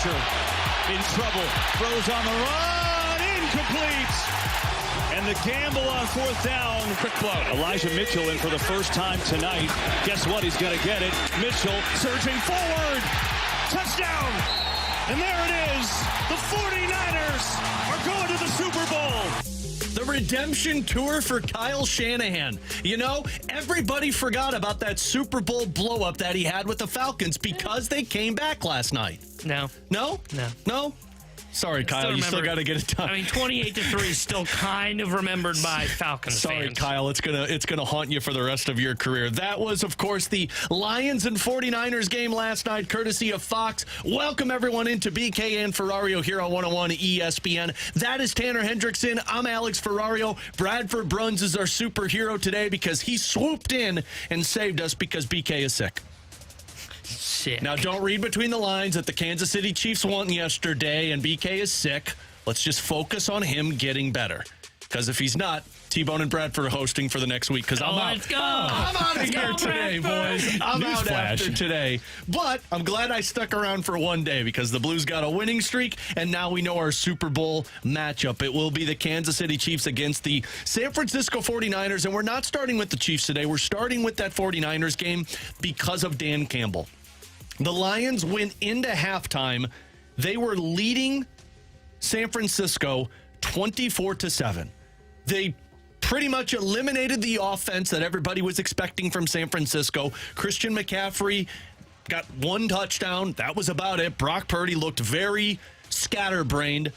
pressure. In trouble. Throws on the run. Incomplete. And the gamble on fourth down. Quick blow. Elijah Mitchell in for the first time tonight. Guess what? He's going to get it. Mitchell surging forward. Touchdown. And there it is. The 49ers are going to the Super Bowl. The redemption tour for Kyle Shanahan. You know, everybody forgot about that Super Bowl blow-up that he had with the Falcons because they came back last night. No. No? No. No? Sorry, Kyle. You still got to get it done. I mean, 28-3 is still kind of remembered by Falcons Sorry, fans. Kyle. It's gonna haunt you for the rest of your career. That was, of course, the Lions and 49ers game last night, courtesy of Fox. Welcome, everyone, into BK and Ferrario here on 101 ESPN. That is Tanner Hendrickson. I'm Alex Ferrario. Bradford Bruns is our superhero today because he swooped in and saved us because BK is sick. Now, don't read between the lines that the Kansas City Chiefs won yesterday and BK is sick. Let's just focus on him getting better. Because if he's not, T-Bone and Bradford are hosting for the next week because I'm out. Let's go. I'm out of here today, boys. I'm out after today. But I'm glad I stuck around for one day because the Blues got a winning streak, and now we know our Super Bowl matchup. It will be the Kansas City Chiefs against the San Francisco 49ers, and we're not starting with the Chiefs today. We're starting with that 49ers game because of Dan Campbell. The Lions went into halftime. They were leading San Francisco 24-7. They pretty much eliminated the offense that everybody was expecting from San Francisco. Christian McCaffrey got one touchdown. That was about it. Brock Purdy looked very scatterbrained.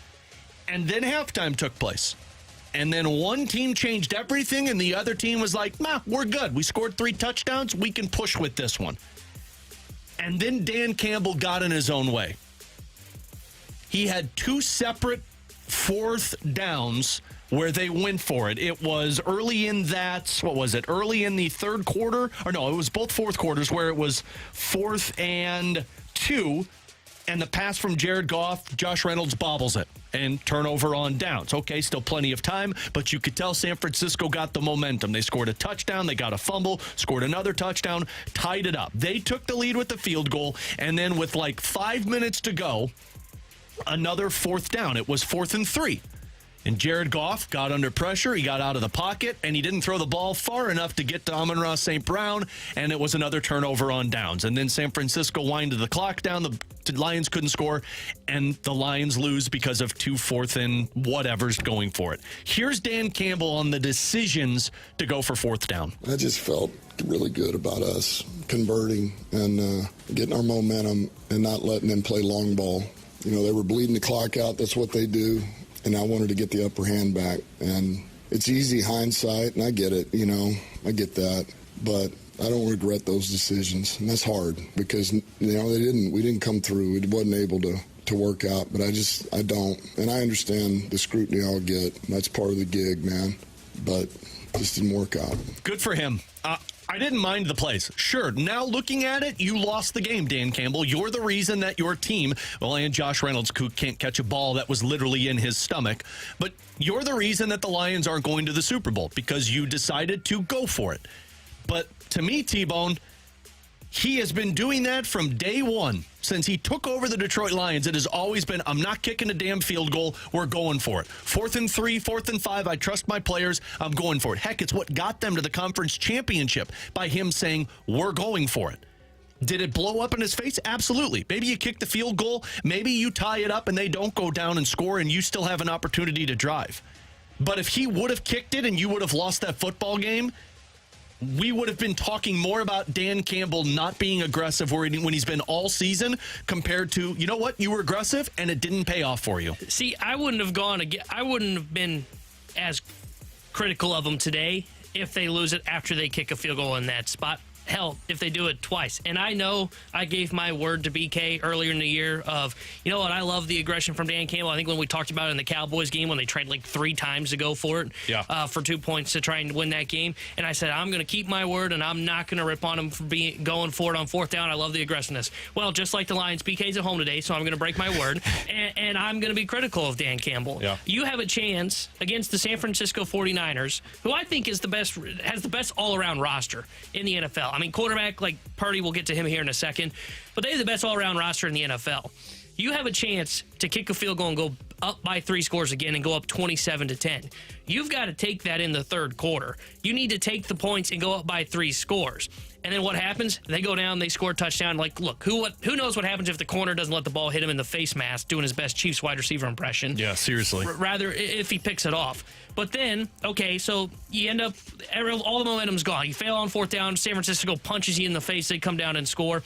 And then halftime took place. And then one team changed everything, and the other team was like, nah, we're good. We scored 3 touchdowns. We can push with this one. And then Dan Campbell got in his own way. He had 2 separate fourth downs where they went for it. It was early in that, early in the third quarter? Or no, it was both fourth quarters where it was 4th and 2. And the pass from Jared Goff, Josh Reynolds bobbles it. And turnover on downs. Okay, still plenty of time, but you could tell San Francisco got the momentum. They scored a touchdown, they got a fumble, scored another touchdown, tied it up. They took the lead with the field goal, and then with like 5 minutes to go, another fourth down. It was 4th and 3. And Jared Goff got under pressure. He got out of the pocket, and he didn't throw the ball far enough to get to Amon-Ra St. Brown, and it was another turnover on downs. And then San Francisco winded the clock down. The Lions couldn't score, and the Lions lose because of 2 4th and whatever's going for it. Here's Dan Campbell on the decisions to go for 4th down. I just felt really good about us converting and getting our momentum and not letting them play long ball. You know, they were bleeding the clock out. That's what they do. And I wanted to get the upper hand back. And it's easy hindsight, and I get it, you know, I get that. But I don't regret those decisions. And that's hard because, you know, we didn't come through. It wasn't able to work out. But I don't. And I understand the scrutiny I'll get. That's part of the gig, man. But it just didn't work out. Good for him. I didn't mind the plays. Sure, now looking at it, you lost the game, Dan Campbell. You're the reason that your team, and Josh Reynolds, who can't catch a ball that was literally in his stomach, but you're the reason that the Lions aren't going to the Super Bowl because you decided to go for it. But to me, T-Bone, he has been doing that from day one. Since he took over the Detroit Lions, it has always been, I'm not kicking a damn field goal. We're going for it. 4th and 3, 4th and 5. I trust my players. I'm going for it. Heck, it's what got them to the conference championship by him saying, we're going for it. Did it blow up in his face? Absolutely. Maybe you kick the field goal. Maybe you tie it up and they don't go down and score and you still have an opportunity to drive. But if he would have kicked it and you would have lost that football game, we would have been talking more about Dan Campbell not being aggressive when he's been all season compared to, you know what, you were aggressive and it didn't pay off for you. See, I wouldn't have been as critical of them today if they lose it after they kick a field goal in that spot. Hell, if they do it twice. And I know I gave my word to BK earlier in the year of, you know what, I love the aggression from Dan Campbell. I think when we talked about it in the Cowboys game when they tried like 3 times to go for it for 2 points to try and win that game. And I said, I'm going to keep my word and I'm not going to rip on him for going for it on 4th down. I love the aggressiveness. Well, just like the Lions, BK's at home today, so I'm going to break my word. and I'm going to be critical of Dan Campbell. Yeah. You have a chance against the San Francisco 49ers, who I think has the best all-around roster in the NFL. I mean, quarterback like Purdy, we'll get to him here in a second, but they have the best all-around roster in the NFL. you have a chance to kick a field goal and go up by 3 scores again and go up 27-10. You've got to take that in the third quarter. You need to take the points and go up by 3 scores. And then what happens? They go down, they score a touchdown. Like, look, who knows what happens if the corner doesn't let the ball hit him in the face mask, doing his best Chiefs wide receiver impression. Yeah, seriously. Rather, if he picks it off. But then, okay, so you end up, all the momentum's gone. You fail on 4th down, San Francisco punches you in the face, they come down and score,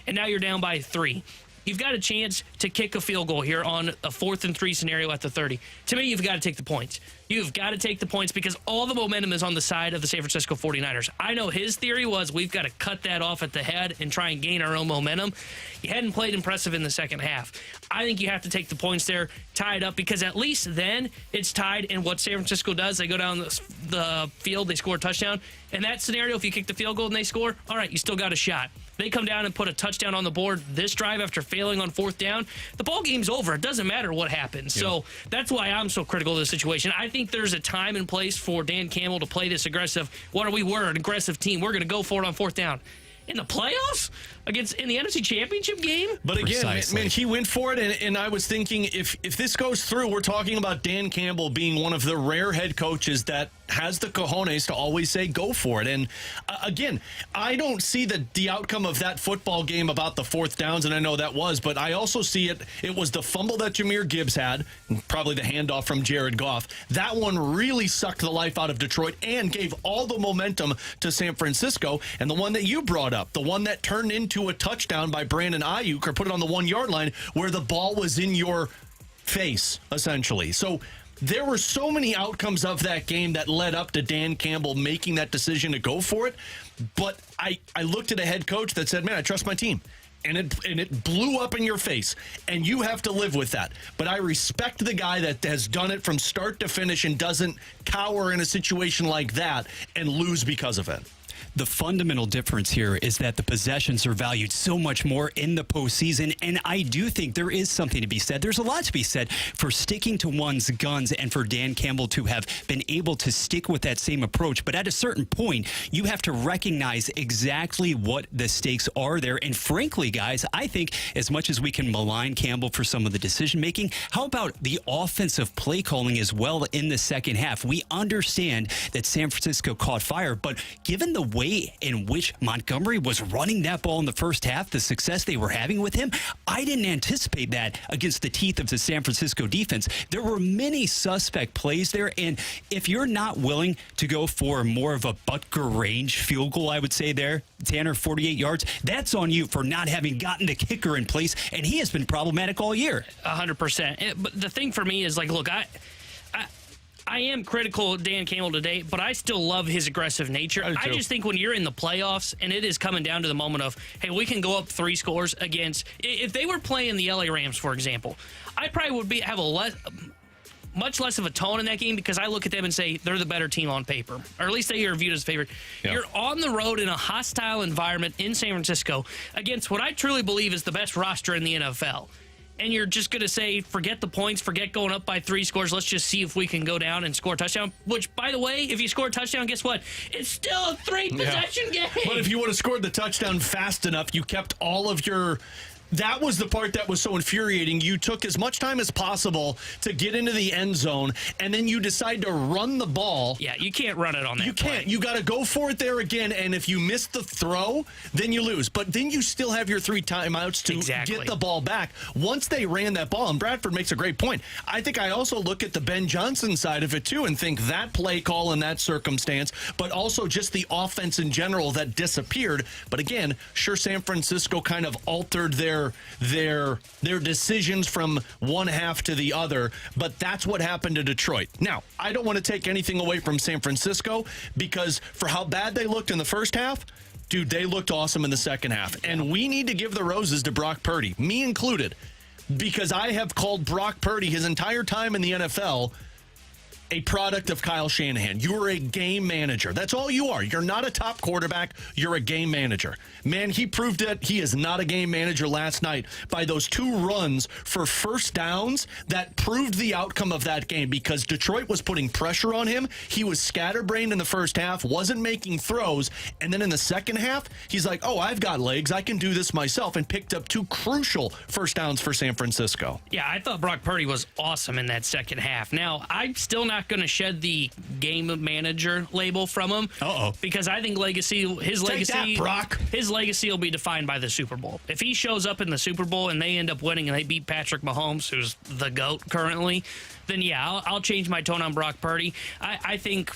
and now you're down by 3. You've got a chance to kick a field goal here on a 4th and 3 scenario at the 30. To me, you've got to take the points. You've got to take the points because all the momentum is on the side of the San Francisco 49ers. I know his theory was we've got to cut that off at the head and try and gain our own momentum. You hadn't played impressive in the second half. I think you have to take the points there, tie it up, because at least then it's tied. And what San Francisco does, they go down the field, they score a touchdown. In that scenario, if you kick the field goal and they score, all right, you still got a shot. They come down and put a touchdown on the board this drive after failing on 4th down. The ball game's over. It doesn't matter what happens. Yeah. So that's why I'm so critical of the situation. I think there's a time and place for Dan Campbell to play this aggressive. We're an aggressive team. We're going to go for it on 4th down. In the playoffs? In the NFC Championship game? But again, man, he went for it, and I was thinking if this goes through, we're talking about Dan Campbell being one of the rare head coaches that has the cojones to always say go for it. And again, I don't see the outcome of that football game about the 4th downs, and I know that was, but I also see it was the fumble that Jahmyr Gibbs had, and probably the handoff from Jared Goff. That one really sucked the life out of Detroit and gave all the momentum to San Francisco. And the one that you brought up, the one that turned into a touchdown by Brandon Ayuk, or put it on the 1-yard line, where the ball was in your face, essentially. So there were so many outcomes of that game that led up to Dan Campbell making that decision to go for it. But I looked at a head coach that said, man, I trust my team. And it blew up in your face, and you have to live with that. But I respect the guy that has done it from start to finish and doesn't cower in a situation like that and lose because of it. The fundamental difference here is that the possessions are valued so much more in the postseason, and I do think there is something to be said. There's a lot to be said for sticking to one's guns and for Dan Campbell to have been able to stick with that same approach. But at a certain point, you have to recognize exactly what the stakes are there. And frankly, guys, I think as much as we can malign Campbell for some of the decision-making, how about the offensive play calling as well in the second half? We understand that San Francisco caught fire, but given the way in which Montgomery was running that ball in the first half, the success they were having with him, I didn't anticipate that against the teeth of the San Francisco defense. There were many suspect plays there, and if you're not willing to go for more of a Butker range field goal, I would say there, Tanner, 48 yards, that's on you for not having gotten the kicker in place, and he has been problematic all year. 100%. But the thing for me is, like, look, I am critical of Dan Campbell today, but I still love his aggressive nature. I just think when you're in the playoffs and it is coming down to the moment of, hey, we can go up 3 scores against, if they were playing the LA Rams, for example, I probably would have much less of a tone in that game because I look at them and say they're the better team on paper, or at least they are viewed as favored. Yep. You're on the road in a hostile environment in San Francisco against what I truly believe is the best roster in the NFL. And you're just going to say, forget the points, forget going up by 3 scores. Let's just see if we can go down and score a touchdown. Which, by the way, if you score a touchdown, guess what? It's still a 3-possession game. But if you would have scored the touchdown fast enough, you kept all of your... That was the part that was so infuriating. You took as much time as possible to get into the end zone, and then you decide to run the ball. Yeah, you can't run it on that You can't. play. You got to go for it there again, and if you miss the throw, then you lose. But then you still have your 3 timeouts to get the ball back. Once they ran that ball, and Bradford makes a great point, I think I also look at the Ben Johnson side of it, too, and think that play call in that circumstance, but also just the offense in general that disappeared. But again, sure, San Francisco kind of altered their decisions from one half to the other, but that's what happened to Detroit. Now, I don't want to take anything away from San Francisco because for how bad they looked in the first half, dude, they looked awesome in the second half. And we need to give the roses to Brock Purdy, me included, because I have called Brock Purdy his entire time in the NFL a product of Kyle Shanahan. You are a game manager. That's all you are. You're not a top quarterback. You're a game manager. Man, he proved that he is not a game manager last night by those 2 runs for first downs that proved the outcome of that game because Detroit was putting pressure on him. He was scatterbrained in the first half, wasn't making throws, and then in the second half, he's like, oh, I've got legs. I can do this myself, and picked up 2 crucial first downs for San Francisco. Yeah, I thought Brock Purdy was awesome in that second half. Now, I'm still not going to shed the game manager label from him. Because I think his legacy will be defined by the Super Bowl. If he shows up in the Super Bowl and they end up winning and they beat Patrick Mahomes, who's the GOAT currently, then yeah, I'll change my tone on Brock Purdy. I think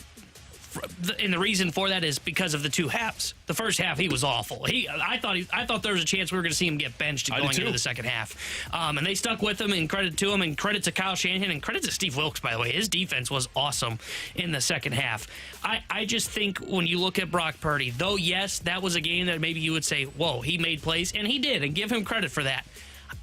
and the reason for that is because of the 2 halves. The first half, he was awful. I thought there was a chance we were going to see him get benched going into the second half. And they stuck with him, and credit to him, and credit to Kyle Shanahan, and credit to Steve Wilkes, by the way. His defense was awesome in the second half. I just think when you look at Brock Purdy, though, yes, that was a game that maybe you would say, whoa, he made plays, and he did, and give him credit for that.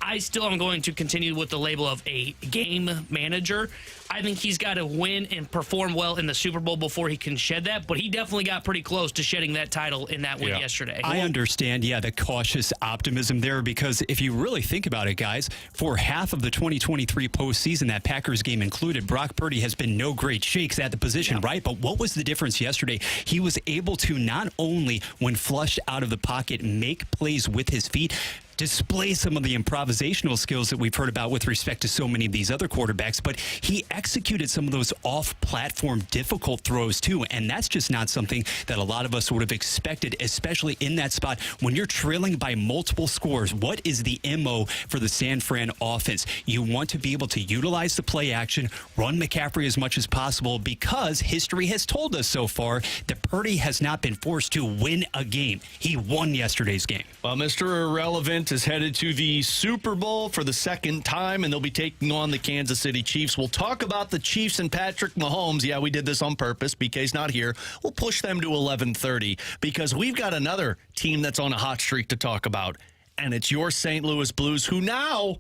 I still am going to continue with the label of a game manager. I think he's got to win and perform well in the Super Bowl before he can shed that, but he definitely got pretty close to shedding that title in that win yesterday. I understand, the cautious optimism there, because if you really think about it, guys, for half of the 2023 postseason, that Packers game included, Brock Purdy has been no great shakes at the position, right? But what was the difference yesterday? He was able to not only, when flushed out of the pocket, make plays with his feet, display some of the improvisational skills that we've heard about with respect to so many of these other quarterbacks, but he executed some of those off-platform difficult throws too, and that's just not something that a lot of us would have expected, especially in that spot when you're trailing by multiple scores. What is the MO for the San Fran offense? You want to be able to utilize the play action, run McCaffrey as much as possible, because history has told us so far that Purdy has not been forced to win a game. He won yesterday's game. Well, Mr. Irrelevant is headed to the Super Bowl for the second time, and they'll be taking on the Kansas City Chiefs. We'll talk about the Chiefs and Patrick Mahomes. Yeah, we did this on purpose. BK's not here. We'll push them to 11:30 because we've got another team that's on a hot streak to talk about, and it's your St. Louis Blues, who now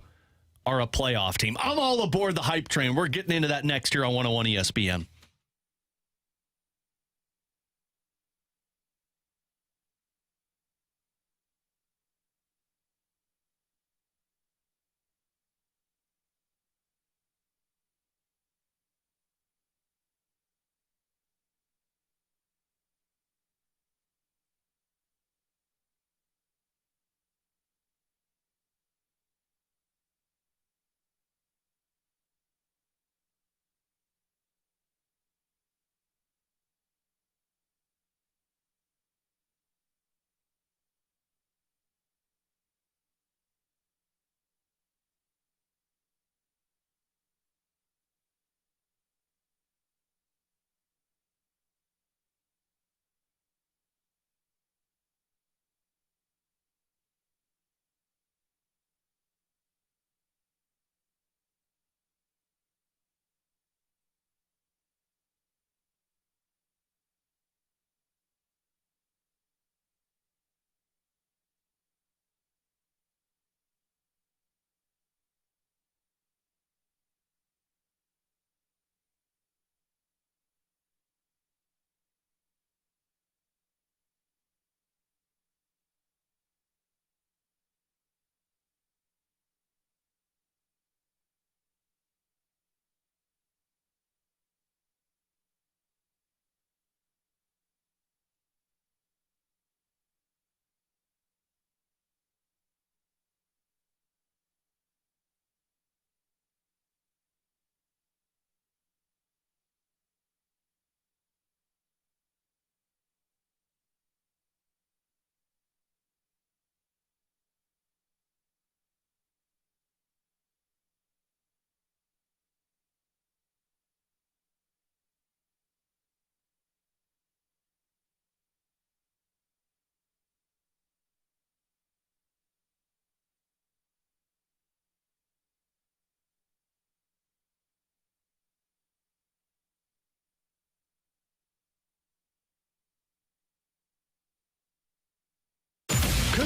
are a playoff team. I'm all aboard the hype train. We're getting into that next year on 101 ESPN.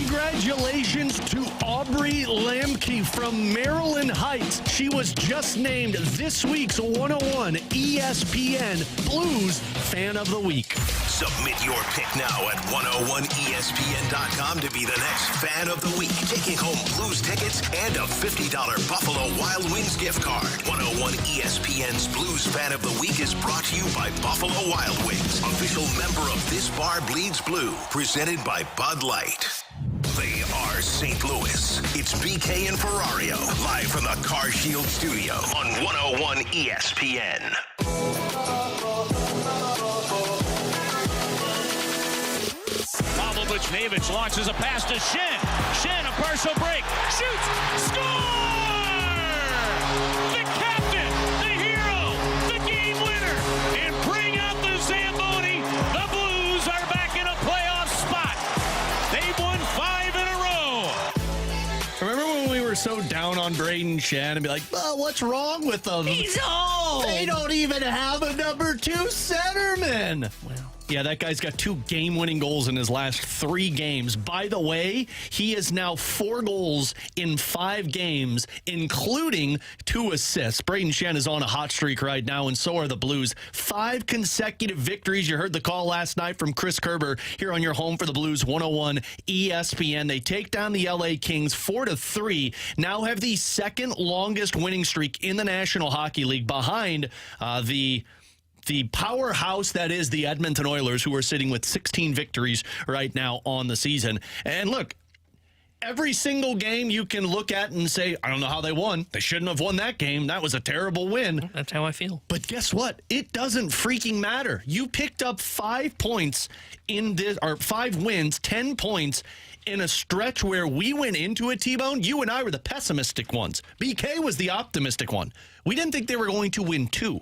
Congratulations to Aubrey Lamke from Maryland Heights. She was just named this week's 101 ESPN Blues Fan of the Week. Submit your pick now at 101ESPN.com to be the next Fan of the Week. Taking home Blues tickets and a $50 Buffalo Wild Wings gift card. 101 ESPN's Blues Fan of the Week is brought to you by Buffalo Wild Wings, official member of This Bar Bleeds Blue, presented by Bud Light. They are St. Louis. It's BK and Ferrario, live from the Car Shield studio on 101 ESPN. Pavlovich launches a pass to Shen. Shen, a partial break. Shoots. Score! The captain, the hero, the game winner. And bring out the Zamboni. The Blues are back in a playoff spot. They've won 5 in a row. Remember when we were so down on Braden Shen and be like, well, what's wrong with them? He's old. They don't even have a number 2 centerman. Well, yeah, that guy's got 2 game-winning goals in his last 3 games. By the way, he is now 4 goals in 5 games, including 2 assists. Braden Shen is on a hot streak right now, and so are the Blues. 5 consecutive victories. You heard the call last night from Chris Kerber here on your home for the Blues, 101 ESPN. They take down the LA Kings 4-3. Now have the second longest winning streak in the National Hockey League, behind the powerhouse that is the Edmonton Oilers, who are sitting with 16 victories right now on the season. And look, every single game you can look at and say, I don't know how they won. They shouldn't have won that game. That was a terrible win. That's how I feel. But guess what? It doesn't freaking matter. You picked up 5 points in this, or 5 wins, 10 points in a stretch where we went into it, T-Bone. You and I were the pessimistic ones. BK was the optimistic one. We didn't think they were going to win 2.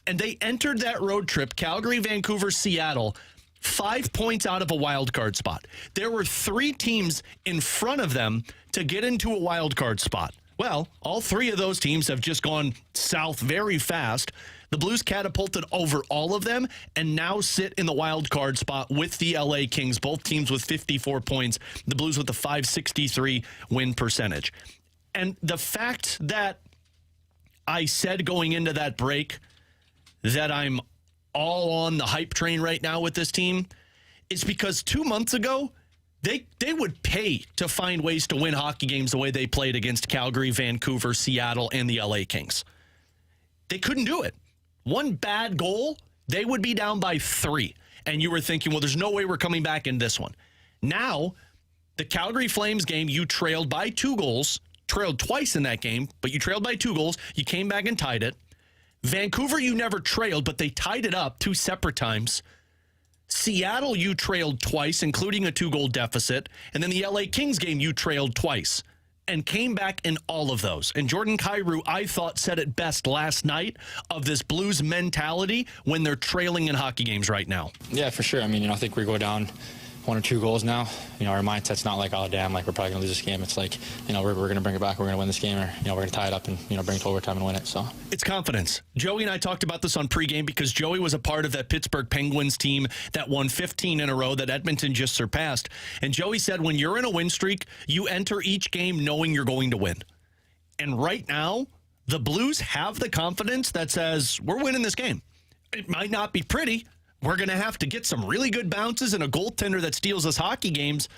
And they entered that road trip, Calgary, Vancouver, Seattle, 5 points out of a wild card spot. There were 3 teams in front of them to get into a wild card spot. Well, all 3 of those teams have just gone south very fast. The Blues catapulted over all of them and now sit in the wild card spot with the LA Kings, both teams with 54 points, the Blues with a .563 win percentage. And the fact that I said going into that break that I'm all on the hype train right now with this team is because 2 months ago, they would pay to find ways to win hockey games the way they played against Calgary, Vancouver, Seattle, and the LA Kings. They couldn't do it. One bad goal, they would be down by 3. And you were thinking, well, there's no way we're coming back in this one. Now, the Calgary Flames game, you trailed by 2 goals, trailed twice in that game, but you trailed by 2 goals. You came back and tied it. Vancouver, you never trailed, but they tied it up 2 separate times. Seattle, you trailed twice, including a 2-goal deficit. And then the LA Kings game, you trailed twice and came back in all of those. And Jordan Kyrou, I thought, said it best last night of this Blues mentality when they're trailing in hockey games right now. Yeah, for sure. I mean, I think we go down 1 or 2 goals now. Our mindset's not like, oh, damn, like we're probably going to lose this game. It's like, we're going to bring it back. We're going to win this game, or, we're going to tie it up and, bring it to overtime and win it. So it's confidence. Joey and I talked about this on pregame because Joey was a part of that Pittsburgh Penguins team that won 15 in a row that Edmonton just surpassed. And Joey said, when you're in a win streak, you enter each game knowing you're going to win. And right now, the Blues have the confidence that says, we're winning this game. It might not be pretty. We're going to have to get some really good bounces and a goaltender that steals us hockey games,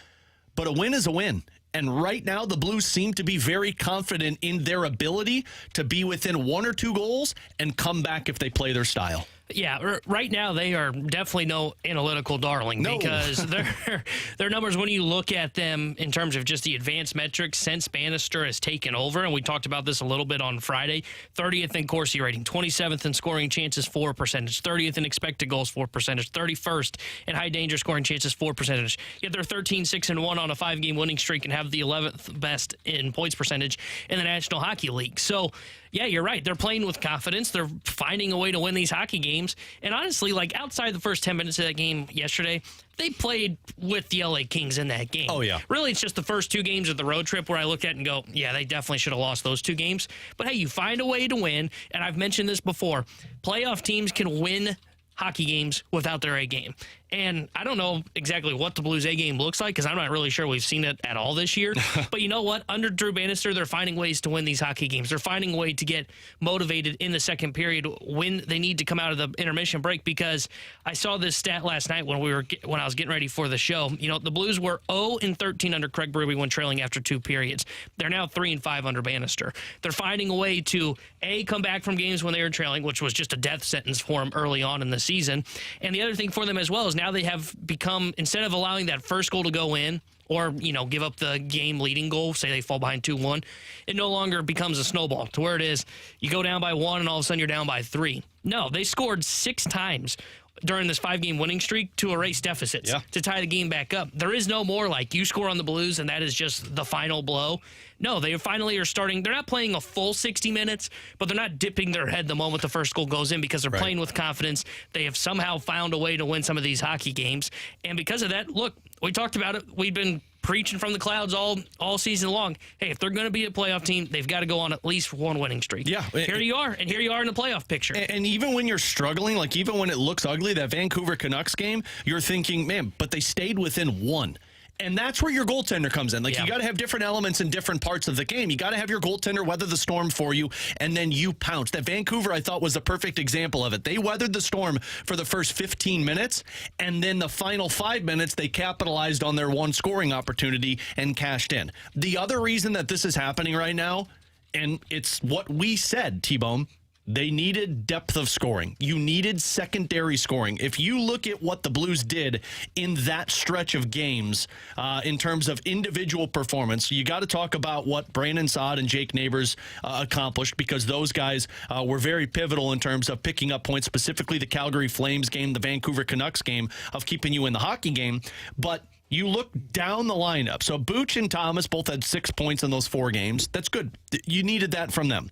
but a win is a win. And right now, the Blues seem to be very confident in their ability to be within 1 or 2 goals and come back if they play their style. Yeah, right now they are definitely no analytical darling because their numbers, when you look at them in terms of just the advanced metrics since Bannister has taken over, and we talked about this a little bit on Friday, 30th in Corsi rating, 27th in scoring chances, 4 percentage, 30th in expected goals, 4 percentage, 31st in high danger scoring chances, 4 percentage. Yet they're 13-6-1 on a 5-game winning streak and have the 11th best in points percentage in the National Hockey League. So, yeah, you're right. They're playing with confidence. They're finding a way to win these hockey games. And honestly, like outside the first 10 minutes of that game yesterday, they played with the LA Kings in that game. Oh, yeah. Really, it's just the first 2 games of the road trip where I look at it and go, yeah, they definitely should have lost those 2 games. But hey, you find a way to win. And I've mentioned this before. Playoff teams can win hockey games without their A game. And I don't know exactly what the Blues A game looks like because I'm not really sure we've seen it at all this year. But you know what? Under Drew Bannister, they're finding ways to win these hockey games. They're finding a way to get motivated in the second period when they need to come out of the intermission break, because I saw this stat last night when I was getting ready for the show. You know, the Blues were 0-13 under Craig Berube when trailing after 2 periods. They're now 3-5 under Bannister. They're finding a way to, A, come back from games when they were trailing, which was just a death sentence for them early on in the season. And the other thing for them as well is now they have become, instead of allowing that first goal to go in or, you know, give up the game-leading goal, say they fall behind 2-1, it no longer becomes a snowball to where it is you go down by 1 and all of a sudden you're down by 3. No, they scored 6 times during this 5-game winning streak to erase deficits, to tie the game back up. There is no more like you score on the Blues and that is just the final blow. No, they finally are starting. They're not playing a full 60 minutes, but they're not dipping their head the moment the first goal goes in because they're playing with confidence. They have somehow found a way to win some of these hockey games. And because of that, look, we talked about it. We've been preaching from the clouds all season long. Hey, if they're going to be a playoff team, they've got to go on at least one winning streak. Yeah. Here you are, and here you are in the playoff picture. And even when you're struggling, like even when it looks ugly, that Vancouver Canucks game, you're thinking, man, but they stayed within 1. And that's where your goaltender comes in. Like, you got to have different elements in different parts of the game. You got to have your goaltender weather the storm for you, and then you pounce. That Vancouver, I thought, was a perfect example of it. They weathered the storm for the first 15 minutes, and then the final 5 minutes, they capitalized on their one scoring opportunity and cashed in. The other reason that this is happening right now, and it's what we said, T-Bone, they needed depth of scoring. You needed secondary scoring. If you look at what the Blues did in that stretch of games in terms of individual performance, you got to talk about what Brandon Saad and Jake Neighbors accomplished, because those guys were very pivotal in terms of picking up points, specifically the Calgary Flames game, the Vancouver Canucks game, of keeping you in the hockey game. But you look down the lineup. So Booch and Thomas both had 6 points in those 4 games. That's good. You needed that from them.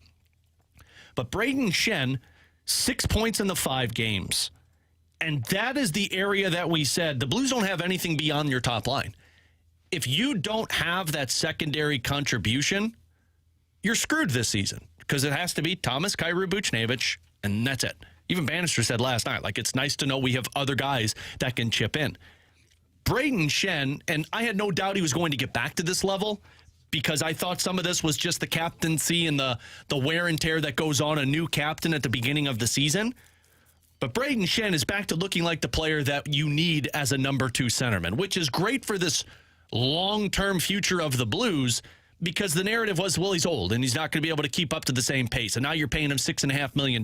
But Braden Shen, 6 points in the 5 games. And that is the area that we said the Blues don't have anything beyond your top line. If you don't have that secondary contribution, you're screwed this season, because it has to be Thomas, Kyrou, Buchnevich, and that's it. Even Bannister said last night, like, it's nice to know we have other guys that can chip in. Braden Shen, and I had no doubt he was going to get back to this level, because I thought some of this was just the captaincy and the wear and tear that goes on a new captain at the beginning of the season. But Braden Shen is back to looking like the player that you need as a number 2 centerman, which is great for this long-term future of the Blues, because the narrative was, well, he's old and he's not going to be able to keep up to the same pace. And now you're paying him $6.5 million.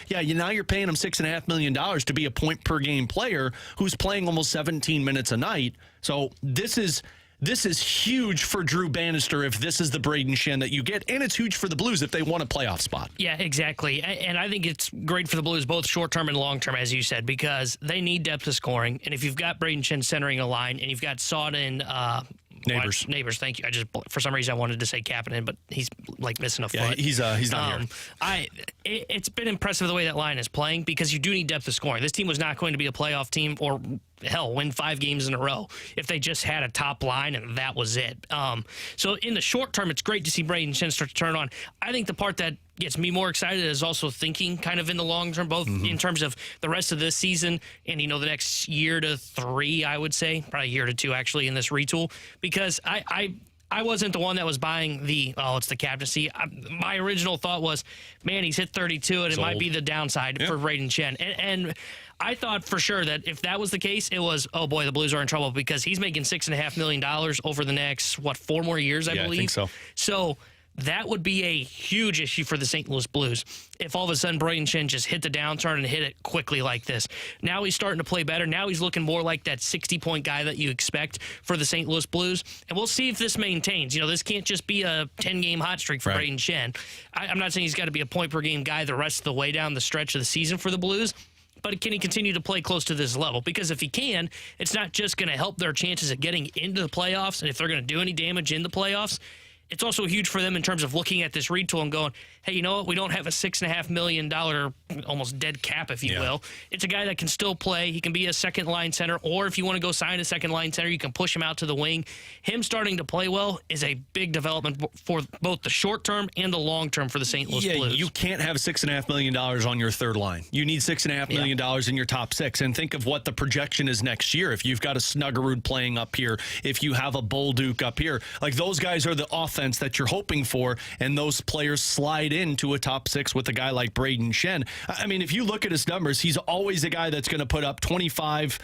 Yeah, now you're paying him $6.5 million to be a point-per-game player who's playing almost 17 minutes a night. So this is huge for Drew Bannister if this is the Braden Shen that you get, and it's huge for the Blues if they want a playoff spot. Yeah, exactly. And I think it's great for the Blues, both short-term and long-term, as you said, because they need depth of scoring. And if you've got Braden Shen centering a line, and you've got Saad and Neighbors, thank you. I just, for some reason, I wanted to say Kapanen, but he's like missing a foot. Yeah, he's not here. It's been impressive the way that line is playing, because you do need depth of scoring. This team was not going to be a playoff team, or hell, win 5 games in a row if they just had a top line and that was it. So in the short term, it's great to see Braden Shen start to turn on. I think the part that gets me more excited is also thinking kind of in the long term, both in terms of the rest of this season and, the next year to 3, I would say, probably a year to 2 actually in this retool, because I wasn't the one that was buying it's the captaincy. My original thought was, man, he's hit 32 and it might be the downside for Braden Shen. And I thought for sure that if that was the case, it was, oh boy, the Blues are in trouble, because he's making $6.5 million over the next, 4 more years, I believe. I think so. So that would be a huge issue for the St. Louis Blues if all of a sudden Braden Shen just hit the downturn and hit it quickly like this. Now he's starting to play better. Now he's looking more like that 60-point guy that you expect for the St. Louis Blues. And we'll see if this maintains. This can't just be a 10-game hot streak for Braden Shen. I'm not saying he's got to be a point-per-game guy the rest of the way down the stretch of the season for the Blues, but can he continue to play close to this level? Because if he can, it's not just going to help their chances of getting into the playoffs, and if they're going to do any damage in the playoffs, it's also huge for them in terms of looking at this retool and going, hey, you know what? We don't have a $6.5 million almost dead cap, if you will. It's a guy that can still play. He can be a second-line center, or if you want to go sign a second-line center, you can push him out to the wing. Him starting to play well is a big development for both the short term and the long term for the St. Louis Blues. You can't have $6.5 million on your third line. You need $6.5 million in your top six. And think of what the projection is next year. If you've got a Snuggerud playing up here, if you have a Bolduc up here, like those guys are the offense that you're hoping for, and those players slide into a top six with a guy like Braden Shen. I mean, if you look at his numbers, he's always a guy that's going to put up 25,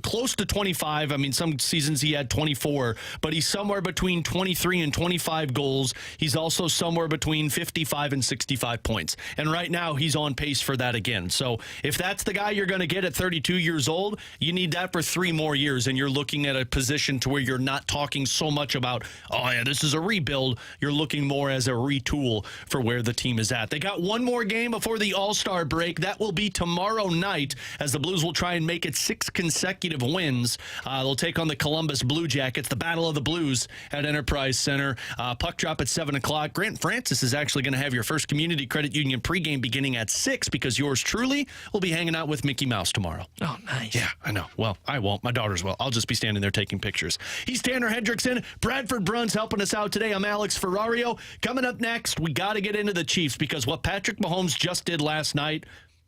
close to 25. I mean, some seasons he had 24, but he's somewhere between 23 and 25 goals. He's also somewhere between 55 and 65 points. And right now he's on pace for that again. So if that's the guy you're going to get at 32 years old, you need that for 3 more years. And you're looking at a position to where you're not talking so much about, oh yeah, this is a rebuild. You're looking more as a retool for where the team is at. They got one more game before the All-Star break. That will be tomorrow night as the Blues will try and make it 6 consecutive wins. They'll take on the Columbus Blue Jackets, the Battle of the Blues at Enterprise Center. Puck drop at 7 o'clock. Grant Francis is actually going to have your first Community Credit Union pregame beginning at 6 because yours truly will be hanging out with Mickey Mouse tomorrow. Oh, nice. Yeah, I know. Well, I won't. My daughters will. I'll just be standing there taking pictures. He's Tanner Hendrickson. Bradford Bruns helping us out today. I'm Alex Ferrario. Coming up next, we got to get into the Chiefs because what Patrick Mahomes just did last night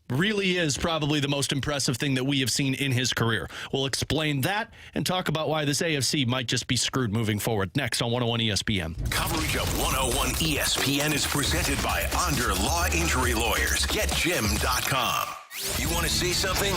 really is probably the most impressive thing that we have seen in his career. We'll explain that and talk about why this AFC might just be screwed moving forward. Next on 101 ESPN. Coverage of 101 ESPN is presented by Onder Law Injury Lawyers. GetJim.com. You want to say something?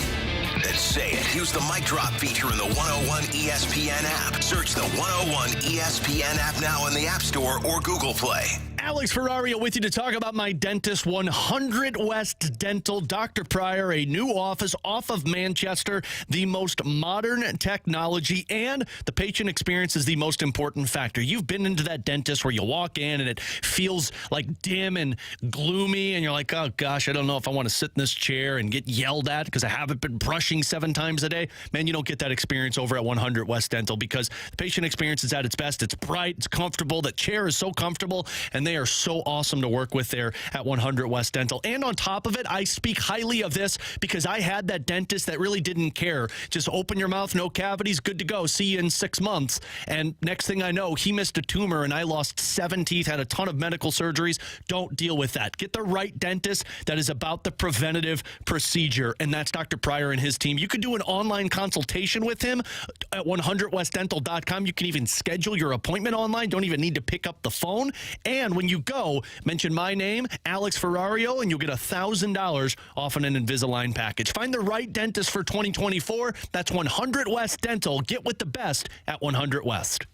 Then say it. Use the mic drop feature in the 101 ESPN app. Search the 101 ESPN app now in the App Store or Google Play. Alex Ferrario with you to talk about my dentist, 100 West Dental. Dr. Pryor, a new office off of Manchester, the most modern technology, and the patient experience is the most important factor. You've been into that dentist where you walk in and it feels like dim and gloomy, and you're like, oh gosh, I don't know if I want to sit in this chair and get yelled at because I haven't been brushing 7 times a day. Man, you don't get that experience over at 100 West Dental because the patient experience is at its best. It's bright, it's comfortable. The chair is so comfortable, and they are so awesome to work with there at 100 West Dental. And on top of it, I speak highly of this because I had that dentist that really didn't care. Just open your mouth, no cavities, good to go. See you in 6 months. And next thing I know, he missed a tumor and I lost 7 teeth, had a ton of medical surgeries. Don't deal with that. Get the right dentist that is about the preventative procedure. And that's Dr. Pryor and his team. You could do an online consultation with him at 100westdental.com. You can even schedule your appointment online. Don't even need to pick up the phone. And when you go, mention my name, Alex Ferrario, and you'll get $1,000 off an Invisalign package. Find the right dentist for 2024. That's 100 West Dental. Get with the best at 100 West.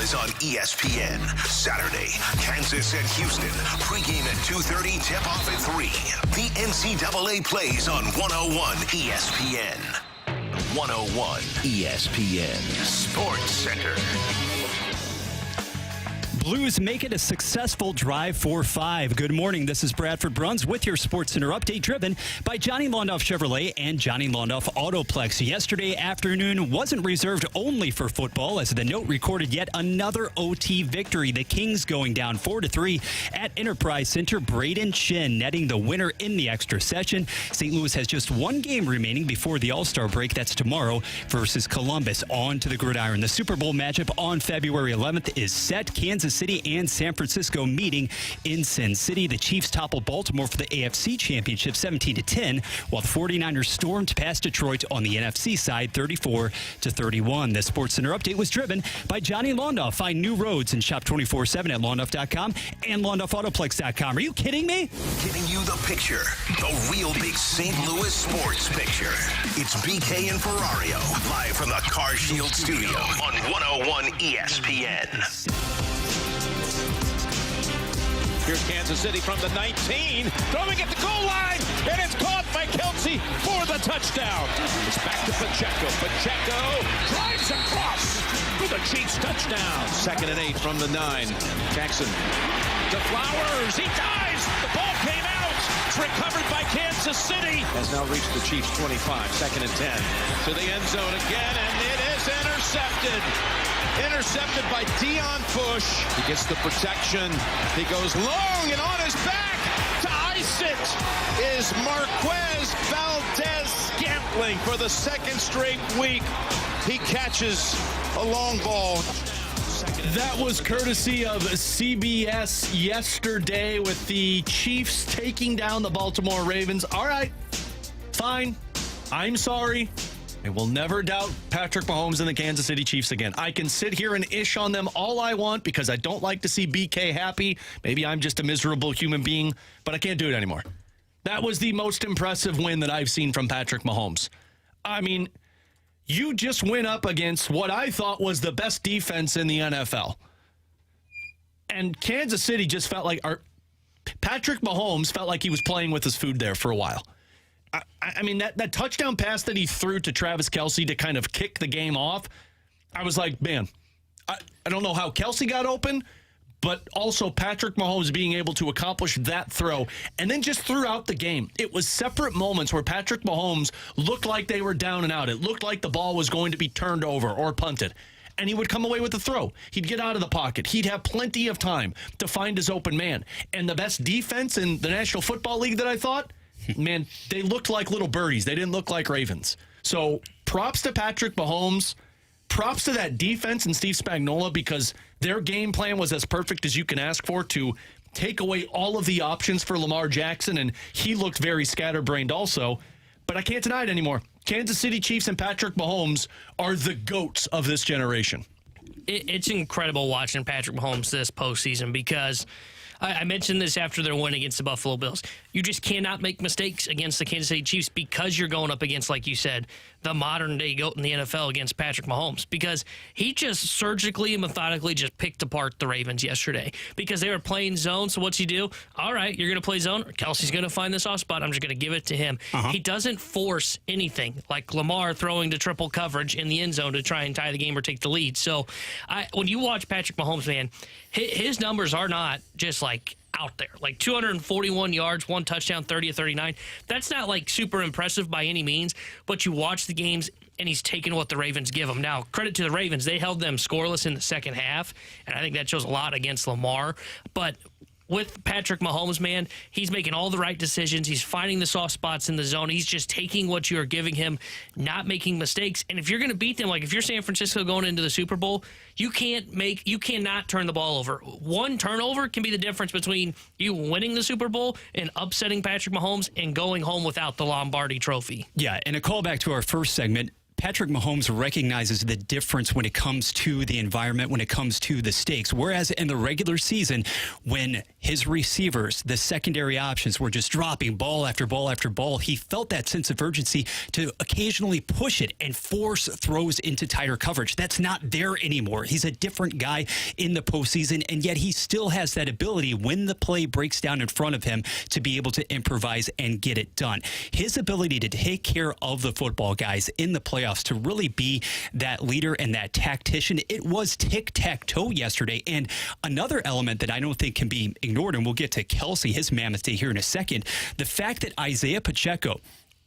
is on ESPN. Saturday, Kansas and Houston. Pregame at 2:30, tip-off at 3. The NCAA plays on 101 ESPN. 101 ESPN Sports Center. Blues make it a successful drive for 5. Good morning. This is Bradford Bruns with your Sports Center update, driven by Johnny Londoff Chevrolet and Johnny Londoff Autoplex. Yesterday afternoon wasn't reserved only for football, as the note recorded yet another OT victory. The Kings going down 4-3 at Enterprise Center. Braden Shin netting the winner in the extra session. St. Louis has just one game remaining before the All-Star break. That's tomorrow versus Columbus. On to the gridiron. The Super Bowl matchup on February 11th is set. Kansas City and San Francisco meeting in Sin City. The Chiefs toppled Baltimore for the AFC Championship 17-10, while the 49ers stormed past Detroit on the NFC side 34-31. The Sports Center update was driven by Johnny Londoff. Find new roads and shop 24/7 at Londoff.com and LondoffAutoplex.com. Are you kidding me? Giving you the picture, the real big St. Louis sports picture. It's BK and Ferrario, live from the Car Shield studio on 101 ESPN. Here's Kansas City from the 19, throwing at the goal line, and it's caught by Kelsey for the touchdown. It's back to Pacheco. Pacheco drives across for the Chiefs touchdown. 2nd and 8 from the 9. Jackson to Flowers. He dives. The ball came out. It's recovered by Kansas City. Has now reached the Chiefs 25. 2nd and 10 to the end zone again, and it is intercepted. Intercepted by Dion Bush. He gets the protection. He goes long, and on his back to ice it is Marquez Valdez-Scantling for the 2nd straight week. He catches a long ball. That was courtesy of CBS yesterday, with the Chiefs taking down the Baltimore Ravens. All right, fine. I'm sorry. I will never doubt Patrick Mahomes and the Kansas City Chiefs again. I can sit here and ish on them all I want because I don't like to see BK happy. Maybe I'm just a miserable human being, but I can't do it anymore. That was the most impressive win that I've seen from Patrick Mahomes. I mean, you just went up against what I thought was the best defense in the NFL. And Kansas City just felt like Patrick Mahomes felt like he was playing with his food there for a while. I mean, that touchdown pass that he threw to Travis Kelce to kind of kick the game off, I was like, man, I don't know how Kelce got open, but also Patrick Mahomes being able to accomplish that throw. And then just throughout the game, it was separate moments where Patrick Mahomes looked like they were down and out. It looked like the ball was going to be turned over or punted. And he would come away with the throw. He'd get out of the pocket. He'd have plenty of time to find his open man. And the best defense in the National Football League that I thought, man, they looked like little birdies. They didn't look like ravens. So props to Patrick Mahomes. Props to that defense and Steve Spagnuolo, because their game plan was as perfect as you can ask for to take away all of the options for Lamar Jackson, and he looked very scatterbrained also. But I can't deny it anymore. Kansas City Chiefs and Patrick Mahomes are the GOATs of this generation. It's incredible watching Patrick Mahomes this postseason, because I mentioned this after their win against the Buffalo Bills. You just cannot make mistakes against the Kansas City Chiefs, because you're going up against, like you said, the modern-day GOAT in the NFL against Patrick Mahomes, because he just surgically and methodically just picked apart the Ravens yesterday because they were playing zone. So what's he do? All right, you're going to play zone. Kelsey's going to find this off spot. I'm just going to give it to him. He doesn't force anything like Lamar throwing to triple coverage in the end zone to try and tie the game or take the lead. So when you watch Patrick Mahomes, man, his numbers are not just like out there. Like 241 yards, 1 touchdown, 30 of 39. That's not like super impressive by any means, but you watch the games and he's taken what the Ravens give him. Now, credit to the Ravens. They held them scoreless in the second half, and I think that shows a lot against Lamar. But with Patrick Mahomes, man, he's making all the right decisions. He's finding the soft spots in the zone. He's just taking what you are giving him, not making mistakes. And if you're going to beat them, like if you're San Francisco going into the Super Bowl, you cannot turn the ball over. One turnover can be the difference between you winning the Super Bowl and upsetting Patrick Mahomes and going home without the Lombardi trophy. Yeah, and a callback to our first segment, Patrick Mahomes recognizes the difference when it comes to the environment, when it comes to the stakes. Whereas in the regular season, when his receivers, the secondary options were just dropping ball after ball after ball. He felt that sense of urgency to occasionally push it and force throws into tighter coverage. That's not there anymore. He's a different guy in the postseason, and yet he still has that ability when the play breaks down in front of him to be able to improvise and get it done. His ability to take care of the football guys in the playoffs, to really be that leader and that tactician, it was tic-tac-toe yesterday. And another element that I don't think can be ignored, and we'll get to Kelsey, his mammoth day here in a second, the fact that Isaiah Pacheco,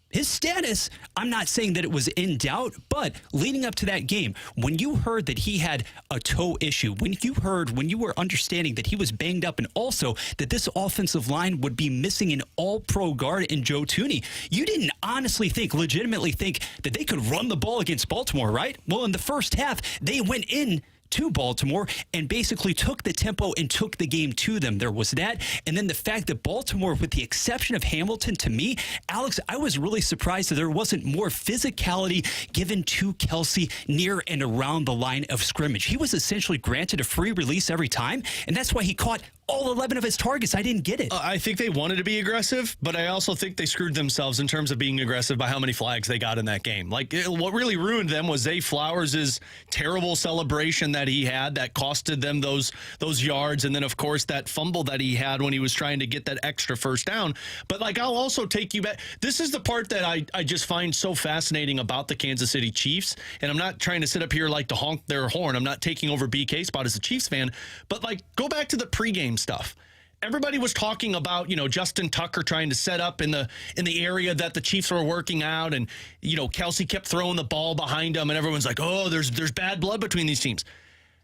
his status, I'm not saying that it was in doubt, but leading up to that game, when you heard that he had a toe issue, when you were understanding that he was banged up, and also that this offensive line would be missing an all-pro guard in Joe Thuney, you didn't legitimately think that they could run the ball against Baltimore, right? Well, in the first half, they went in to Baltimore and basically took the tempo and took the game to them. There was that. And then the fact that Baltimore, with the exception of Hamilton, to me, Alex, I was really surprised that there wasn't more physicality given to Kelsey near and around the line of scrimmage. He was essentially granted a free release every time, and that's why he caught all 11 of his targets. I didn't get it. I think they wanted to be aggressive, but I also think they screwed themselves in terms of being aggressive by how many flags they got in that game. What really ruined them was Zay Flowers' terrible celebration that he had that costed them those yards, and then, of course, that fumble that he had when he was trying to get that extra first down. But, I'll also take you back. This is the part that I just find so fascinating about the Kansas City Chiefs, and I'm not trying to sit up here to honk their horn. I'm not taking over BK's spot as a Chiefs fan, but, go back to the pregame stuff. Everybody was talking about, Justin Tucker trying to set up in the area that the Chiefs were working out, and, Kelsey kept throwing the ball behind him, and everyone's like, oh, there's bad blood between these teams.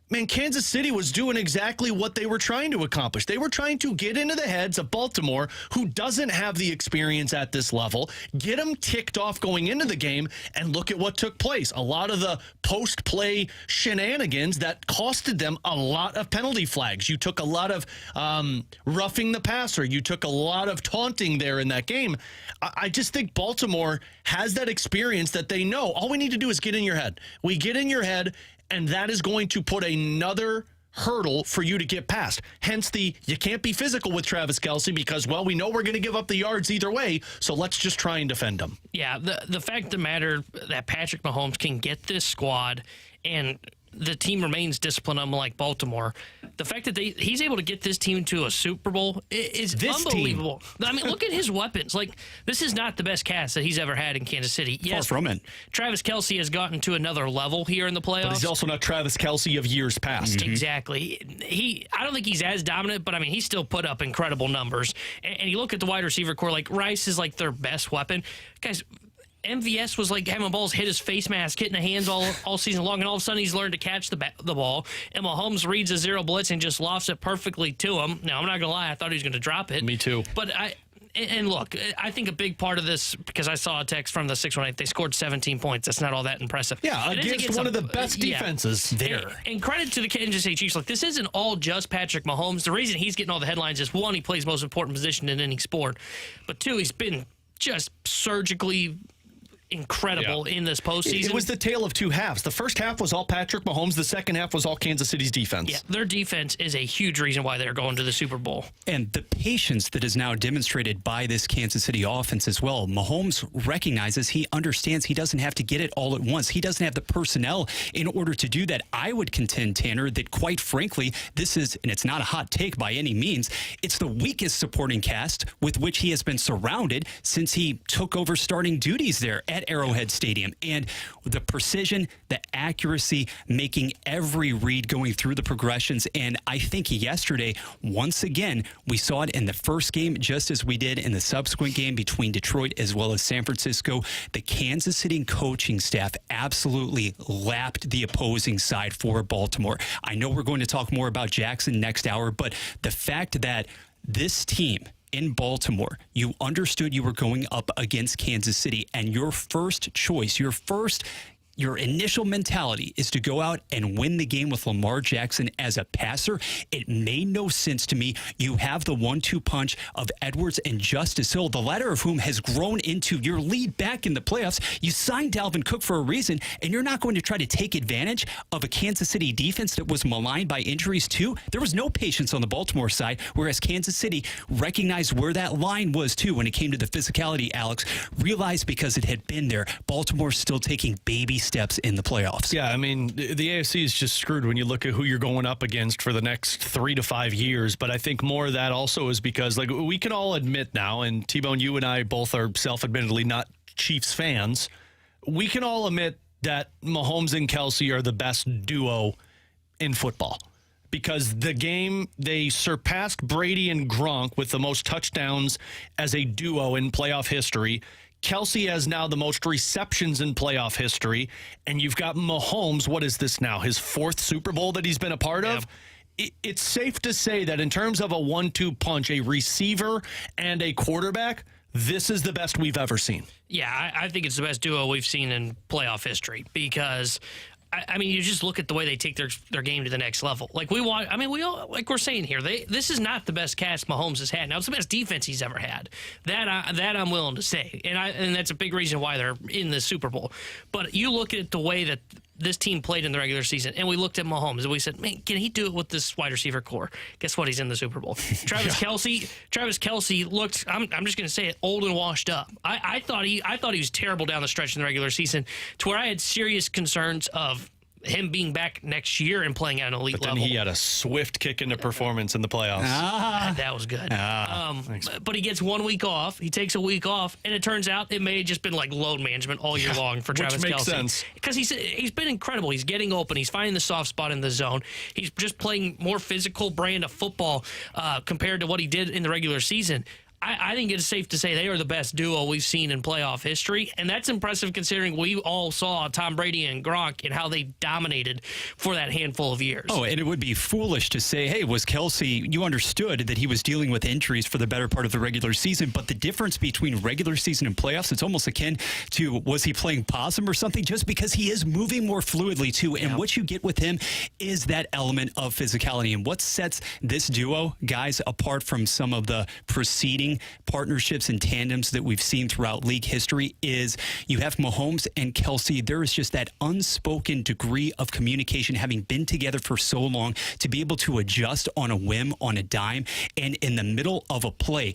Man, Kansas City was doing exactly what they were trying to accomplish. They were trying to get into the heads of Baltimore, who doesn't have the experience at this level, get them ticked off going into the game, and look at what took place. A lot of the post-play shenanigans that costed them a lot of penalty flags. You took a lot of roughing the passer. You took a lot of taunting there in that game. I just think Baltimore has that experience that they know. All we need to do is get in your head. We get in your head, and that is going to put another hurdle for you to get past. Hence you can't be physical with Travis Kelce because, well, we know we're going to give up the yards either way, so let's just try and defend them. Yeah, the fact of the matter that Patrick Mahomes can get this squad and the team remains disciplined, unlike Baltimore. The fact that he's able to get this team to a Super Bowl is unbelievable. I mean, look at his weapons. This is not the best cast that he's ever had in Kansas City. Yes, far from it. Travis Kelce has gotten to another level here in the playoffs. But he's also not Travis Kelce of years past. Mm-hmm. Exactly. I don't think he's as dominant, but, he still put up incredible numbers. And you look at the wide receiver core, Rice is their best weapon. Guys, MVS was having balls hit his face mask, hitting the hands all season long, and all of a sudden he's learned to catch the ball. And Mahomes reads a zero blitz and just lofts it perfectly to him. Now, I'm not going to lie, I thought he was going to drop it. Me too. But look, I think a big part of this, because I saw a text from the 618, they scored 17 points. That's not all that impressive. Yeah, against one of the best defenses there. And credit to the Kansas City Chiefs. This isn't all just Patrick Mahomes. The reason he's getting all the headlines is, one, he plays the most important position in any sport. But two, he's been just surgically incredible in this postseason. It was the tale of two halves. The first half was all Patrick Mahomes. The second half was all Kansas City's defense. Yeah, their defense is a huge reason why they're going to the Super Bowl. And the patience that is now demonstrated by this Kansas City offense as well. Mahomes recognizes, he understands he doesn't have to get it all at once. He doesn't have the personnel in order to do that. I would contend, Tanner, that quite frankly, this is, and it's not a hot take by any means, it's the weakest supporting cast with which he has been surrounded since he took over starting duties there at Arrowhead Stadium. And the precision, the accuracy, making every read, going through the progressions. And I think yesterday, once again, we saw it in the first game, just as we did in the subsequent game between Detroit as well as San Francisco. The Kansas City coaching staff absolutely lapped the opposing side for Baltimore. I know we're going to talk more about Jackson next hour, but the fact that this team in Baltimore, you understood you were going up against Kansas City, and your first choice, your first your initial mentality is to go out and win the game with Lamar Jackson as a passer, it made no sense to me. You have the 1-2 punch of Edwards and Justice Hill, the latter of whom has grown into your lead back in the playoffs. You signed Dalvin Cook for a reason, and you're not going to try to take advantage of a Kansas City defense that was maligned by injuries too. There was no patience on the Baltimore side, whereas Kansas City recognized where that line was too when it came to the physicality, Alex. Realized because it had been there, Baltimore's still taking baby steps in the playoffs. Yeah, I mean, the AFC is just screwed when you look at who you're going up against for the next 3 to 5 years. But I think more of that also is because, like, we can all admit now, and T-Bone, you and I both are self-admittedly not Chiefs fans. We can all admit that Mahomes and Kelsey are the best duo in football. Because the game, they surpassed Brady and Gronk with the most touchdowns as a duo in playoff history. Kelsey has now the most receptions in playoff history. And you've got Mahomes, what is this now, his 4th Super Bowl that he's been a part of? It's safe to say that in terms of a 1-2 punch, a receiver and a quarterback, this is the best we've ever seen. Yeah, I think it's the best duo we've seen in playoff history because I mean, you just look at the way they take their game to the next level. Like we all, like we're saying here, this is not the best cast Mahomes has had. Now it's the best defense he's ever had. That I'm willing to say, and that's a big reason why they're in the Super Bowl. But you look at the way that this team played in the regular season, and we looked at Mahomes, and we said, man, can he do it with this wide receiver core? Guess what? He's in the Super Bowl. Travis Kelce looked, I'm just going to say it, old and washed up. I thought he was terrible down the stretch in the regular season to where I had serious concerns of him being back next year and playing at an elite level. He had a swift kick into performance in the playoffs. That was good. But he gets 1 week off. He takes a week off, and it turns out it may have just been like load management all year long for Travis Kelce. Which makes sense. Because he's been incredible. He's getting open. He's finding the soft spot in the zone. He's just playing more physical brand of football compared to what he did in the regular season. I think it's safe to say they are the best duo we've seen in playoff history, and that's impressive considering we all saw Tom Brady and Gronk and how they dominated for that handful of years. Oh, and it would be foolish to say, hey, was Kelce, you understood that he was dealing with injuries for the better part of the regular season, but the difference between regular season and playoffs, it's almost akin to, was he playing possum or something? Just because he is moving more fluidly too, and what you get with him is that element of physicality. And what sets this duo, guys, apart from some of the preceding partnerships and tandems that we've seen throughout league history is you have Mahomes and Kelsey. There is just that unspoken degree of communication, having been together for so long, to be able to adjust on a whim, on a dime, and in the middle of a play.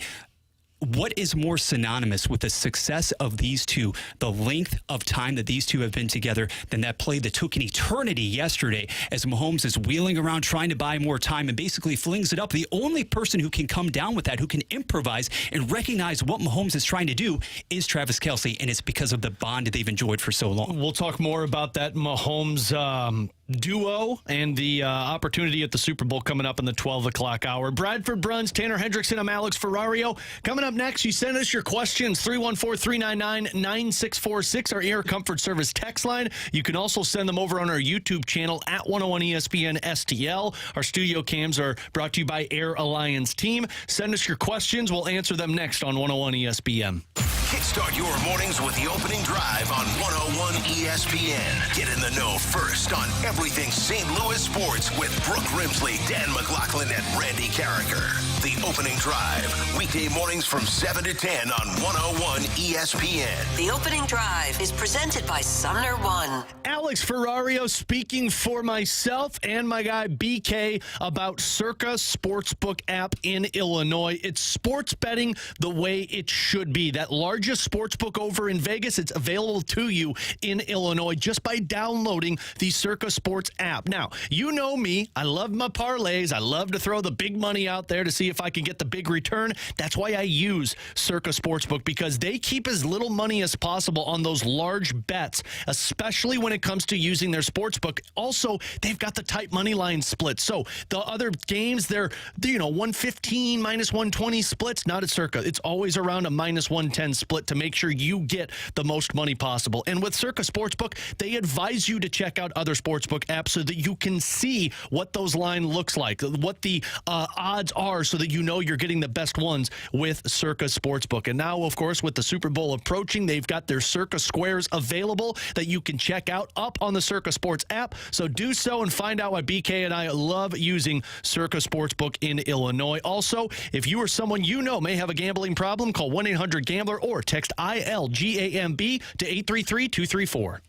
What is more synonymous with the success of these two, the length of time that these two have been together, than that play that took an eternity yesterday as Mahomes is wheeling around trying to buy more time and basically flings it up? The only person who can come down with that, who can improvise and recognize what Mahomes is trying to do, is Travis Kelce, and it's because of the bond that they've enjoyed for so long. We'll talk more about that Mahomes duo and the opportunity at the Super Bowl coming up in the 12 o'clock hour. Bradford Bruns, Tanner Hendrickson, I'm Alex Ferrario. Coming up next, you send us your questions, 314-399-9646, our Air Comfort Service text line. You can also send them over on our YouTube channel at 101 ESPN STL. Our studio cams are brought to you by Air Alliance Team. Send us your questions. We'll answer them next on 101 ESPN. Kickstart your mornings with the opening drive on 101 ESPN. Get in the know first on everything St. Louis sports with Brooke Grimsley, Dan McLaughlin, and Randy Carricker. The opening drive, weekday mornings from 7 to 10 on 101 ESPN. The opening drive is presented by Sumner One. Alex Ferrario speaking for myself and my guy BK about Circa Sportsbook app in Illinois. It's sports betting the way it should be. That largest sportsbook over in Vegas, it's available to you in Illinois just by downloading the Circa Sports app. Now, you know me. I love my parlays. I love to throw the big money out there to see if I can get the big return. That's why I use Circa Sportsbook, because they keep as little money as possible on those large bets, especially when it comes to using their sportsbook. Also, they've got the tight money line splits. So the other games, they're 115 minus 120 splits. Not at Circa. It's always around a minus 110 split. split to make sure you get the most money possible. And with Circa Sportsbook, they advise you to check out other sportsbook apps so that you can see what those line looks like, what the odds are, so that you know you're getting the best ones with Circa Sportsbook. And now, of course, with the Super Bowl approaching, they've got their Circa Squares available that you can check out up on the Circa Sports app. So do so and find out why BK and I love using Circa Sportsbook in Illinois. Also, if you or someone you know may have a gambling problem, call 1-800-GAMBLER or text ILGAMB to 833-234.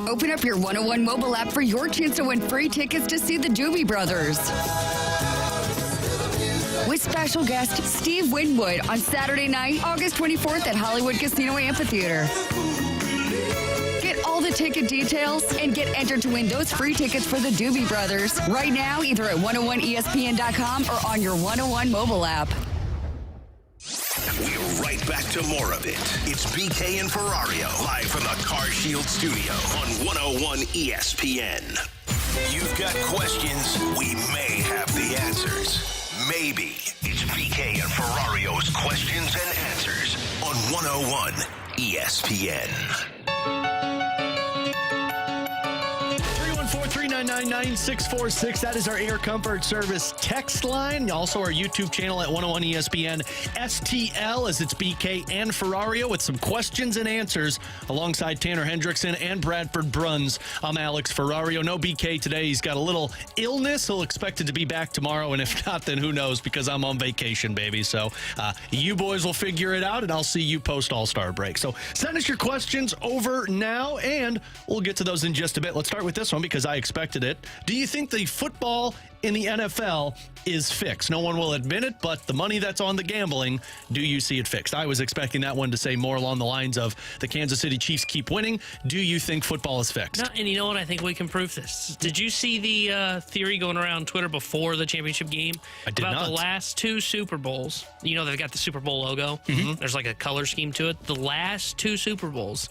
Open up your 101 mobile app for your chance to win free tickets to see the Doobie Brothers. With special guest Steve Winwood on Saturday night, August 24th at Hollywood Casino Amphitheater. Get all the ticket details and get entered to win those free tickets for the Doobie Brothers right now, either at 101ESPN.com or on your 101 mobile app. We're right back to more of it. It's BK and Ferrario, live from the Car Shield studio on 101 ESPN. You've got questions, we may have the answers. Maybe. It's BK and Ferrario's questions and answers on 101 ESPN. 409-999-9646. That is our Air Comfort Service text line. Also our YouTube channel at 101 ESPN STL, as it's BK and Ferrario with some questions and answers alongside Tanner Hendrickson and Bradford Bruns. I'm Alex Ferrario. No BK today. He's got a little illness. He'll expect it to be back tomorrow, and if not, then who knows, because I'm on vacation, baby. So you boys will figure it out, and I'll see you post All-Star break. So send us your questions over now, and we'll get to those in just a bit. Let's start with this one because I expected it. Do you think the football in the NFL is fixed? No one will admit it, but the money that's on the gambling, do you see it fixed? I was expecting that one to say more along the lines of the Kansas City Chiefs keep winning. Do you think football is fixed? No, and you know what? I think we can prove this. Did you see the theory going around Twitter before the championship game? I did about not. The last two Super Bowls. You know, they've got the Super Bowl logo. Mm-hmm. There's like a color scheme to it. The last two Super Bowls,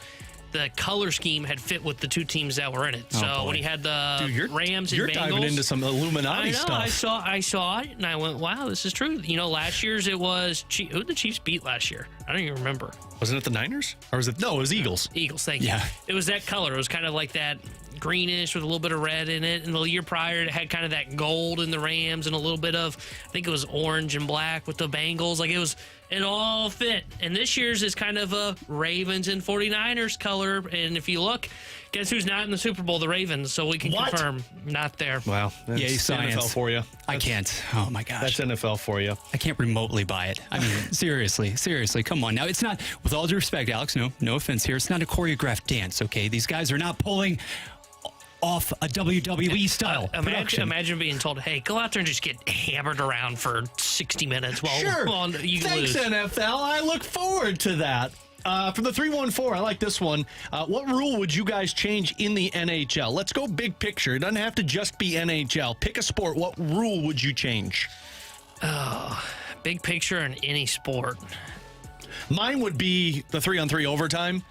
the color scheme had fit with the two teams that were in it. So when he had the Rams and you're Bengals, diving into some Illuminati I know, stuff. I saw it, and I went, wow, this is true. You know, last year's it was, who did the Chiefs beat last year? I don't even remember. Wasn't it the Niners? Or was it? No, it was Eagles. Eagles, thank you. It was that color. It was kind of like that greenish with a little bit of red in it. And the year prior, it had kind of that gold in the Rams and a little bit of, I think it was orange and black with the Bengals. Like it all fit. And this year's is kind of a Ravens and 49ers color. And if you look, guess who's not in the Super Bowl? The Ravens. So we can confirm, not there. Wow. Yay, That's science. NFL for you. I can't. Oh, my gosh. That's NFL for you. I can't remotely buy it. I mean, seriously, come on. Now, it's not, with all due respect, Alex, no offense here, it's not a choreographed dance, okay? These guys are not pulling off a WWE style production. Imagine being told, hey, go out there and just get hammered around for 60 minutes while you Thanks, lose. NFL. I look forward to that. From the 314, I like this one. What rule would you guys change in the NHL? Let's go big picture. It doesn't have to just be NHL. Pick a sport. What rule would you change? Big picture in any sport. Mine would be the 3-on-3 overtime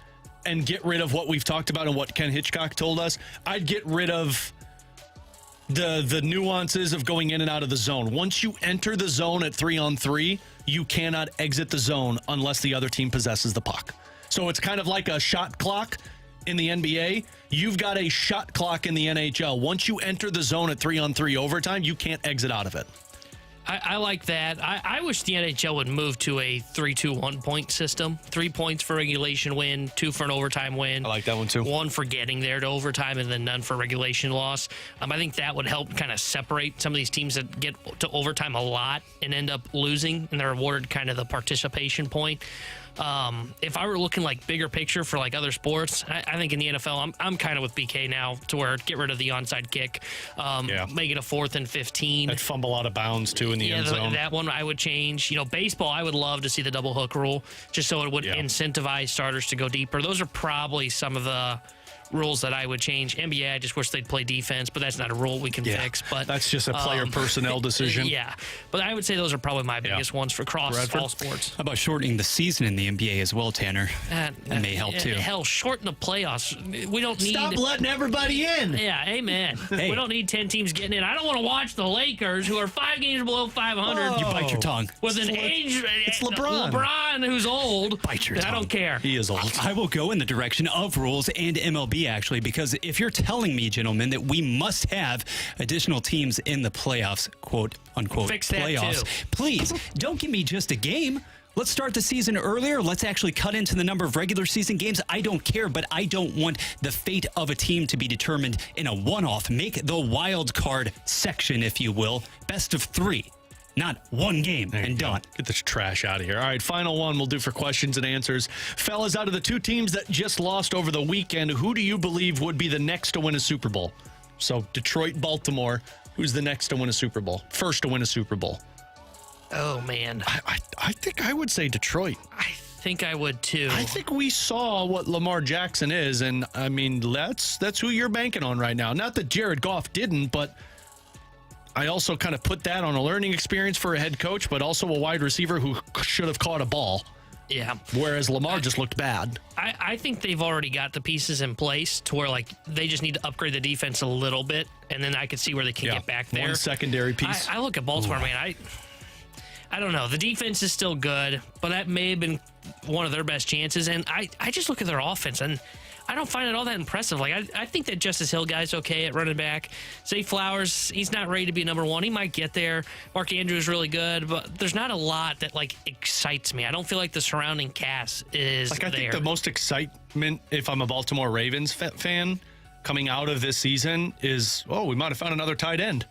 and get rid of what we've talked about and what Ken Hitchcock told us. I'd get rid of the nuances of going in and out of the zone. Once you enter the zone at 3-on-3, you cannot exit the zone unless the other team possesses the puck. So it's kind of like a shot clock in the NBA. You've got a shot clock in the NHL. Once you enter the zone at 3-on-3 overtime, you can't exit out of it. I like that. I wish the NHL would move to a 3-2-1 point system. 3 points for regulation win, 2 for an overtime win. I like that one too. 1 for getting there to overtime, and then none for regulation loss. I think that would help kind of separate some of these teams that get to overtime a lot and end up losing, and they're awarded kind of the participation point. If I were looking like bigger picture for like other sports, I think in the NFL, I'm kind of with BK now to where get rid of the onside kick, make it a 4th and 15. That fumble out of bounds too in the end zone. That one I would change. You know, baseball, I would love to see the double hook rule just so it would incentivize starters to go deeper. Those are probably some of the rules that I would change. NBA, I just wish they'd play defense, but that's not a rule we can fix. But that's just a player personnel decision. Yeah, but I would say those are probably my biggest ones for all sports. How about shortening the season in the NBA as well, Tanner? That may help too. Hell, shorten the playoffs. We don't need. Stop letting everybody in. Yeah, amen. We don't need 10 teams getting in. I don't want to watch the Lakers, who are 5 games below 500. You bite your tongue. With an age. It's LeBron. LeBron, who's old. Bite your tongue. I don't care. He is old. I will go in the direction of rules and MLB, actually, because if you're telling me, gentlemen, that we must have additional teams in the playoffs, quote unquote, Fix that playoffs, too. please don't give me just a game. Let's start the season earlier. Let's actually cut into the number of regular season games. I don't care, but I don't want the fate of a team to be determined in a one-off. Make the wild card section, if you will, best of 3. Not one game and done. Get this trash out of here. All right, final one we'll do for questions and answers. Fellas, out of the 2 teams that just lost over the weekend, who do you believe would be the next to win a Super Bowl? So Detroit, Baltimore, who's the next to win a Super Bowl? First to win a Super Bowl? Oh, man. I think I would say Detroit. I think I would, too. I think we saw what Lamar Jackson is, and, I mean, that's who you're banking on right now. Not that Jared Goff didn't, but I also kind of put that on a learning experience for a head coach, but also a wide receiver who should have caught a ball. Yeah. Whereas Lamar just looked bad. I think they've already got the pieces in place to where, like, they just need to upgrade the defense a little bit, and then I could see where they can get back there. One secondary piece. I look at Baltimore, man. I don't know. The defense is still good, but that may have been one of their best chances. And I just look at their offense, and I don't find it all that impressive. Like, I think that Justice Hill guy's okay at running back. Zay Flowers, he's not ready to be number one. He might get there. Mark Andrews really good, but there's not a lot that, like, excites me. I don't feel like the surrounding cast is I think the most excitement, if I'm a Baltimore Ravens fan, coming out of this season is, we might have found another tight end.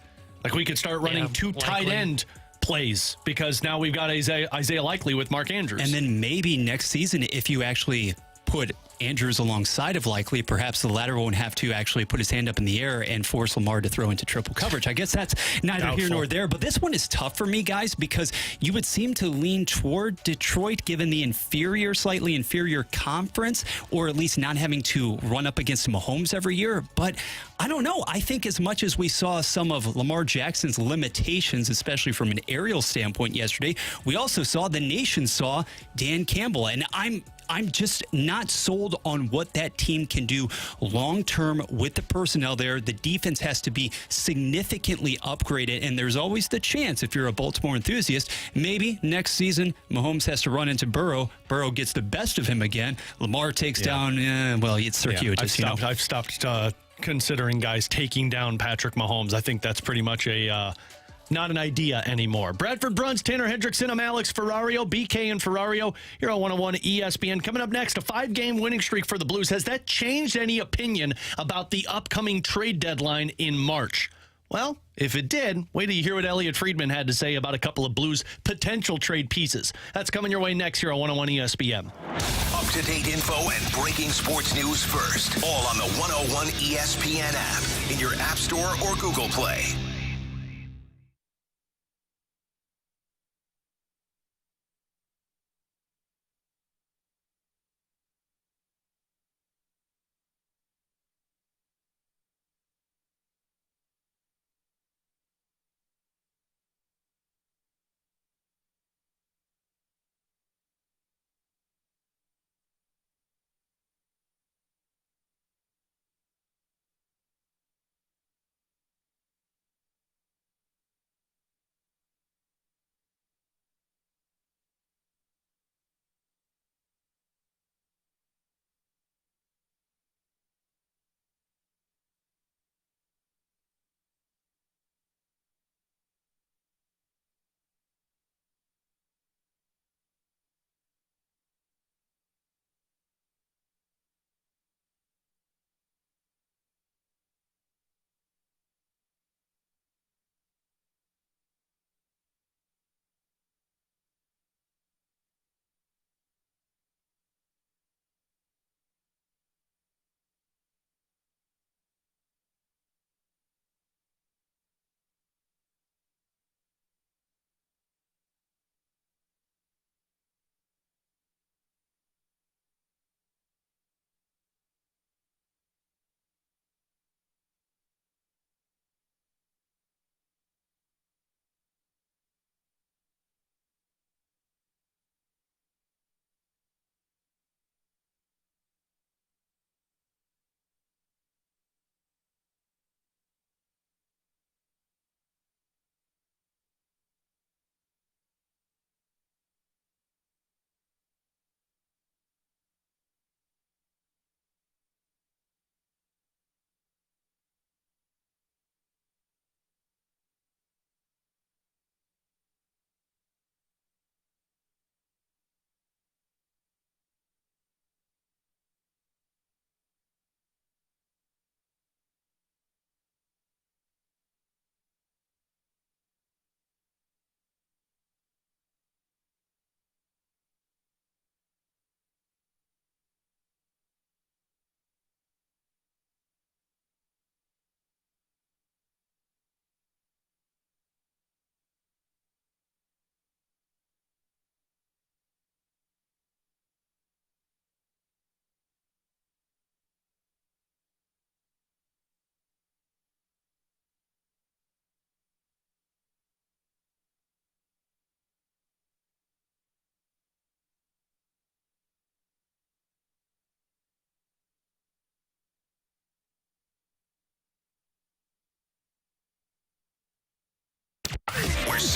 Like, we could start running two tight end plays because now we've got Isaiah Likely with Mark Andrews. And then maybe next season, if you actually put Andrews alongside of Likely, perhaps the latter won't have to actually put his hand up in the air and force Lamar to throw into triple coverage. I guess that's neither here nor there, but this one is tough for me, guys, because you would seem to lean toward Detroit given the slightly inferior conference, or at least not having to run up against Mahomes every year. But I don't know. I think as much as we saw some of Lamar Jackson's limitations, especially from an aerial standpoint yesterday, we also saw, the nation saw, Dan Campbell. And I'm just not sold on what that team can do long-term with the personnel there. The defense has to be significantly upgraded, and there's always the chance, if you're a Baltimore enthusiast, maybe next season Mahomes has to run into Burrow. Burrow gets the best of him again. Lamar takes down, it's circuitous. I've stopped considering guys taking down Patrick Mahomes. I think that's pretty much not an idea anymore. Bradford Bruns, Tanner Hendrickson, I'm Alex Ferrario, BK and Ferrario. You're on 101 ESPN. Coming up next, a 5-game winning streak for the Blues. Has that changed any opinion about the upcoming trade deadline in March? Well, if it did, wait till you hear what Elliot Friedman had to say about a couple of Blues potential trade pieces. That's coming your way next here on 101 ESPN. Up-to-date info and breaking sports news first. All on the 101 ESPN app, in your App Store or Google Play.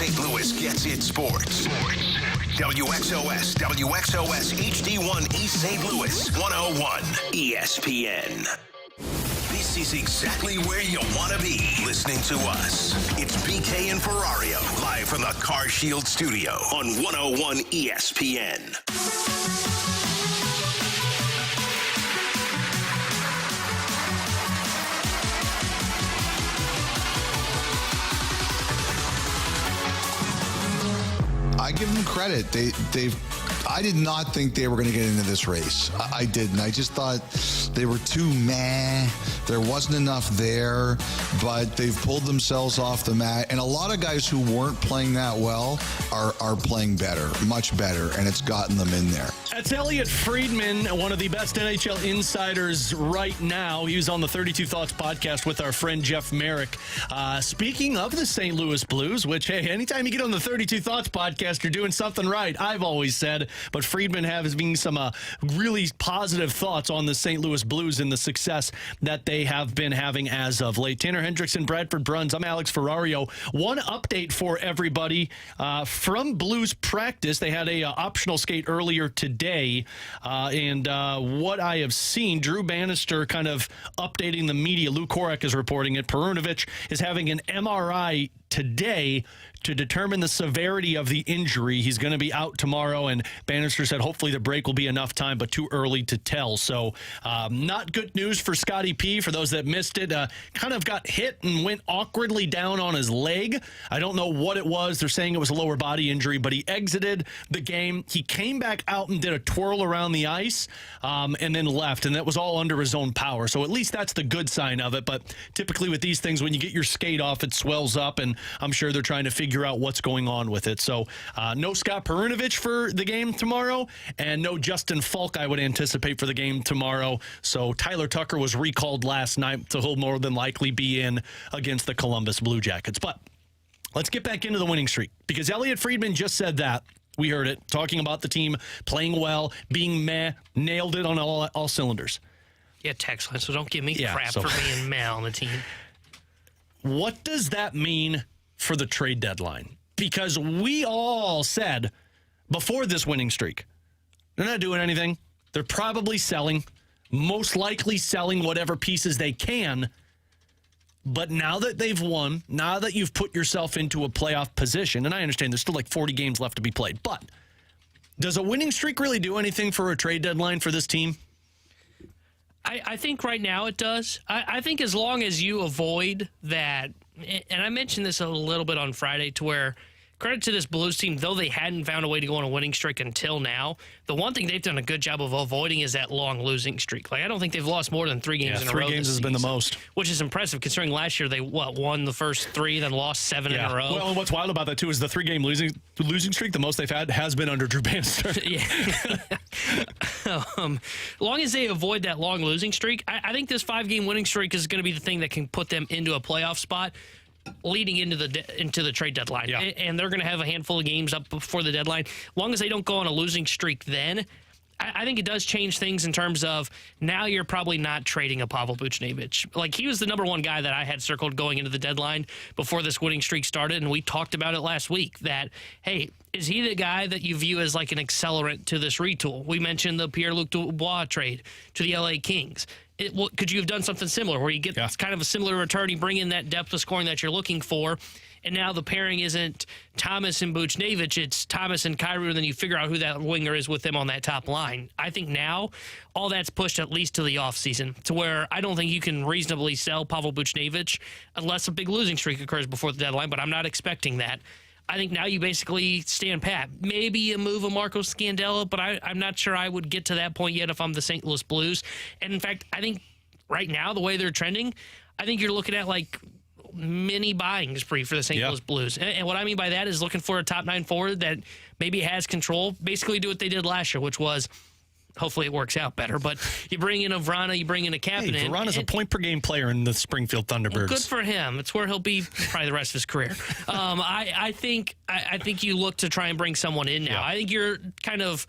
St. Louis gets its sports. WXOS, HD1 East St. Louis, 101 ESPN. This is exactly where you want to be, listening to us. It's BK and Ferrario, live from the Car Shield studio on 101 ESPN. I give them credit. I did not think they were going to get into this race. I didn't. I just thought they were too meh. There wasn't enough there, but they've pulled themselves off the mat. And a lot of guys who weren't playing that well are playing better, much better, and it's gotten them in there. That's Elliot Friedman, one of the best NHL insiders right now. He was on the 32 Thoughts podcast with our friend Jeff Merrick. Speaking of the St. Louis Blues, which, hey, anytime you get on the 32 Thoughts podcast, you're doing something right, I've always said. But Friedman has been some really positive thoughts on the St. Louis Blues and the success that they have been having as of late. Tanner Hendrickson, Bradford Bruns, I'm Alex Ferrario. One update for everybody from Blues practice. They had a optional skate earlier today, and what I have seen, Drew Bannister kind of updating the media. Lou Korak is reporting it. Perunovic is having an MRI today to determine the severity of the injury. He's going to be out tomorrow, and Bannister said hopefully the break will be enough time, but too early to tell. So not good news for Scotty P. For those that missed it, kind of got hit and went awkwardly down on his leg. I don't know what it was. They're saying it was a lower body injury, but he exited the game. He came back out and did a twirl around the ice and then left, and that was all under his own power. So at least that's the good sign of it. But typically with these things, when you get your skate off, it swells up, and I'm sure they're trying to figure out what's going on with it. So no Scott Perunovic for the game tomorrow, and no Justin Falk I would anticipate for the game tomorrow. So Tyler Tucker was recalled last night, so he'll more than likely be in against the Columbus Blue Jackets. But let's get back into the winning streak, because Elliot Friedman just said that. We heard it, talking about the team playing well, being meh, nailed it on all cylinders. Yeah, text line, so don't give me crap for being meh on the team. What does that mean for the trade deadline? Because we all said before this winning streak, they're not doing anything. They're probably selling, most likely selling whatever pieces they can. But now that they've won, now that you've put yourself into a playoff position, and I understand there's still like 40 games left to be played, but does a winning streak really do anything for a trade deadline for this team? I think right now it does. I think as long as you avoid that, and I mentioned this a little bit on Friday, to where credit to this Blues team, though they hadn't found a way to go on a winning streak until now, the one thing they've done a good job of avoiding is that long losing streak. Like, I don't think they've lost more than 3 games in a row. 3 games has been the most. Which is impressive considering last year they, won the first 3, then lost 7 in a row. Well, and what's wild about that, too, is the 3-game losing streak, the most they've had, has been under Drew Bannister. As long as they avoid that long losing streak, I think this 5-game winning streak is going to be the thing that can put them into a playoff spot leading into the trade deadline. Yeah. And they're going to have a handful of games up before the deadline. As long as they don't go on a losing streak then, I think it does change things in terms of now you're probably not trading a Pavel Buchnevich. Like, he was the number 1 guy that I had circled going into the deadline before this winning streak started, and we talked about it last week that, hey, is he the guy that you view as like an accelerant to this retool? We mentioned the Pierre-Luc Dubois trade to the LA Kings. Could you have done something similar where you get kind of a similar return, you bring in that depth of scoring that you're looking for, and now the pairing isn't Thomas and Buchnevich, it's Thomas and Kyrou, and then you figure out who that winger is with them on that top line. I think now all that's pushed at least to the offseason, to where I don't think you can reasonably sell Pavel Buchnevich unless a big losing streak occurs before the deadline, but I'm not expecting that. I think now you basically stand pat. Maybe you move a Marco Scandella, but I'm not sure I would get to that point yet if I'm the St. Louis Blues. And in fact, I think right now, the way they're trending, I think you're looking at like mini buying spree for the St. Louis Blues. And what I mean by that is looking for a top 9 forward that maybe has control. Basically do what they did last year, which was, hopefully it works out better, but you bring in a Vrana, you bring in a Kapanen. Hey, Vrana's a point-per-game player in the Springfield Thunderbirds. Well, good for him. It's where he'll be probably the rest of his career. I think you look to try and bring someone in now. Yeah. I think you're kind of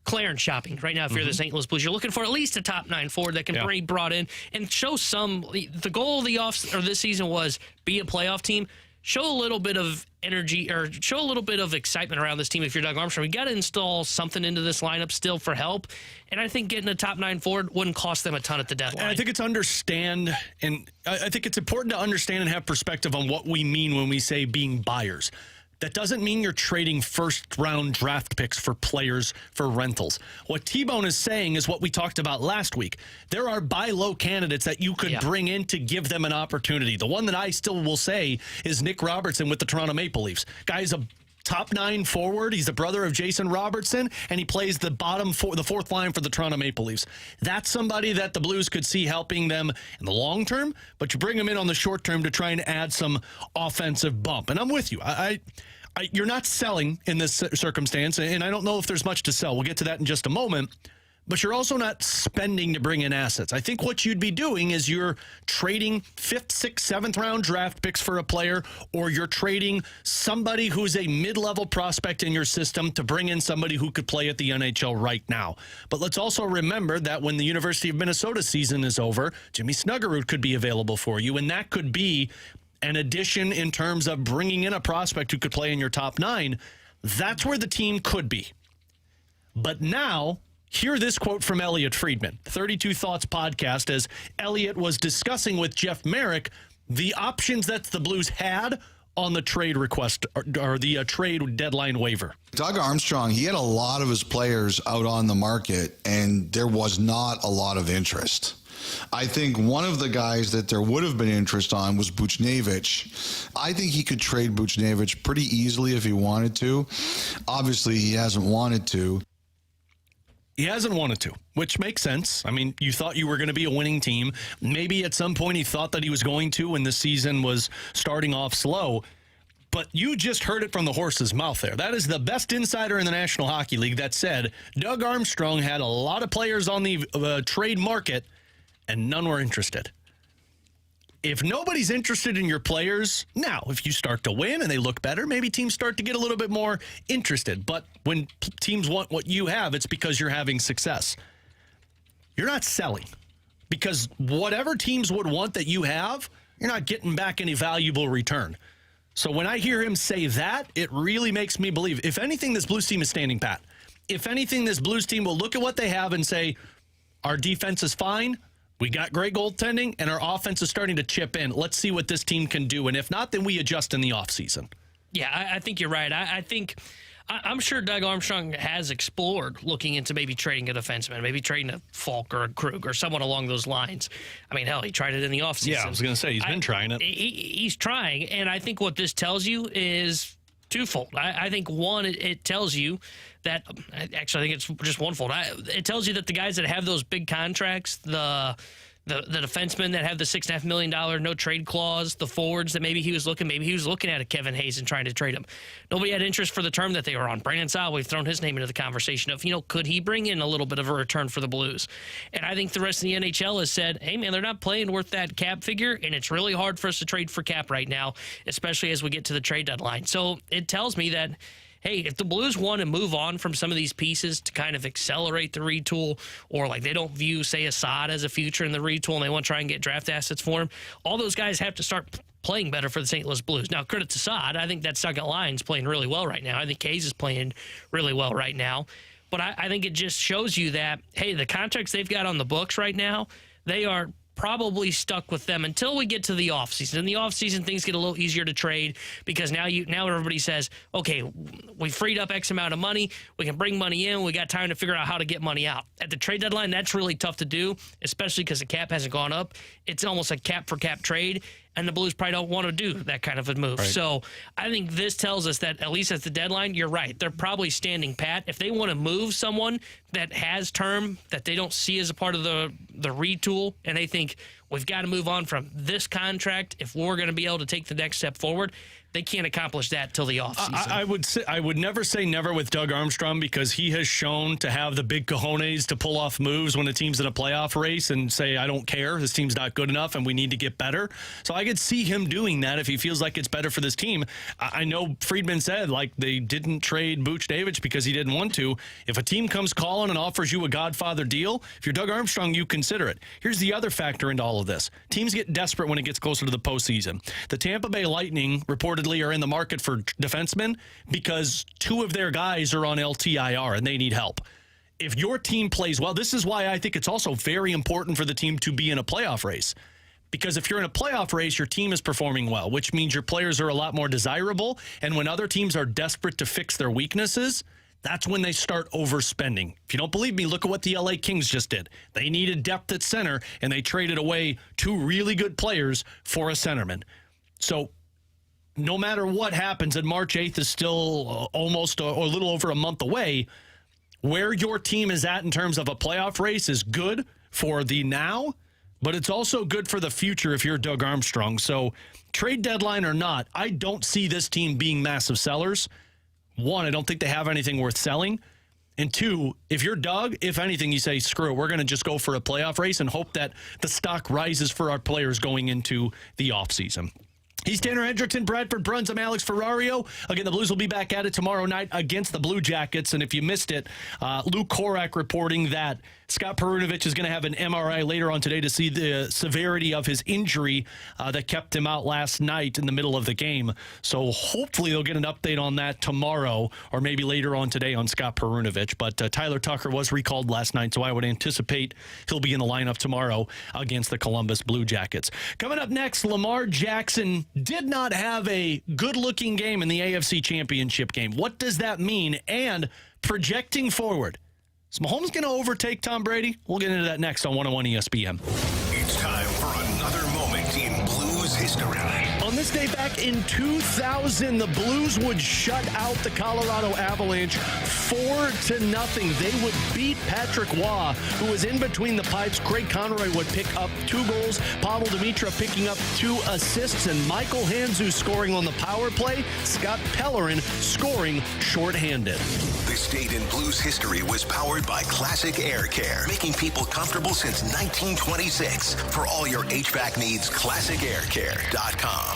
clearance shopping right now if you're the St. Louis Blues. You're looking for at least a top 9 forward that can be brought in and show some. The goal of this season was be a playoff team. show a little bit of energy or show a little bit of excitement around this team if you're Doug Armstrong. You got to install something into this lineup still for help. And I think getting a top 9 forward wouldn't cost them a ton at the deadline. And I think it's I think it's important to understand and have perspective on what we mean when we say being buyers. That doesn't mean you're trading first-round draft picks for players for rentals. What T-Bone is saying is what we talked about last week. There are buy low candidates that you could bring in to give them an opportunity. The one that I still will say is Nick Robertson with the Toronto Maple Leafs. Guy's a top 9 forward. He's the brother of Jason Robertson, and he plays the fourth line for the Toronto Maple Leafs. That's somebody that the Blues could see helping them in the long term, but you bring him in on the short term to try and add some offensive bump. And I'm with you. You're not selling in this circumstance, and I don't know if there's much to sell. We'll get to that in just a moment. But you're also not spending to bring in assets. I think what you'd be doing is you're trading 5th, 6th, 7th round draft picks for a player, or you're trading somebody who's a mid-level prospect in your system to bring in somebody who could play at the NHL right now. But let's also remember that when the University of Minnesota season is over, Jimmy Snuggerud could be available for you, and that could be an addition in terms of bringing in a prospect who could play in your top 9. That's where the team could be. But now, hear this quote from Elliot Friedman, 32 Thoughts podcast, as Elliot was discussing with Jeff Merrick the options that the Blues had on the trade request or the trade deadline waiver. Doug Armstrong, he had a lot of his players out on the market, and there was not a lot of interest. I think one of the guys that there would have been interest on was Buchnevich. I think he could trade Buchnevich pretty easily if he wanted to. Obviously, he hasn't wanted to. He hasn't wanted to, which makes sense. I mean, you thought you were going to be a winning team. Maybe at some point he thought that he was going to when the season was starting off slow. But you just heard it from the horse's mouth there. That is the best insider in the National Hockey League that said Doug Armstrong had a lot of players on the trade market, and none were interested. If nobody's interested in your players, now, if you start to win and they look better, maybe teams start to get a little bit more interested. But when teams want what you have, it's because you're having success. You're not selling. Because whatever teams would want that you have, you're not getting back any valuable return. So when I hear him say that, it really makes me believe, if anything, this Blues team is standing pat. If anything, this Blues team will look at what they have and say, our defense is fine. We got great goaltending, and our offense is starting to chip in. Let's see what this team can do. And if not, then we adjust in the offseason. Yeah, I think you're right. I'm sure Doug Armstrong has explored looking into maybe trading a defenseman, maybe trading a Falk or a Krug or someone along those lines. I mean, hell, he tried it in the offseason. Yeah, I was going to say, he's been trying it. He's trying, and I think what this tells you is twofold. I think, one, it tells you that, actually, I think it's just onefold. It tells you that the guys that have those big contracts, the defensemen that have the $6.5 million no trade clause, the forwards that maybe he was looking at a Kevin Hayes and trying to trade him. Nobody had interest for the term that they were on. Brandon Saad, we've thrown his name into the conversation of, could he bring in a little bit of a return for the Blues? And I think the rest of the NHL has said, hey, man, they're not playing worth that cap figure, and it's really hard for us to trade for cap right now, especially as we get to the trade deadline. So it tells me that, hey, if the Blues want to move on from some of these pieces to kind of accelerate the retool, or like they don't view, say, Assad as a future in the retool and they want to try and get draft assets for him, all those guys have to start playing better for the St. Louis Blues. Now, credit to Assad. I think that second line's playing really well right now. I think Hayes is playing really well right now. But I think it just shows you that, hey, the contracts they've got on the books right now, they are probably stuck with them until we get to the offseason. In the offseason, things get a little easier to trade because now everybody says, okay, we freed up X amount of money. We can bring money in. We got time to figure out how to get money out. At the trade deadline, that's really tough to do, especially because the cap hasn't gone up. It's almost a cap-for-cap trade, and the Blues probably don't want to do that kind of a move. Right. So I think this tells us that, at least at the deadline, you're right. They're probably standing pat. If they want to move someone that has term that they don't see as a part of the retool, and they think we've got to move on from this contract if we're going to be able to take the next step forward, they can't accomplish that till the offseason. I would never say never with Doug Armstrong, because he has shown to have the big cojones to pull off moves when the team's in a playoff race and say, I don't care, this team's not good enough and we need to get better. So I could see him doing that if he feels like it's better for this team. I know Friedman said, like, they didn't trade Buchnevich because he didn't want to. If a team comes calling and offers you a Godfather deal, if you're Doug Armstrong, you consider it. Here's the other factor into all of this. Teams get desperate when it gets closer to the postseason. The Tampa Bay Lightning reportedly are in the market for defensemen because 2 of their guys are on LTIR and they need help. If your team plays well, this is why I think it's also very important for the team to be in a playoff race. Because if you're in a playoff race, your team is performing well, which means your players are a lot more desirable. And when other teams are desperate to fix their weaknesses, that's when they start overspending. If you don't believe me, look at what the LA Kings just did. They needed depth at center, and they traded away 2 really good players for a centerman. So no matter what happens, and March 8th is still almost or a little over a month away, where your team is at in terms of a playoff race is good for the now, but it's also good for the future if you're Doug Armstrong. So trade deadline or not, I don't see this team being massive sellers. 1, I don't think they have anything worth selling. And 2, if you're Doug, if anything, you say, screw it, we're going to just go for a playoff race and hope that the stock rises for our players going into the offseason. He's Tanner Hendrickson, Bradford Bruns. I'm Alex Ferrario. Again, the Blues will be back at it tomorrow night against the Blue Jackets. And if you missed it, Luke Korak reporting that Scott Perunovich is going to have an MRI later on today to see the severity of his injury that kept him out last night in the middle of the game. So hopefully they'll get an update on that tomorrow or maybe later on today on Scott Perunovich. But Tyler Tucker was recalled last night, so I would anticipate he'll be in the lineup tomorrow against the Columbus Blue Jackets. Coming up next, Lamar Jackson did not have a good-looking game in the AFC Championship game. What does that mean? And projecting forward, is Mahomes going to overtake Tom Brady? We'll get into that next on 101 ESPN. It's time for another moment in Blues history. On this day back in 2000, the Blues would shut out the Colorado Avalanche 4-0. They would beat Patrick Waugh, who was in between the pipes. Craig Conroy would pick up 2 goals. Pavel Dimitra picking up 2 assists. And Michael Handzus scoring on the power play. Scott Pellerin scoring shorthanded. This date in Blues history was powered by Classic Air Care, making people comfortable since 1926. For all your HVAC needs, ClassicAirCare.com.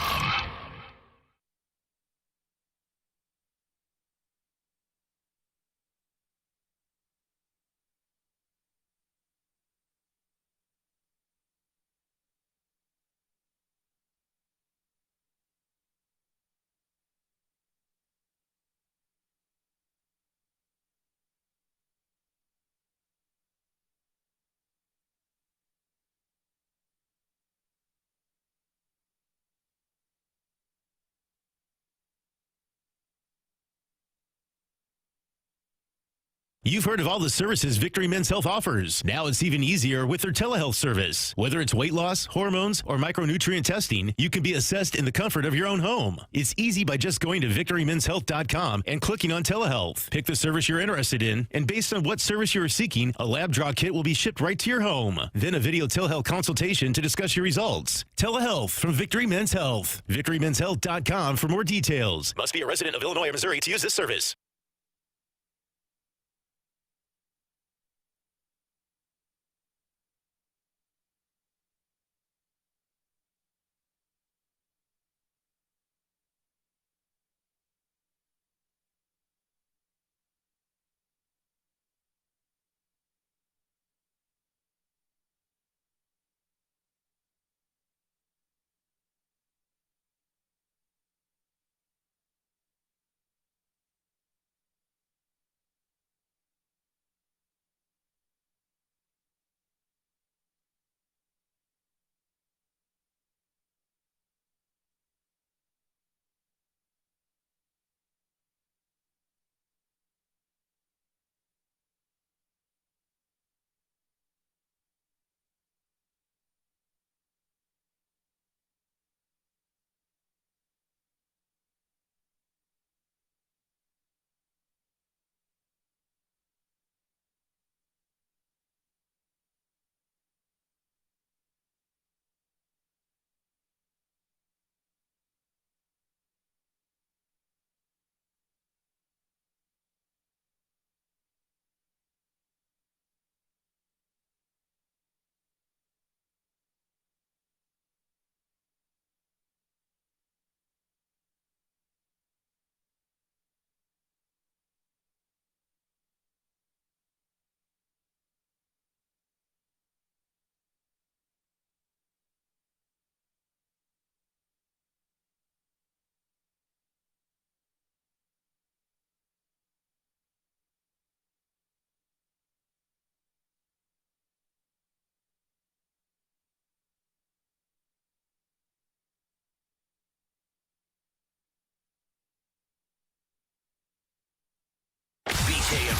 You've heard of all the services Victory Men's Health offers. Now it's even easier with their telehealth service. Whether it's weight loss, hormones, or micronutrient testing, you can be assessed in the comfort of your own home. It's easy by just going to victorymenshealth.com and clicking on telehealth. Pick the service you're interested in, and based on what service you are seeking, a lab draw kit will be shipped right to your home. Then a video telehealth consultation to discuss your results. Telehealth from Victory Men's Health. victorymenshealth.com for more details. Must be a resident of Illinois or Missouri to use this service.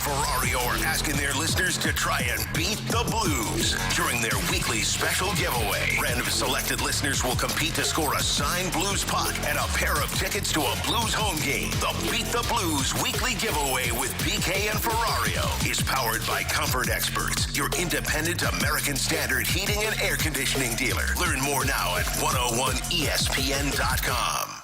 Ferrario are asking their listeners to try and beat the Blues during their weekly special giveaway. Random selected listeners will compete to score a signed Blues puck and a pair of tickets to a Blues home game. The Beat the Blues weekly giveaway with BK and Ferrario is powered by Comfort Experts, your independent American Standard heating and air conditioning dealer. Learn more now at 101ESPN.com.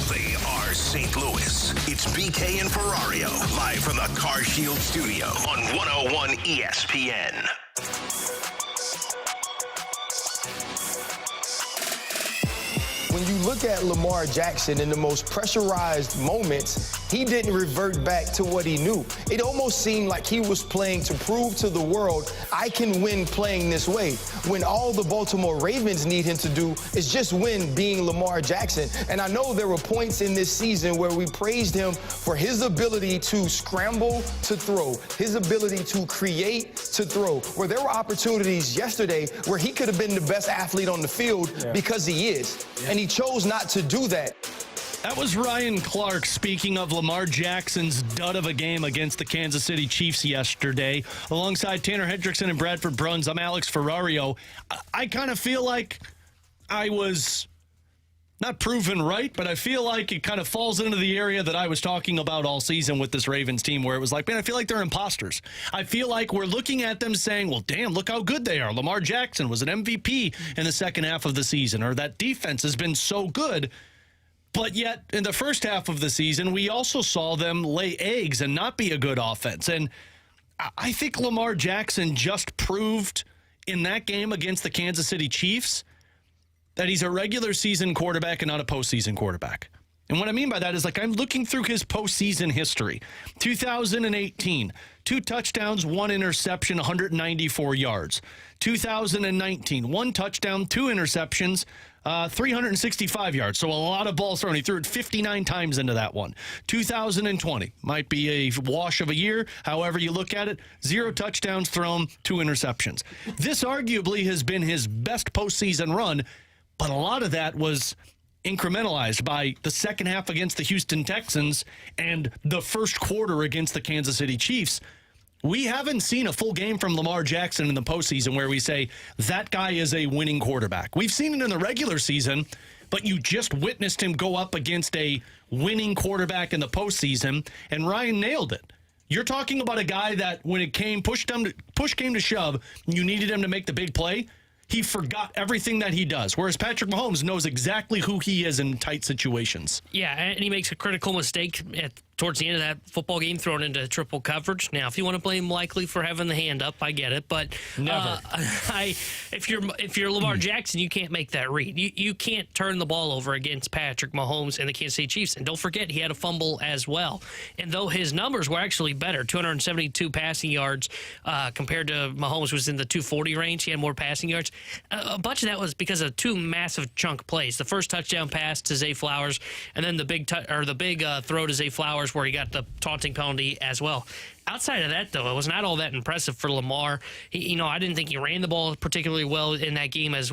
They are St. Louis. It's BK and Ferrario, live from the Car Shield studio on 101 ESPN. When you look at Lamar Jackson in the most pressurized moments, he didn't revert back to what he knew. It almost seemed like he was playing to prove to the world, I can win playing this way, when all the Baltimore Ravens need him to do is just win being Lamar Jackson. And I know there were points in this season where we praised him for his ability to scramble to throw, his ability to create to throw, where there were opportunities yesterday where he could have been the best athlete on the field because he is. And he chose not to do that. That was Ryan Clark speaking of Lamar Jackson's dud of a game against the Kansas City Chiefs yesterday. Alongside Tanner Hendrickson and Bradford Bruns, I'm Alex Ferrario. I kind of feel like I was not proven right, but I feel like it kind of falls into the area that I was talking about all season with this Ravens team, where it was like, man, I feel like they're imposters. I feel like we're looking at them saying, well, damn, look how good they are. Lamar Jackson was an MVP in the second half of the season, or that defense has been so good. But yet, in the first half of the season, we also saw them lay eggs and not be a good offense. And I think Lamar Jackson just proved in that game against the Kansas City Chiefs that he's a regular season quarterback and not a postseason quarterback. And what I mean by that is, like, I'm looking through his postseason history. 2018, 2 touchdowns, 1 interception, 194 yards. 2019, 1 touchdown, 2 interceptions, 365 yards. So a lot of balls thrown. He threw it 59 times into that one. 2020 might be a wash of a year. However you look at it, 0 touchdowns thrown, 2 interceptions. This arguably has been his best postseason run, but a lot of that was incrementalized by the second half against the Houston Texans and the first quarter against the Kansas City Chiefs. We haven't seen a full game from Lamar Jackson in the postseason where we say that guy is a winning quarterback. We've seen it in the regular season, but you just witnessed him go up against a winning quarterback in the postseason, and Ryan nailed it. You're talking about a guy that when it came, push came to shove, you needed him to make the big play. He forgot everything that he does, whereas Patrick Mahomes knows exactly who he is in tight situations. Yeah, and he makes a critical mistake towards the end of that football game, thrown into triple coverage. Now, if you want to blame Likely for having the hand up, I get it, but never. If you're Lamar Jackson, you can't make that read. You can't turn the ball over against Patrick Mahomes and the Kansas City Chiefs. And don't forget, he had a fumble as well. And though his numbers were actually better, 272 passing yards compared to Mahomes, was in the 240 range. He had more passing yards. A bunch of that was because of 2 massive chunk plays. The first touchdown pass to Zay Flowers, and then the big throw to Zay Flowers, where he got the taunting penalty as well. Outside of that, though, it was not all that impressive for Lamar. I didn't think he ran the ball particularly well in that game as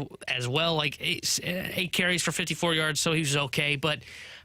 well. Like 8 carries for 54 yards, so he was okay. But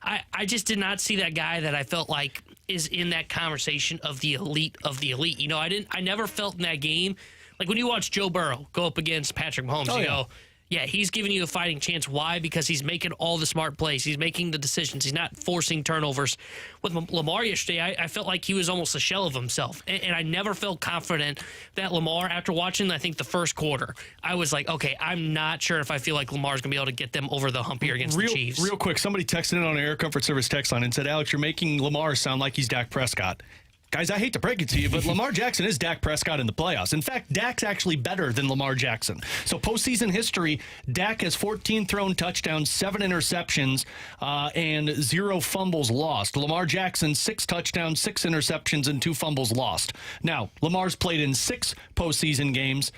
I just did not see that guy that I felt like is in that conversation of the elite of the elite. I never felt in that game, like when you watch Joe Burrow go up against Patrick Mahomes, go, yeah, he's giving you a fighting chance. Why? Because he's making all the smart plays. He's making the decisions. He's not forcing turnovers. With Lamar yesterday, I felt like he was almost a shell of himself. And I never felt confident that Lamar, after watching, I think, the first quarter, I was like, okay, I'm not sure if I feel like Lamar's going to be able to get them over the hump here against the Chiefs. Real quick, somebody texted in on an Air Comfort Service text line and said, Alex, you're making Lamar sound like he's Dak Prescott. Guys, I hate to break it to you, but Lamar Jackson is Dak Prescott in the playoffs. In fact, Dak's actually better than Lamar Jackson. So postseason history, Dak has 14 thrown touchdowns, 7 interceptions, and 0 fumbles lost. Lamar Jackson, 6 touchdowns, 6 interceptions, and 2 fumbles lost. Now, Lamar's played in 6 postseason games.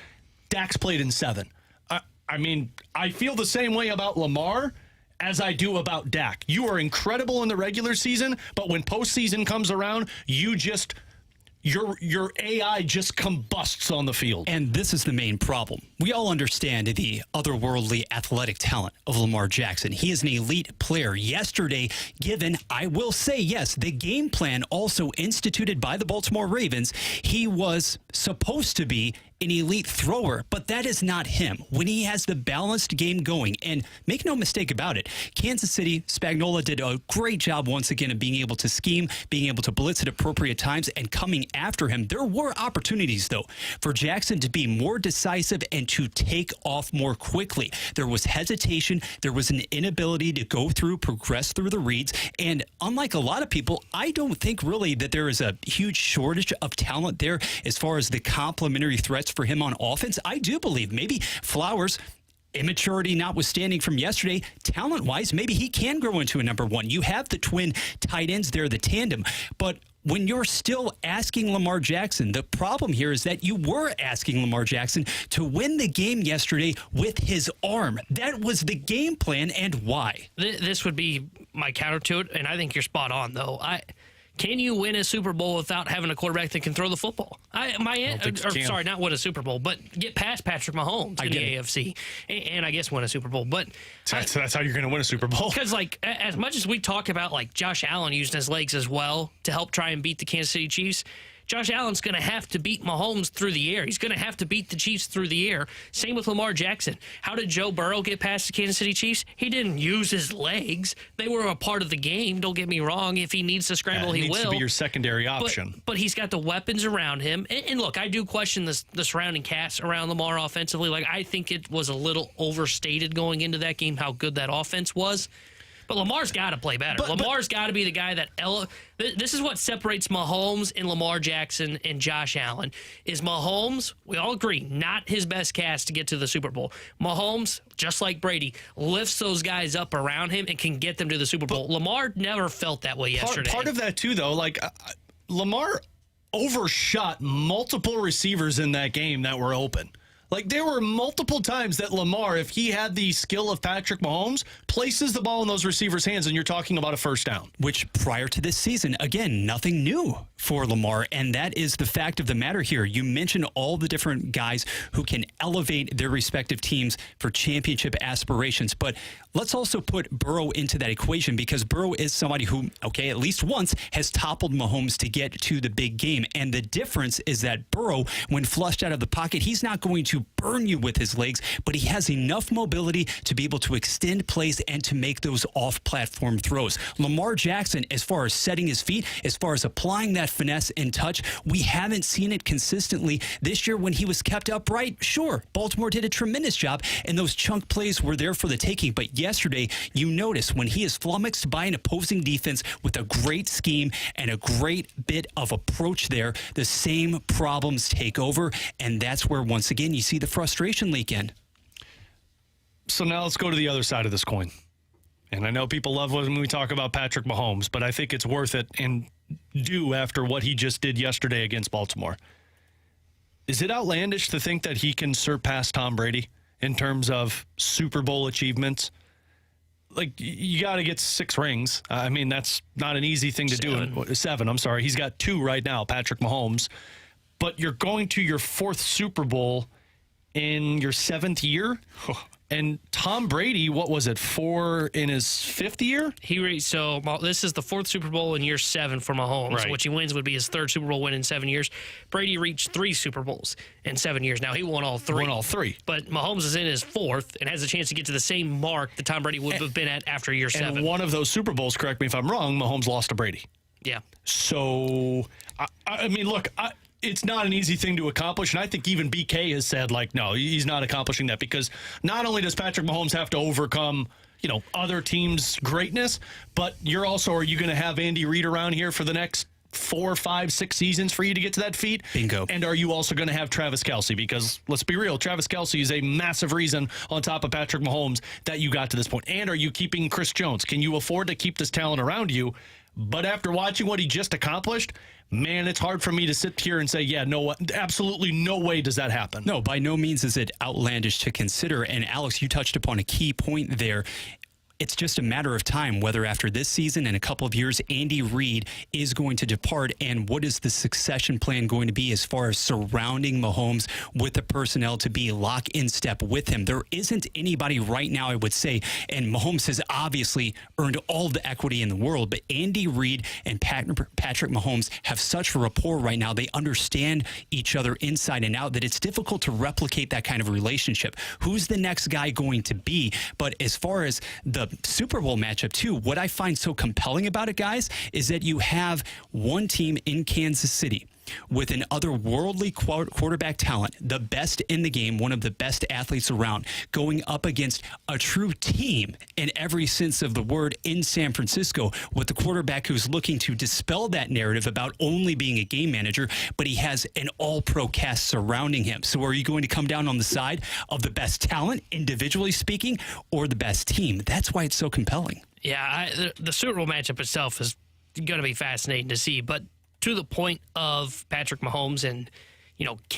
Dak's played in 7. I feel the same way about Lamar as I do about Dak. You are incredible in the regular season, but when postseason comes around, you just your AI just combusts on the field. And this is the main problem. We all understand the otherworldly athletic talent of Lamar Jackson. He is an elite player. Yesterday, given, I will say, yes, the game plan also instituted by the Baltimore Ravens, he was supposed to be an elite thrower, but that is not him. When he has the balanced game going, and make no mistake about it, Kansas City, Spagnuolo did a great job once again of being able to scheme, being able to blitz at appropriate times, and coming after him. There were opportunities, though, for Jackson to be more decisive and to take off more quickly. There was hesitation. There was an inability to go through, progress through the reads, and unlike a lot of people, I don't think really that there is a huge shortage of talent there as far as the complementary threats for him on offense. I do believe maybe Flowers, immaturity notwithstanding from yesterday, talent-wise, maybe he can grow into a number one. You have the twin tight ends there, the tandem, but when you're still asking Lamar Jackson, the problem here is that you were asking Lamar Jackson to win the game yesterday with his arm. That was the game plan, and why? This would be my counter to it, and I think you're spot on, though. Can you win a Super Bowl without having a quarterback that can throw the football? Sorry, not win a Super Bowl, but get past Patrick Mahomes in the AFC, and I guess win a Super Bowl. But that's how you're going to win a Super Bowl. Because, like, as much as we talk about, like, Josh Allen using his legs as well to help try and beat the Kansas City Chiefs, Josh Allen's going to have to beat Mahomes through the air. He's going to have to beat the Chiefs through the air. Same with Lamar Jackson. How did Joe Burrow get past the Kansas City Chiefs? He didn't use his legs. They were a part of the game. Don't get me wrong. If he needs to scramble, he will. He needs to be your secondary option. But he's got the weapons around him. And look, I do question the surrounding cast around Lamar offensively. Like, I think it was a little overstated going into that game how good that offense was. But Lamar's got to play better. Lamar's got to be the guy that this is what separates Mahomes and Lamar Jackson and Josh Allen. Is Mahomes, we all agree, not his best cast to get to the Super Bowl. Mahomes, just like Brady, lifts those guys up around him and can get them to the Super Bowl. Lamar never felt that way yesterday. Part of that, too, though, like Lamar overshot multiple receivers in that game that were open. Like, there were multiple times that Lamar, if he had the skill of Patrick Mahomes, places the ball in those receivers' hands, and you're talking about a first down. Which, prior to this season, again, nothing new for Lamar, and that is the fact of the matter here. You mentioned all the different guys who can elevate their respective teams for championship aspirations, but let's also put Burrow into that equation, because Burrow is somebody who, at least once, has toppled Mahomes to get to the big game, and the difference is that Burrow, when flushed out of the pocket, he's not going to burn you with his legs, but he has enough mobility to be able to extend plays and to make those off-platform throws. Lamar Jackson, as far as setting his feet, as far as applying that finesse and touch, we haven't seen it consistently. This year when he was kept upright, sure, Baltimore did a tremendous job, and those chunk plays were there for the taking, but yesterday, you notice when he is flummoxed by an opposing defense with a great scheme and a great bit of approach there, the same problems take over, and that's where, once again, you see the frustration leak in. So now let's go to the other side of this coin. And I know people love when we talk about Patrick Mahomes, but I think it's worth it and due after what he just did yesterday against Baltimore. Is it outlandish to think that he can surpass Tom Brady in terms of Super Bowl achievements? Like, you got to get 6 rings. I mean, that's not an easy thing to do. 7, I'm sorry. He's got 2 right now, Patrick Mahomes. But you're going to your 4th Super Bowl in your 7th year? And Tom Brady, what was it, 4 in his 5th year? So this is the 4th Super Bowl in year 7 for Mahomes, right. Which he wins would be his 3rd Super Bowl win in 7 years. Brady reached 3 Super Bowls in 7 years. Now, he won all 3. But Mahomes is in his 4th and has a chance to get to the same mark that Tom Brady would have been at after year 7. And one of those Super Bowls, correct me if I'm wrong, Mahomes lost to Brady. Yeah. So, I mean, look, it's not an easy thing to accomplish, and I think even BK has said, like, no, he's not accomplishing that, because not only does Patrick Mahomes have to overcome, other teams' greatness, but are you going to have Andy Reid around here for the next 4, 5, 6 seasons for you to get to that feat? Bingo. And are you also going to have Travis Kelce? Because let's be real, Travis Kelce is a massive reason on top of Patrick Mahomes that you got to this point. And are you keeping Chris Jones? Can you afford to keep this talent around you? But after watching what he just accomplished, man, it's hard for me to sit here and say, yeah, no, absolutely no way does that happen. No, by no means is it outlandish to consider. And Alex, you touched upon a key point there. it's just a matter of time whether after this season and a couple of years, Andy Reid is going to depart, and what is the succession plan going to be as far as surrounding Mahomes with the personnel to be lock in step with him. There isn't anybody right now, I would say, and Mahomes has obviously earned all the equity in the world, but Andy Reid and Patrick Mahomes have such a rapport right now. They understand each other inside and out that it's difficult to replicate that kind of relationship. Who's the next guy going to be? But as far as the Super Bowl matchup too, what I find so compelling about it, guys, is that you have one team in Kansas City with an otherworldly quarterback talent, the best in the game, one of the best athletes around, going up against a true team in every sense of the word in San Francisco, with the quarterback who's looking to dispel that narrative about only being a game manager, but he has an all-pro cast surrounding him. So are you going to come down on the side of the best talent, individually speaking, or the best team? That's why it's so compelling. Yeah, the Super Bowl matchup itself is going to be fascinating to see, but to the point of Patrick Mahomes and,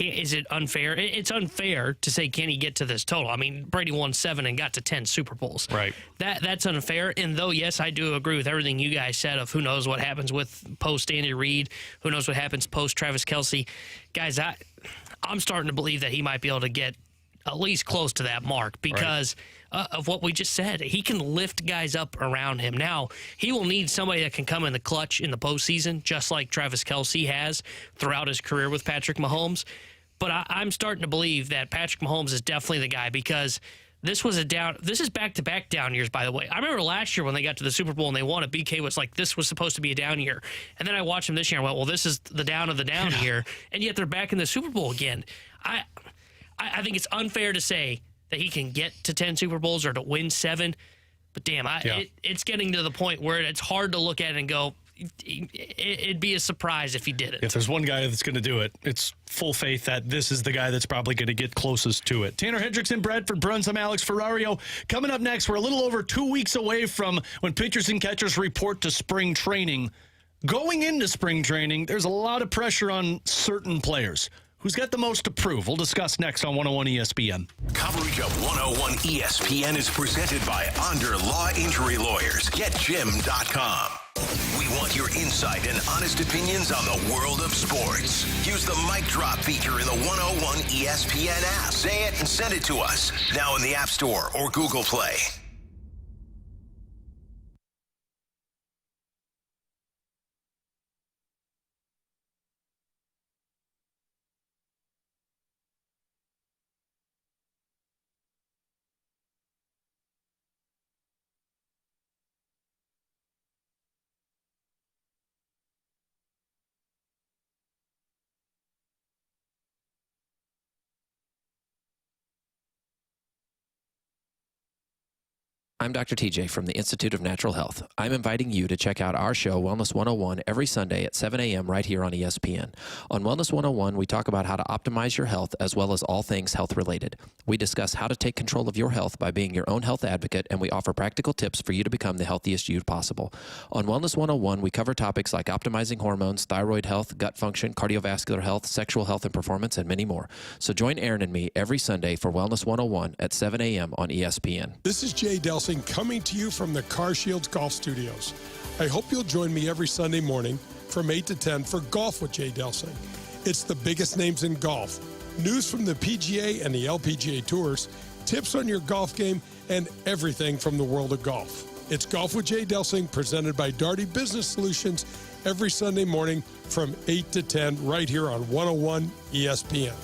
is it unfair? It's unfair to say, can he get to this total? I mean, Brady won 7 and got to 10 Super Bowls. Right. That's unfair. And though, yes, I do agree with everything you guys said of who knows what happens with post Andy Reid, who knows what happens post Travis Kelce. Guys, I'm starting to believe that he might be able to get at least close to that mark because of what we just said. He can lift guys up around him. Now, he will need somebody that can come in the clutch in the postseason, just like Travis Kelce has throughout his career with Patrick Mahomes. But I'm starting to believe that Patrick Mahomes is definitely the guy because this is back-to-back down years, by the way. I remember last year when they got to the Super Bowl and they won it, BK was like, this was supposed to be a down year. And then I watched him this year and went, well, this is the down of the down year. And yet they're back in the Super Bowl again. I think it's unfair to say that he can get to 10 Super Bowls or to win 7. But damn, it's getting to the point where it's hard to look at it and go, it'd be a surprise if he did it. If there's one guy that's going to do it, it's full faith that this is the guy that's probably going to get closest to it. Tanner Hendrickson, Bradford Bruns, I'm Alex Ferrario. Coming up next, we're a little over 2 weeks away from when pitchers and catchers report to spring training. Going into spring training, there's a lot of pressure on certain players. Who's got the most to prove? We'll discuss next on 101 ESPN. Coverage of 101 ESPN is presented by Onder Law Injury Lawyers. GetJim.com. We want your insight and honest opinions on the world of sports. Use the mic drop feature in the 101 ESPN app. Say it and send it to us. Now in the App Store or Google Play. I'm Dr. TJ from the Institute of Natural Health. I'm inviting you to check out our show, Wellness 101, every Sunday at 7 a.m. right here on ESPN. On Wellness 101, we talk about how to optimize your health as well as all things health-related. We discuss how to take control of your health by being your own health advocate, and we offer practical tips for you to become the healthiest you possible. On Wellness 101, we cover topics like optimizing hormones, thyroid health, gut function, cardiovascular health, sexual health and performance, and many more. So join Aaron and me every Sunday for Wellness 101 at 7 a.m. on ESPN. This is Jay Delsing coming to you from the Car Shields Golf Studios. I hope you'll join me every Sunday morning from 8 to 10 for Golf with Jay Delsing. It's the biggest names in golf, news from the PGA and the LPGA tours, tips on your golf game, and everything from the world of golf. It's Golf with Jay Delsing, presented by Darty Business Solutions, every Sunday morning from 8 to 10 right here on 101 ESPN.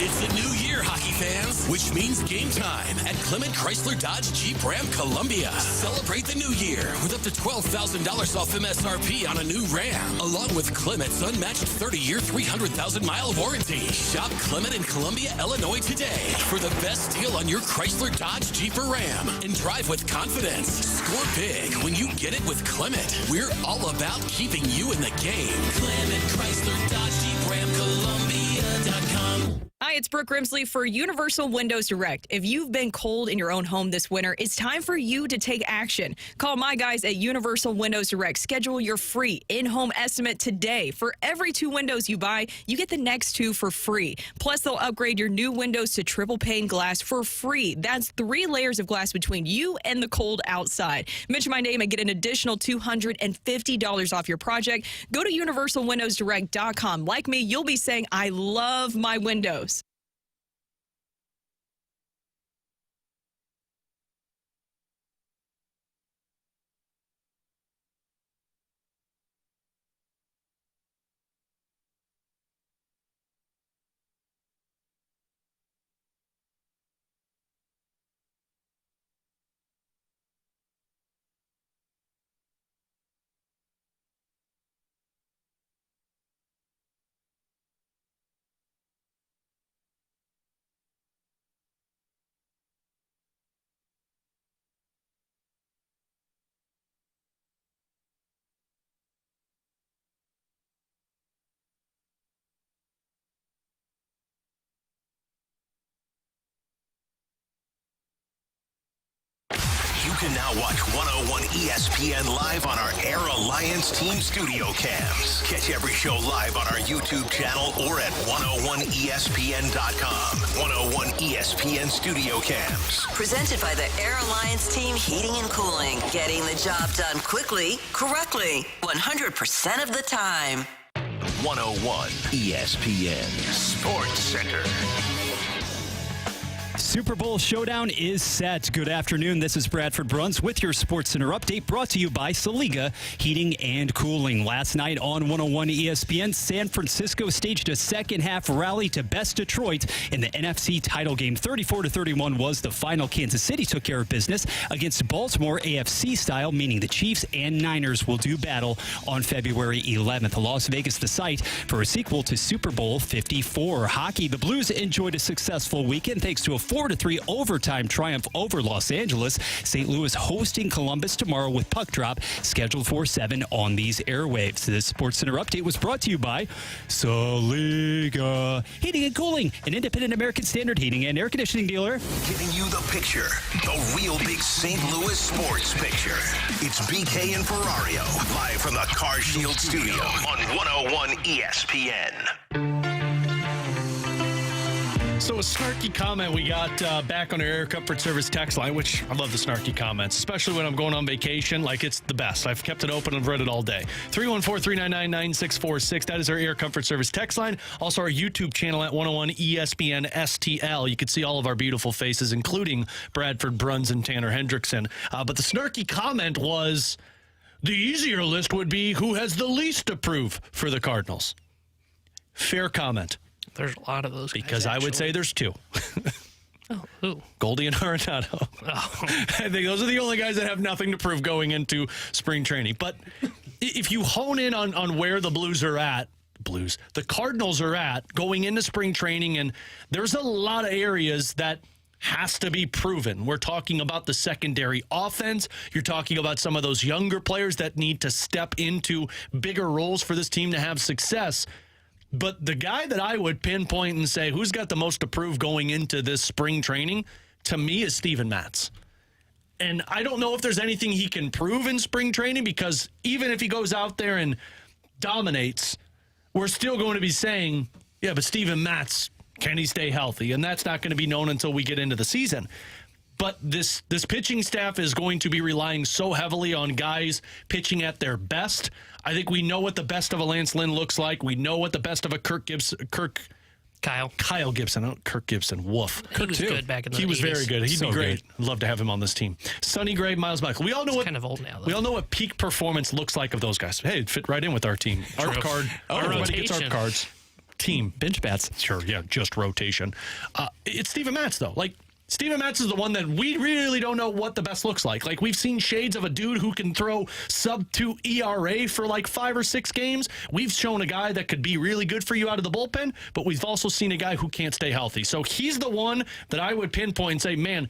It's the new year, hockey fans, which means game time at Clement Chrysler Dodge Jeep Ram Columbia. Celebrate the new year with up to $12,000 off MSRP on a new Ram, along with Clement's unmatched 30-year, 300,000-mile warranty. Shop Clement in Columbia, Illinois today for the best deal on your Chrysler Dodge Jeep or Ram, and drive with confidence. Score big when you get it with Clement. We're all about keeping you in the game. Clement Chrysler Dodge Jeep Ram Columbia.com. Hi, it's Brooke Grimsley for Universal Windows Direct. If you've been cold in your own home this winter, it's time for you to take action. Call my guys at Universal Windows Direct. Schedule your free in-home estimate today. For every 2 windows you buy, you get the next 2 for free. Plus, they'll upgrade your new windows to triple pane glass for free. That's 3 layers of glass between you and the cold outside. Mention my name and get an additional $250 off your project. Go to universalwindowsdirect.com. Like me, you'll be saying, I love my windows. You can now watch 101 ESPN live on our Air Alliance Team Studio Cams. Catch every show live on our YouTube channel or at 101ESPN.com. 101 ESPN Studio Cams. Presented by the Air Alliance Team Heating and Cooling. Getting the job done quickly, correctly, 100% of the time. 101 ESPN Sports Center. Super Bowl showdown is set. Good afternoon. This is Bradford Bruns with your Sports Center update brought to you by Soliga Heating and Cooling. Last night on 101 ESPN, San Francisco staged a second-half rally to best Detroit in the NFC title game. 34-31 was the final. Kansas City took care of business against Baltimore AFC style, meaning the Chiefs and Niners will do battle on February 11th. Las Vegas the site for a sequel to Super Bowl 54. Hockey, the Blues enjoyed a successful weekend thanks to a 4-3 overtime triumph over Los Angeles. St. Louis hosting Columbus tomorrow with puck drop scheduled for 7 on these airwaves. This Sports Center update was brought to you by Soliga Heating and Cooling, an independent American Standard heating and air conditioning dealer. Giving you the picture, the real big St. Louis sports picture. It's BK and Ferrario, live from the Car Shield studio on 101 ESPN. So a snarky comment we got back on our Air Comfort Service text line, which I love the snarky comments, especially when I'm going on vacation. Like, it's the best. I've kept it open and read it all day. 314-399-9646. That is our Air Comfort Service text line. Also, our YouTube channel at 101 ESPN STL. You can see all of our beautiful faces, including Bradford Bruns and Tanner Hendrickson. But the snarky comment was, the easier list would be who has the least to prove for the Cardinals. Fair comment. There's a lot of those guys, because I would say there's 2. Oh, who? Goldie and Arenado. Oh. I think those are the only guys that have nothing to prove going into spring training. But if you hone in on where the Blues are at, the Cardinals are at going into spring training, and there's a lot of areas that has to be proven. We're talking about the secondary offense. You're talking about some of those younger players that need to step into bigger roles for this team to have success. But the guy that I would pinpoint and say who's got the most to prove going into this spring training, to me, is Steven Matz. And I don't know if there's anything he can prove in spring training, because even if he goes out there and dominates, we're still going to be saying, yeah, but Steven Matz, can he stay healthy? And that's not going to be known until we get into the season. But this pitching staff is going to be relying so heavily on guys pitching at their best. I think we know what the best of a Lance Lynn looks like. We know what the best of a Kyle Gibson. Oh, Kirk Gibson. Woof. He was good back in the 80s. He was very good. He'd be great. I'd love to have him on this team. Sonny Gray, Miles Michael. We all know kind of old now, though. We all know what peak performance looks like of those guys. Hey, it fit right in with our team. Art card. Our Everybody gets art cards. team. Bench bats. Sure, yeah, just rotation. It's Steven Matz, though. Like, Steven Matz is the one that we really don't know what the best looks like. Like, we've seen shades of a dude who can throw sub-2 ERA for like 5 or 6 games. We've shown a guy that could be really good for you out of the bullpen, but we've also seen a guy who can't stay healthy. So he's the one that I would pinpoint and say, man,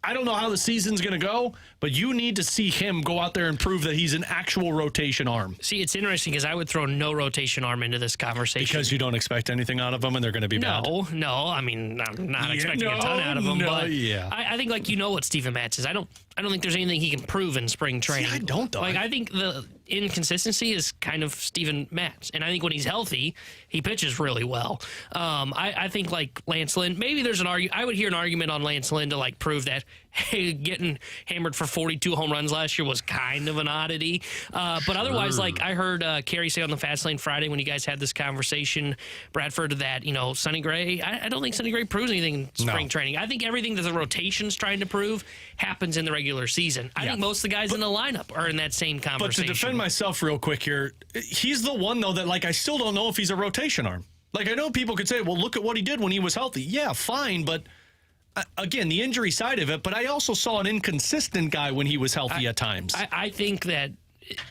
I don't know how the season's going to go, but you need to see him go out there and prove that he's an actual rotation arm. See, it's interesting because I would throw no rotation arm into this conversation. Because you don't expect anything out of them and they're going to be bad? No. I mean, I'm not expecting a ton out of them, but I think, like, you know what Steven Matz is. I don't think there's anything he can prove in spring training. See, I don't, though. Like, I think the inconsistency is kind of Steven Matz. And I think when he's healthy, he pitches really well. I think, like, Lance Lynn, maybe there's an argument. I would hear an argument on Lance Lynn to, like, prove that, hey, getting hammered for 42 home runs last year was kind of an oddity. But otherwise, like, I heard Kerry say on the Fast Lane Friday when you guys had this conversation, Bradford, that, you know, Sonny Gray, I don't think Sonny Gray proves anything in spring training. I think everything that the rotation's trying to prove happens in the regular season. I think most of the guys in the lineup are in that same conversation. But to defend myself real quick here, he's the one, though, that, like, I still don't know if he's a rotation arm. Like, I know people could say, well, look at what he did when he was healthy. Yeah, fine, but again, the injury side of it, but I also saw an inconsistent guy when he was healthy at times. I think that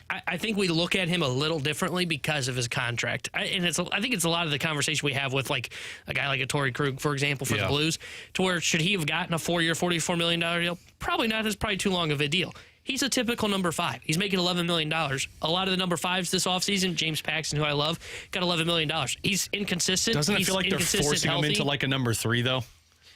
I think we look at him a little differently because of his contract. I think it's a lot of the conversation we have with, like, a guy like a Torrey Krug, for example, for the Blues, to where should he have gotten a 4-year, $44 million deal? Probably not. It's probably too long of a deal. He's a typical number 5. He's making $11 million. A lot of the number 5s this offseason, James Paxton, who I love, got $11 million. He's inconsistent. Doesn't it feel like they're forcing him into, like, a number 3, though?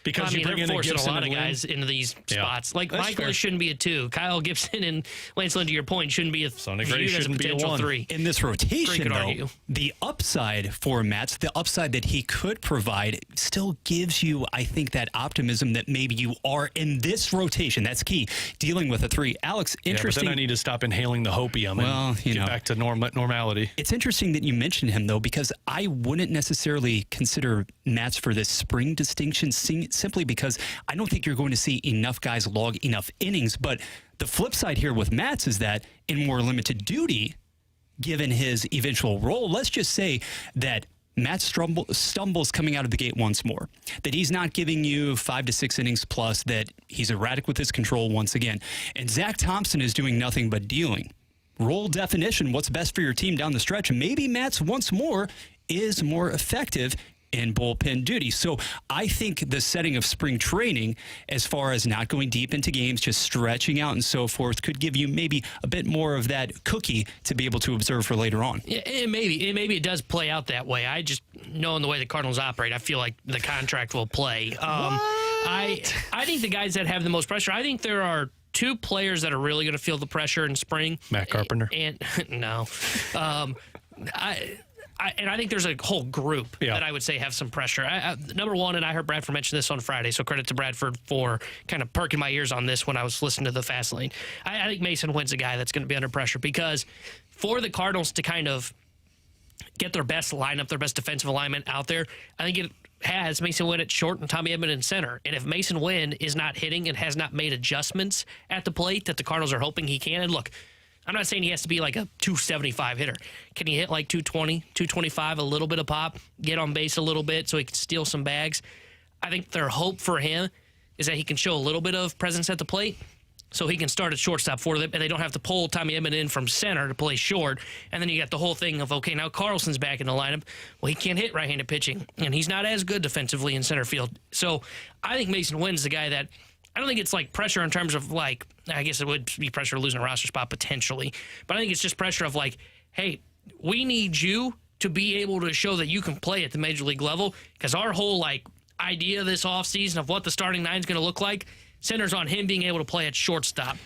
Because they're forcing a lot of guys into these spots. Like, Michael shouldn't be a 2. Kyle Gibson and Lance Lynn, to your point, shouldn't be a Sonny Gray viewed as a potential 3. In this rotation, though, the upside for Matz, the upside that he could provide, still gives you, I think, that optimism that maybe you are in this rotation. That's key. Dealing with a 3. Alex, interesting. But then I need to stop inhaling the hopium and get back to normality. It's interesting that you mentioned him, though, because I wouldn't necessarily consider Matz for this spring distinction simply because I don't think you're going to see enough guys log enough innings. But the flip side here with Matz is that in more limited duty, given his eventual role, let's just say that Matt stumbles coming out of the gate once more, that he's not giving you 5 to 6 innings plus, that he's erratic with his control once again. And Zach Thompson is doing nothing but dealing. Role definition, what's best for your team down the stretch. Maybe Matt's once more is more effective in bullpen duty. So I think the setting of spring training, as far as not going deep into games, just stretching out and so forth, could give you maybe a bit more of that cookie to be able to observe for later on. Yeah, maybe it does play out that way. I just, knowing the way the Cardinals operate, I feel like the contract will play. I think the guys that have the most pressure, I think there are 2 players that are really going to feel the pressure in spring. Matt Carpenter. And no. I think there's a whole group that I would say have some pressure. Number one, and I heard Bradford mention this on Friday, so credit to Bradford for kind of perking my ears on this when I was listening to the Fast Lane. I think Mason Wynn's a guy that's going to be under pressure because for the Cardinals to kind of get their best lineup, their best defensive alignment out there, I think it has Mason Wynn at short and Tommy Edman in center. And if Mason Wynn is not hitting and has not made adjustments at the plate that the Cardinals are hoping he can, and look, I'm not saying he has to be like a 275 hitter. Can he hit like 220, 225, a little bit of pop, get on base a little bit so he can steal some bags? I think their hope for him is that he can show a little bit of presence at the plate so he can start at shortstop for them, and they don't have to pull Tommy Edman in from center to play short. And then you got the whole thing of, okay, now Carlson's back in the lineup. Well, he can't hit right-handed pitching, and he's not as good defensively in center field. So I think Mason Wynn's the guy that I don't think it's like pressure in terms of like, I guess it would be pressure of losing a roster spot potentially, but I think it's just pressure of like, hey, we need you to be able to show that you can play at the major league level because our whole like idea this offseason of what the starting nine is going to look like centers on him being able to play at shortstop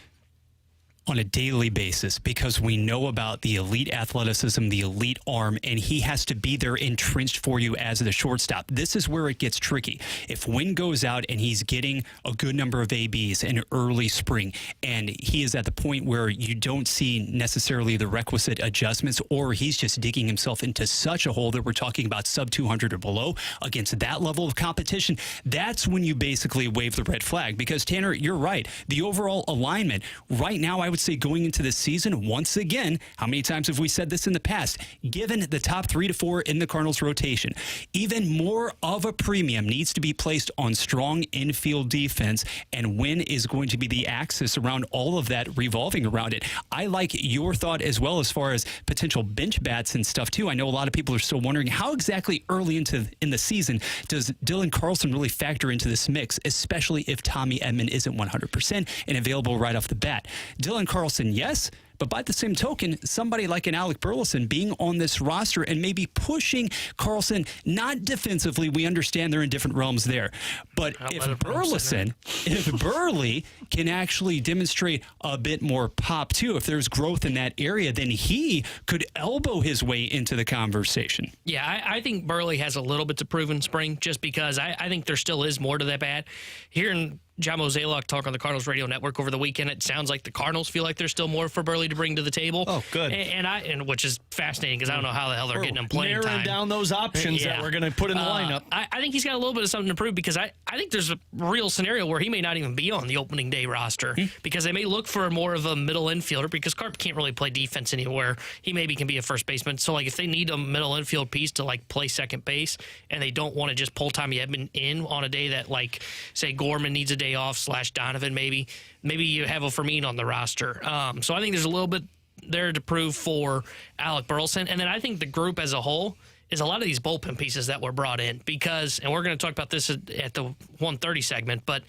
on a daily basis, because we know about the elite athleticism, the elite arm, and he has to be there entrenched for you as the shortstop. This is where it gets tricky. If Wynn goes out and he's getting a good number of ABs in early spring, and he is at the point where you don't see necessarily the requisite adjustments, or he's just digging himself into such a hole that we're talking about sub 200 or below against that level of competition, that's when you basically wave the red flag. Because, Tanner, you're right. The overall alignment right now, I would say going into this season, once again, how many times have we said this in the past? Given the top 3 to 4 in the Cardinals rotation, even more of a premium needs to be placed on strong infield defense, and when is going to be the axis around all of that revolving around it. I like your thought as well as far as potential bench bats and stuff too. I know a lot of people are still wondering how exactly early in the season does Dylan Carlson really factor into this mix, especially if Tommy Edman isn't 100% and available right off the bat. Dylan Carlson, yes. But by the same token, somebody like an Alec Burleson being on this roster and maybe pushing Carlson, not defensively, we understand they're in different realms there. But if Burley can actually demonstrate a bit more pop too, if there's growth in that area, then he could elbow his way into the conversation. Yeah, I think Burley has a little bit to prove in spring just because I think there still is more to that bat. Hearing John Mozeliak talk on the Cardinals radio network over the weekend, it sounds like the Cardinals feel like there's still more for Burley to bring to the table. Oh, good. And which is fascinating because I don't know how the hell they're getting him playing time. Narrowing down those options that we're going to put in the lineup. I think he's got a little bit of something to prove because I think there's a real scenario where he may not even be on the opening day roster because they may look for more of a middle infielder because Carp can't really play defense anywhere. He maybe can be a first baseman. So, like, if they need a middle infield piece to, like, play second base and they don't want to just pull Tommy Edman in on a day that, like, say Gorman needs a day off / Donovan, maybe you have a Fermin on the roster. So I think there's a little bit there to prove for Alec Burleson. And then I think the group as a whole is a lot of these bullpen pieces that were brought in because, and we're going to talk about this at the 130 segment, but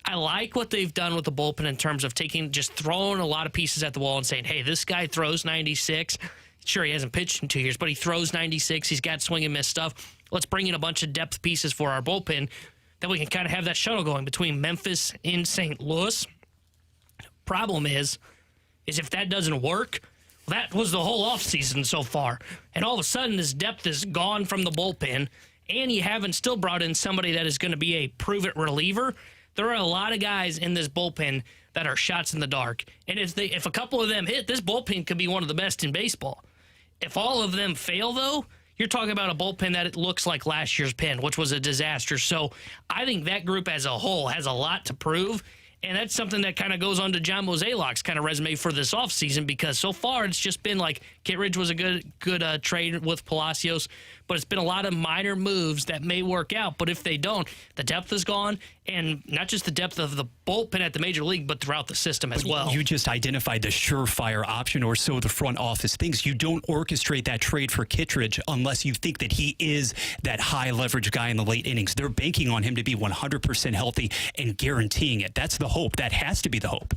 I like what they've done with the bullpen in terms of just throwing a lot of pieces at the wall and saying, hey, this guy throws 96. Sure, he hasn't pitched in 2 years, but he throws 96. He's got swing and miss stuff. Let's bring in a bunch of depth pieces for our bullpen that we can kind of have that shuttle going between Memphis and St. Louis. Problem is if that doesn't work, that was the whole offseason so far. And all of a sudden, this depth is gone from the bullpen, and you haven't still brought in somebody that is going to be a prove-it reliever. There are a lot of guys in this bullpen that are shots in the dark. And if a couple of them hit, this bullpen could be one of the best in baseball. If all of them fail, though, you're talking about a bullpen that it looks like last year's pen, which was a disaster. So I think that group as a whole has a lot to prove, and that's something that kind of goes on to John Mozeliak's kind of resume for this offseason because so far it's just been like Kittredge was a good trade with Palacios, but it's been a lot of minor moves that may work out. But if they don't, the depth is gone, and not just the depth of the bullpen at the major league, but throughout the system as well. You just identified the surefire option, or so the front office thinks. You don't orchestrate that trade for Kittredge unless you think that he is that high leverage guy in the late innings. They're banking on him to be 100% healthy and guaranteeing it. That's the hope. That has to be the hope.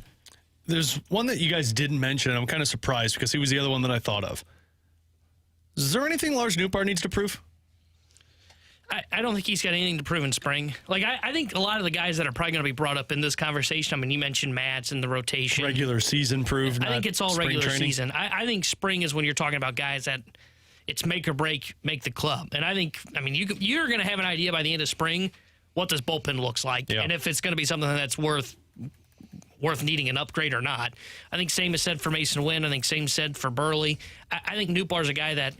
There's one that you guys didn't mention, and I'm kind of surprised because he was the other one that I thought of. Is there anything Lars Nootbaar needs to prove? I don't think he's got anything to prove in spring. Like, I think a lot of the guys that are probably going to be brought up in this conversation, I mean, you mentioned Matz and the rotation. Regular season proved. I think it's all regular training. season. I think spring is when you're talking about guys that it's make or break, make the club. And I mean, you're going to have an idea by the end of spring what this bullpen looks like. Yeah. And if it's going to be something that's worth needing an upgrade or not. I think same is said for Mason Wynn. I think same said for Burley. I think Nootbaar's a guy that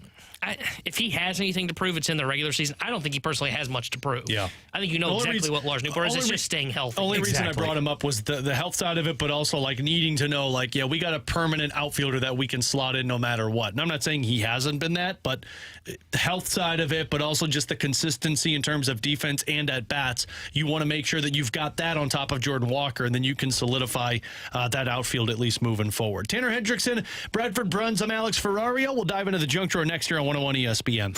if he has anything to prove, it's in the regular season. I don't think he personally has much to prove. Yeah. I think you know exactly what Lars Nootbaar is. It's just staying healthy. The only reason I brought him up was the health side of it, but also like needing to know, like, yeah, we got a permanent outfielder that we can slot in no matter what. And I'm not saying he hasn't been that, but the health side of it, but also just the consistency in terms of defense and at bats. You want to make sure that you've got that on top of Jordan Walker, and then you can solidify that outfield at least moving forward. Tanner Hendrickson, Bradford Bruns, I'm Alex Ferrario. We'll dive into the junk drawer next year on 101 ESPN.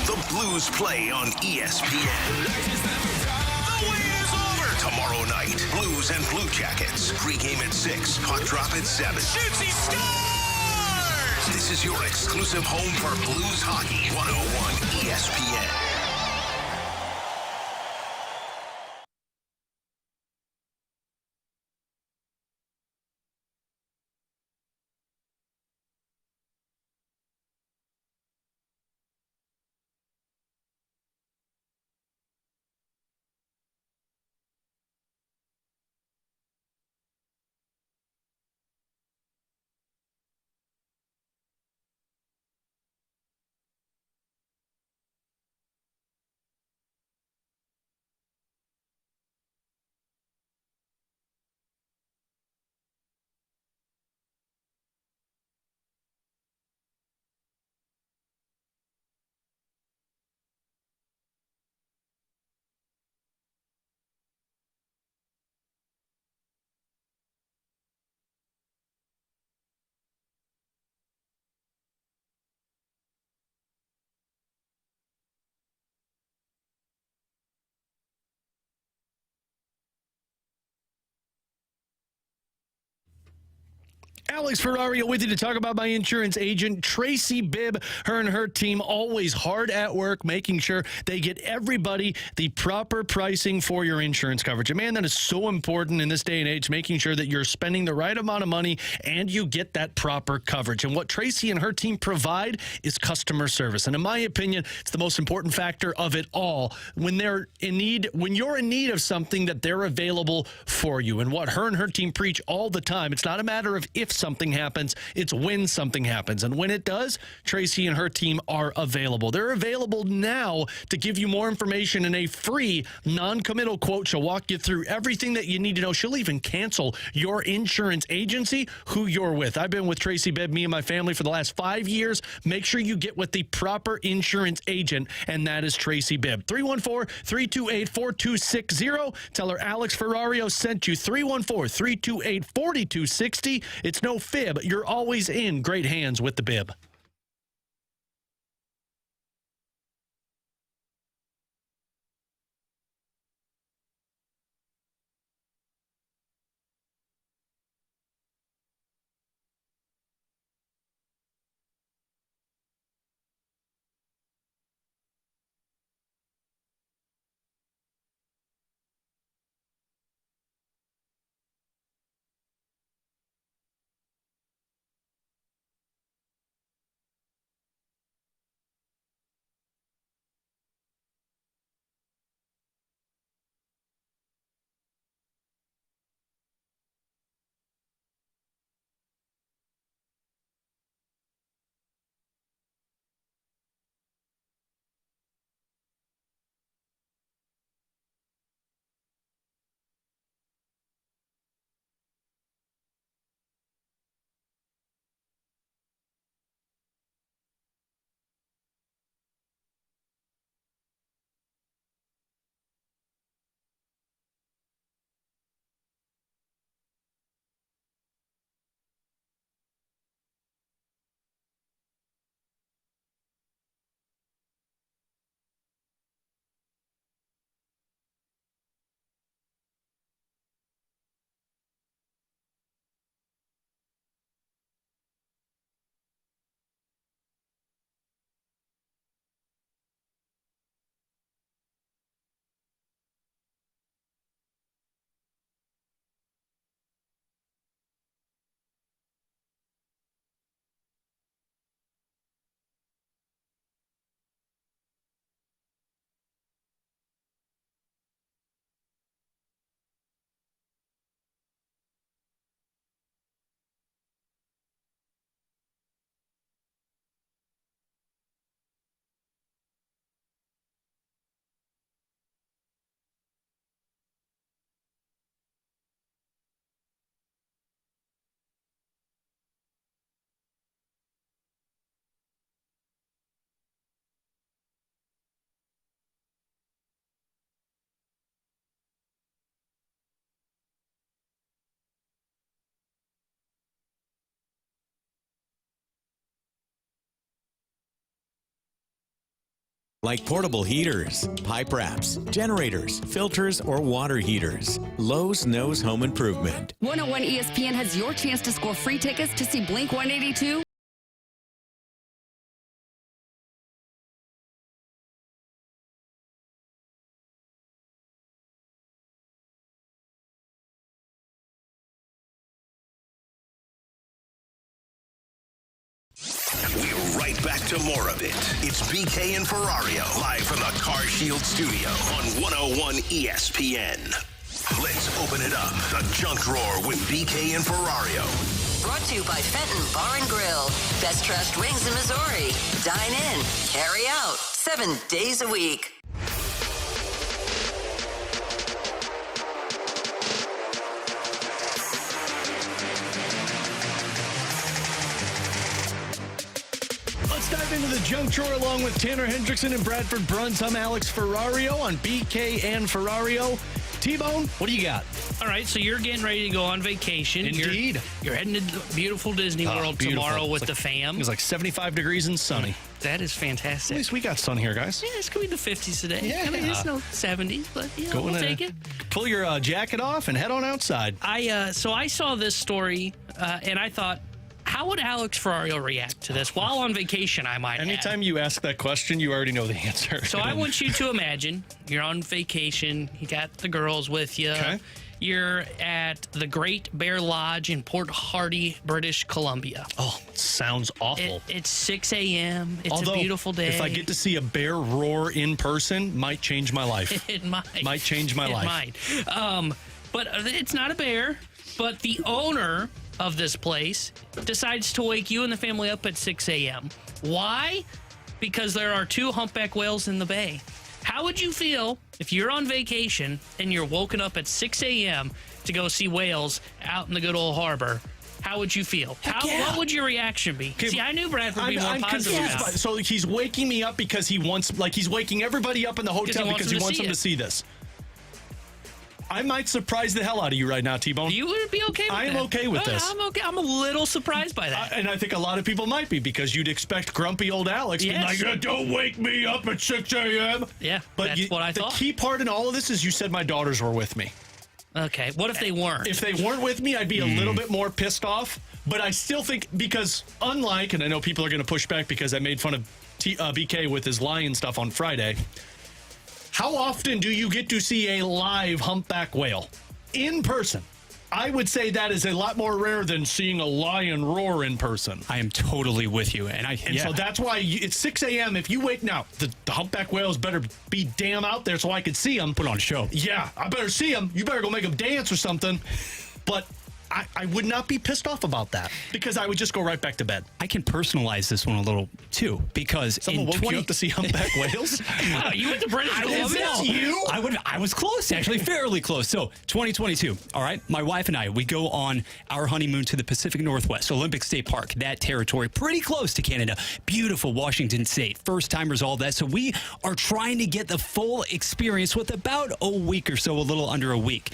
The Blues play on ESPN. The wait is over. Tomorrow night, Blues and Blue Jackets. Pregame at 6, puck drop at 7. Shoots, he scores! This is your exclusive home for Blues hockey. 101 ESPN. Alex Ferrario with you to talk about my insurance agent, Tracy Bibb. Her and her team always hard at work, making sure they get everybody the proper pricing for your insurance coverage. And man, that is so important in this day and age, making sure that you're spending the right amount of money and you get that proper coverage. And what Tracy and her team provide is customer service. And in my opinion, it's the most important factor of it all. When you're in need of something, that they're available for you. And what her and her team preach all the time, it's not a matter of if something happens, it's when something happens. And when it does, Tracy and her team are available. They're available now to give you more information in a free, non-committal quote. She'll walk you through everything that you need to know. She'll even cancel your insurance agency, who you're with. I've been with Tracy Bibb, me and my family, for the last 5 years. Make sure you get with the proper insurance agent, and that is Tracy Bibb. 314-328-4260. Tell her Alex Ferrario sent you. 314-328-4260. It's no fib. You're always in great hands with the Bibb. Like portable heaters, pipe wraps, generators, filters, or water heaters. Lowe's knows home improvement. 101 ESPN has your chance to score free tickets to see Blink 182. We're right back to more of it. It's BK and Ferrario, live from the Car Shield studio on 101 ESPN. Let's open it up. The Junk Drawer with BK and Ferrario. Brought to you by Fenton Bar and Grill. Best trashed wings in Missouri. Dine in, carry out, 7 days a week. Let's dive into the junk drawer along with Tanner Hendrickson and Bradford Bruns. I'm Alex Ferrario on BK and Ferrario. T-Bone, what do you got? All right, so you're getting ready to go on vacation. Indeed. You're heading to beautiful Disney World tomorrow with the fam. It's like 75 degrees and sunny. That is fantastic. At least we got sun here, guys. Yeah, it's going to be the 50s today. Yeah. I mean, it's no 70s, but we'll take it. Pull your jacket off and head on outside. So I saw this story and I thought, how would Alex Ferrario react to this while on vacation, I might add. Anytime you ask that question, you already know the answer. So I want you to imagine you're on vacation. You got the girls with you. Okay. You're at the Great Bear Lodge in Port Hardy, British Columbia. Oh, sounds awful. It's 6 a.m. It's a beautiful day. If I get to see a bear roar in person, might change my life. It might. Might change my life. It might. But it's not a bear. But the owner of this place decides to wake you and the family up at 6 a.m. Why? Because there are 2 humpback whales in the bay. How would you feel if you're on vacation and you're woken up at 6 a.m. to go see whales out in the good old harbor? How would you feel? What would your reaction be? See, I knew Brad would be more positive about it. So he's waking me up because he wants, like he's waking everybody up in the hotel because he wants them to see this. I might surprise the hell out of you right now, T-Bone. You would be okay with that? I am okay with this. I'm okay. I'm a little surprised by that. And I think a lot of people might be, because you'd expect grumpy old Alex to be like, don't wake me up at 6 a.m. Yeah, but that's what I thought. The key part in all of this is you said my daughters were with me. Okay, what if they weren't? If they weren't with me, I'd be a little bit more pissed off. But I still think, because unlike, and I know people are going to push back because I made fun of BK with his lion stuff on Friday, how often do you get to see a live humpback whale in person? I would say that is a lot more rare than seeing a lion roar in person. I am totally with you. And so that's why it's 6 a.m. If you wake now, the humpback whales better be damn out there so I can see them. Put on a show. Yeah, I better see them. You better go make them dance or something. But I would not be pissed off about that, because I would just go right back to bed. I can personalize this one a little too, because someone woke you up to see humpback whales. Wow, you went to British Columbia? You? I was close, actually, fairly close. So 2022. All right, my wife and I, we go on our honeymoon to the Pacific Northwest, Olympic State Park, that territory, pretty close to Canada. Beautiful Washington State, first timers, all that. So we are trying to get the full experience with about a week or so, a little under a week.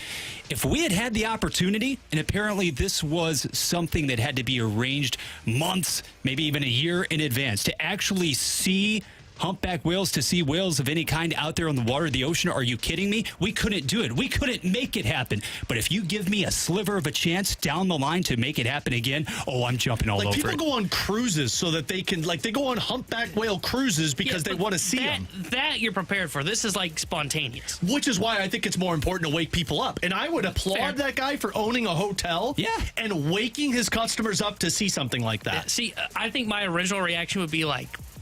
If we had had the opportunity, and apparently this was something that had to be arranged months, maybe even a year in advance, to actually see humpback whales, to see whales of any kind out there on the water, the ocean. Are you kidding me? We couldn't do it. We couldn't make it happen. But if you give me a sliver of a chance down the line to make it happen again, I'm jumping all over it. People go on cruises so that they can, they go on humpback whale cruises because they want to see them. That you're prepared for. This is like spontaneous. Which is why I think it's more important to wake people up. And I would applaud that guy for owning a hotel and waking his customers up to see something like that. See, I think my original reaction would be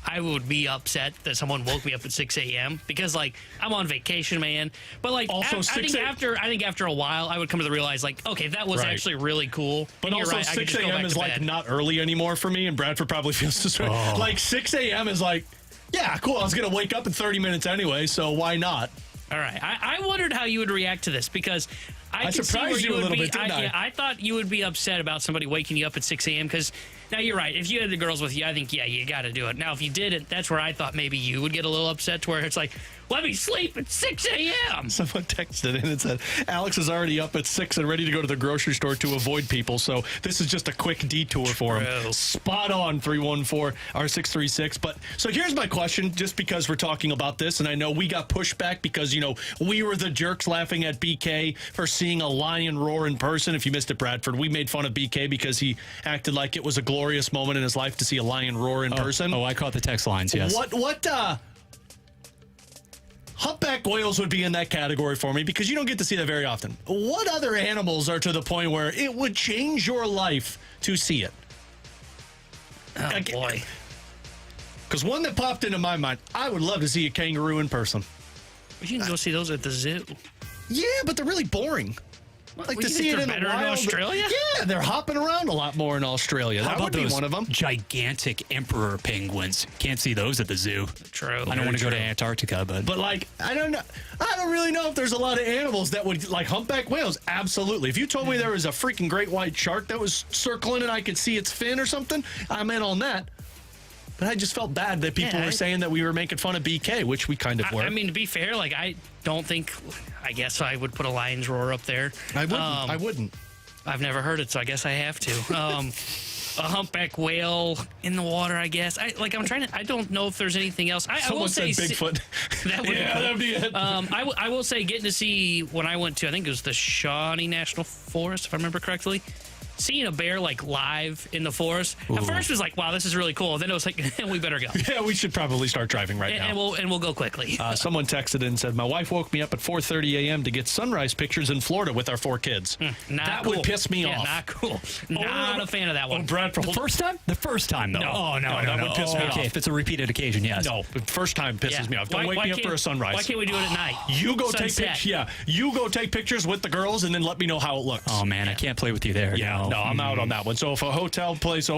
I would be upset that someone woke me up at 6 a.m. because, I'm on vacation, man. But, also I think after a while, I would come to realize, okay, that was actually really cool. But and also, right, 6 a.m. is, not early anymore for me, and Bradford probably feels this way. 6 a.m. is yeah, cool, I was going to wake up in 30 minutes anyway, so why not? All right. I wondered how you would react to this, because I surprised you a little bit, didn't I? I thought you would be upset about somebody waking you up at 6 a.m. because, now you're right. If you had the girls with you, I think, you got to do it. Now, if you didn't, that's where I thought maybe you would get a little upset, to where it's let me sleep at 6 a.m. Someone texted in and said, Alex is already up at 6 and ready to go to the grocery store to avoid people, so this is just a quick detour for him. Spot on, 314-R636. But, so here's my question, just because we're talking about this, and I know we got pushback because, we were the jerks laughing at BK for seeing a lion roar in person. If you missed it, Bradford, we made fun of BK because he acted like it was a glorious moment in his life to see a lion roar in person. Oh, I caught the text lines, yes. What humpback whales would be in that category for me, because you don't get to see that very often. What other animals are to the point where it would change your life to see it? Oh, boy. Because one that popped into my mind, I would love to see a kangaroo in person. You can go see those at the zoo. Yeah, but they're really boring. To see it in the wild. In Australia? Yeah, they're hopping around a lot more in Australia. How that about would be those one of them. Gigantic emperor penguins? Can't see those at the zoo. True. I don't want to go to Antarctica, but I don't know. I don't really know if there's a lot of animals that would humpback whales. Absolutely. If you told me there was a freaking great white shark that was circling and I could see its fin or something, I'm in on that. But I just felt bad that people were saying that we were making fun of BK, which we kind of were. I mean, to be fair, I don't think, I guess I would put a lion's roar up there. I wouldn't. I've never heard it, so I guess I have to. A humpback whale in the water, I guess. I don't know if there's anything else. Someone said Bigfoot. That'd be it. I will say, getting to see, when I went to, I think it was the Shawnee National Forest, if I remember correctly, seeing a bear like live in the forest, at first it was like, wow, this is really cool. Then it was like, we better go. Yeah, we should probably start driving now. And we'll go quickly. Someone texted and said, my wife woke me up at 4:30 a.m. to get sunrise pictures in Florida with our 4 kids. That would piss me off. Not cool. Not a fan of that one. Bradford, the first time? The first time, though. No. Oh, no, that would piss me off. Okay, if it's a repeated occasion, yes. No, the first time pisses me off. Don't wake me up for a sunrise. Why can't we do it at night? You go Sunset. take pictures. Yeah, you go take pictures with the girls and then let me know how it looks. Oh, man, I can't play with you there. Yeah, no, I'm out on that one. So if a hotel place,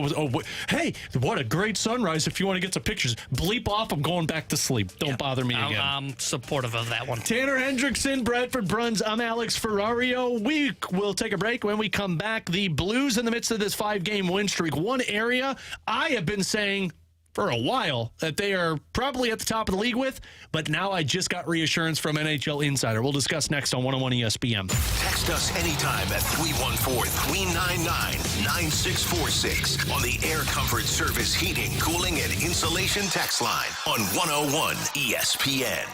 hey, what a great sunrise. If you want to get some pictures, bleep off. I'm going back to sleep. Don't bother me again. I'm supportive of that one. Tanner Hendrickson, Bradford Bruns. I'm Alex Ferrario. We will take a break. When we come back, the Blues in the midst of this 5-game win streak. One area I have been saying for a while that they are probably at the top of the league with, but now I just got reassurance from NHL Insider. We'll discuss next on 101 ESPN. Text us anytime at 314-399-9646 on the Air Comfort Service Heating, Cooling, and Insulation text line on 101 ESPN.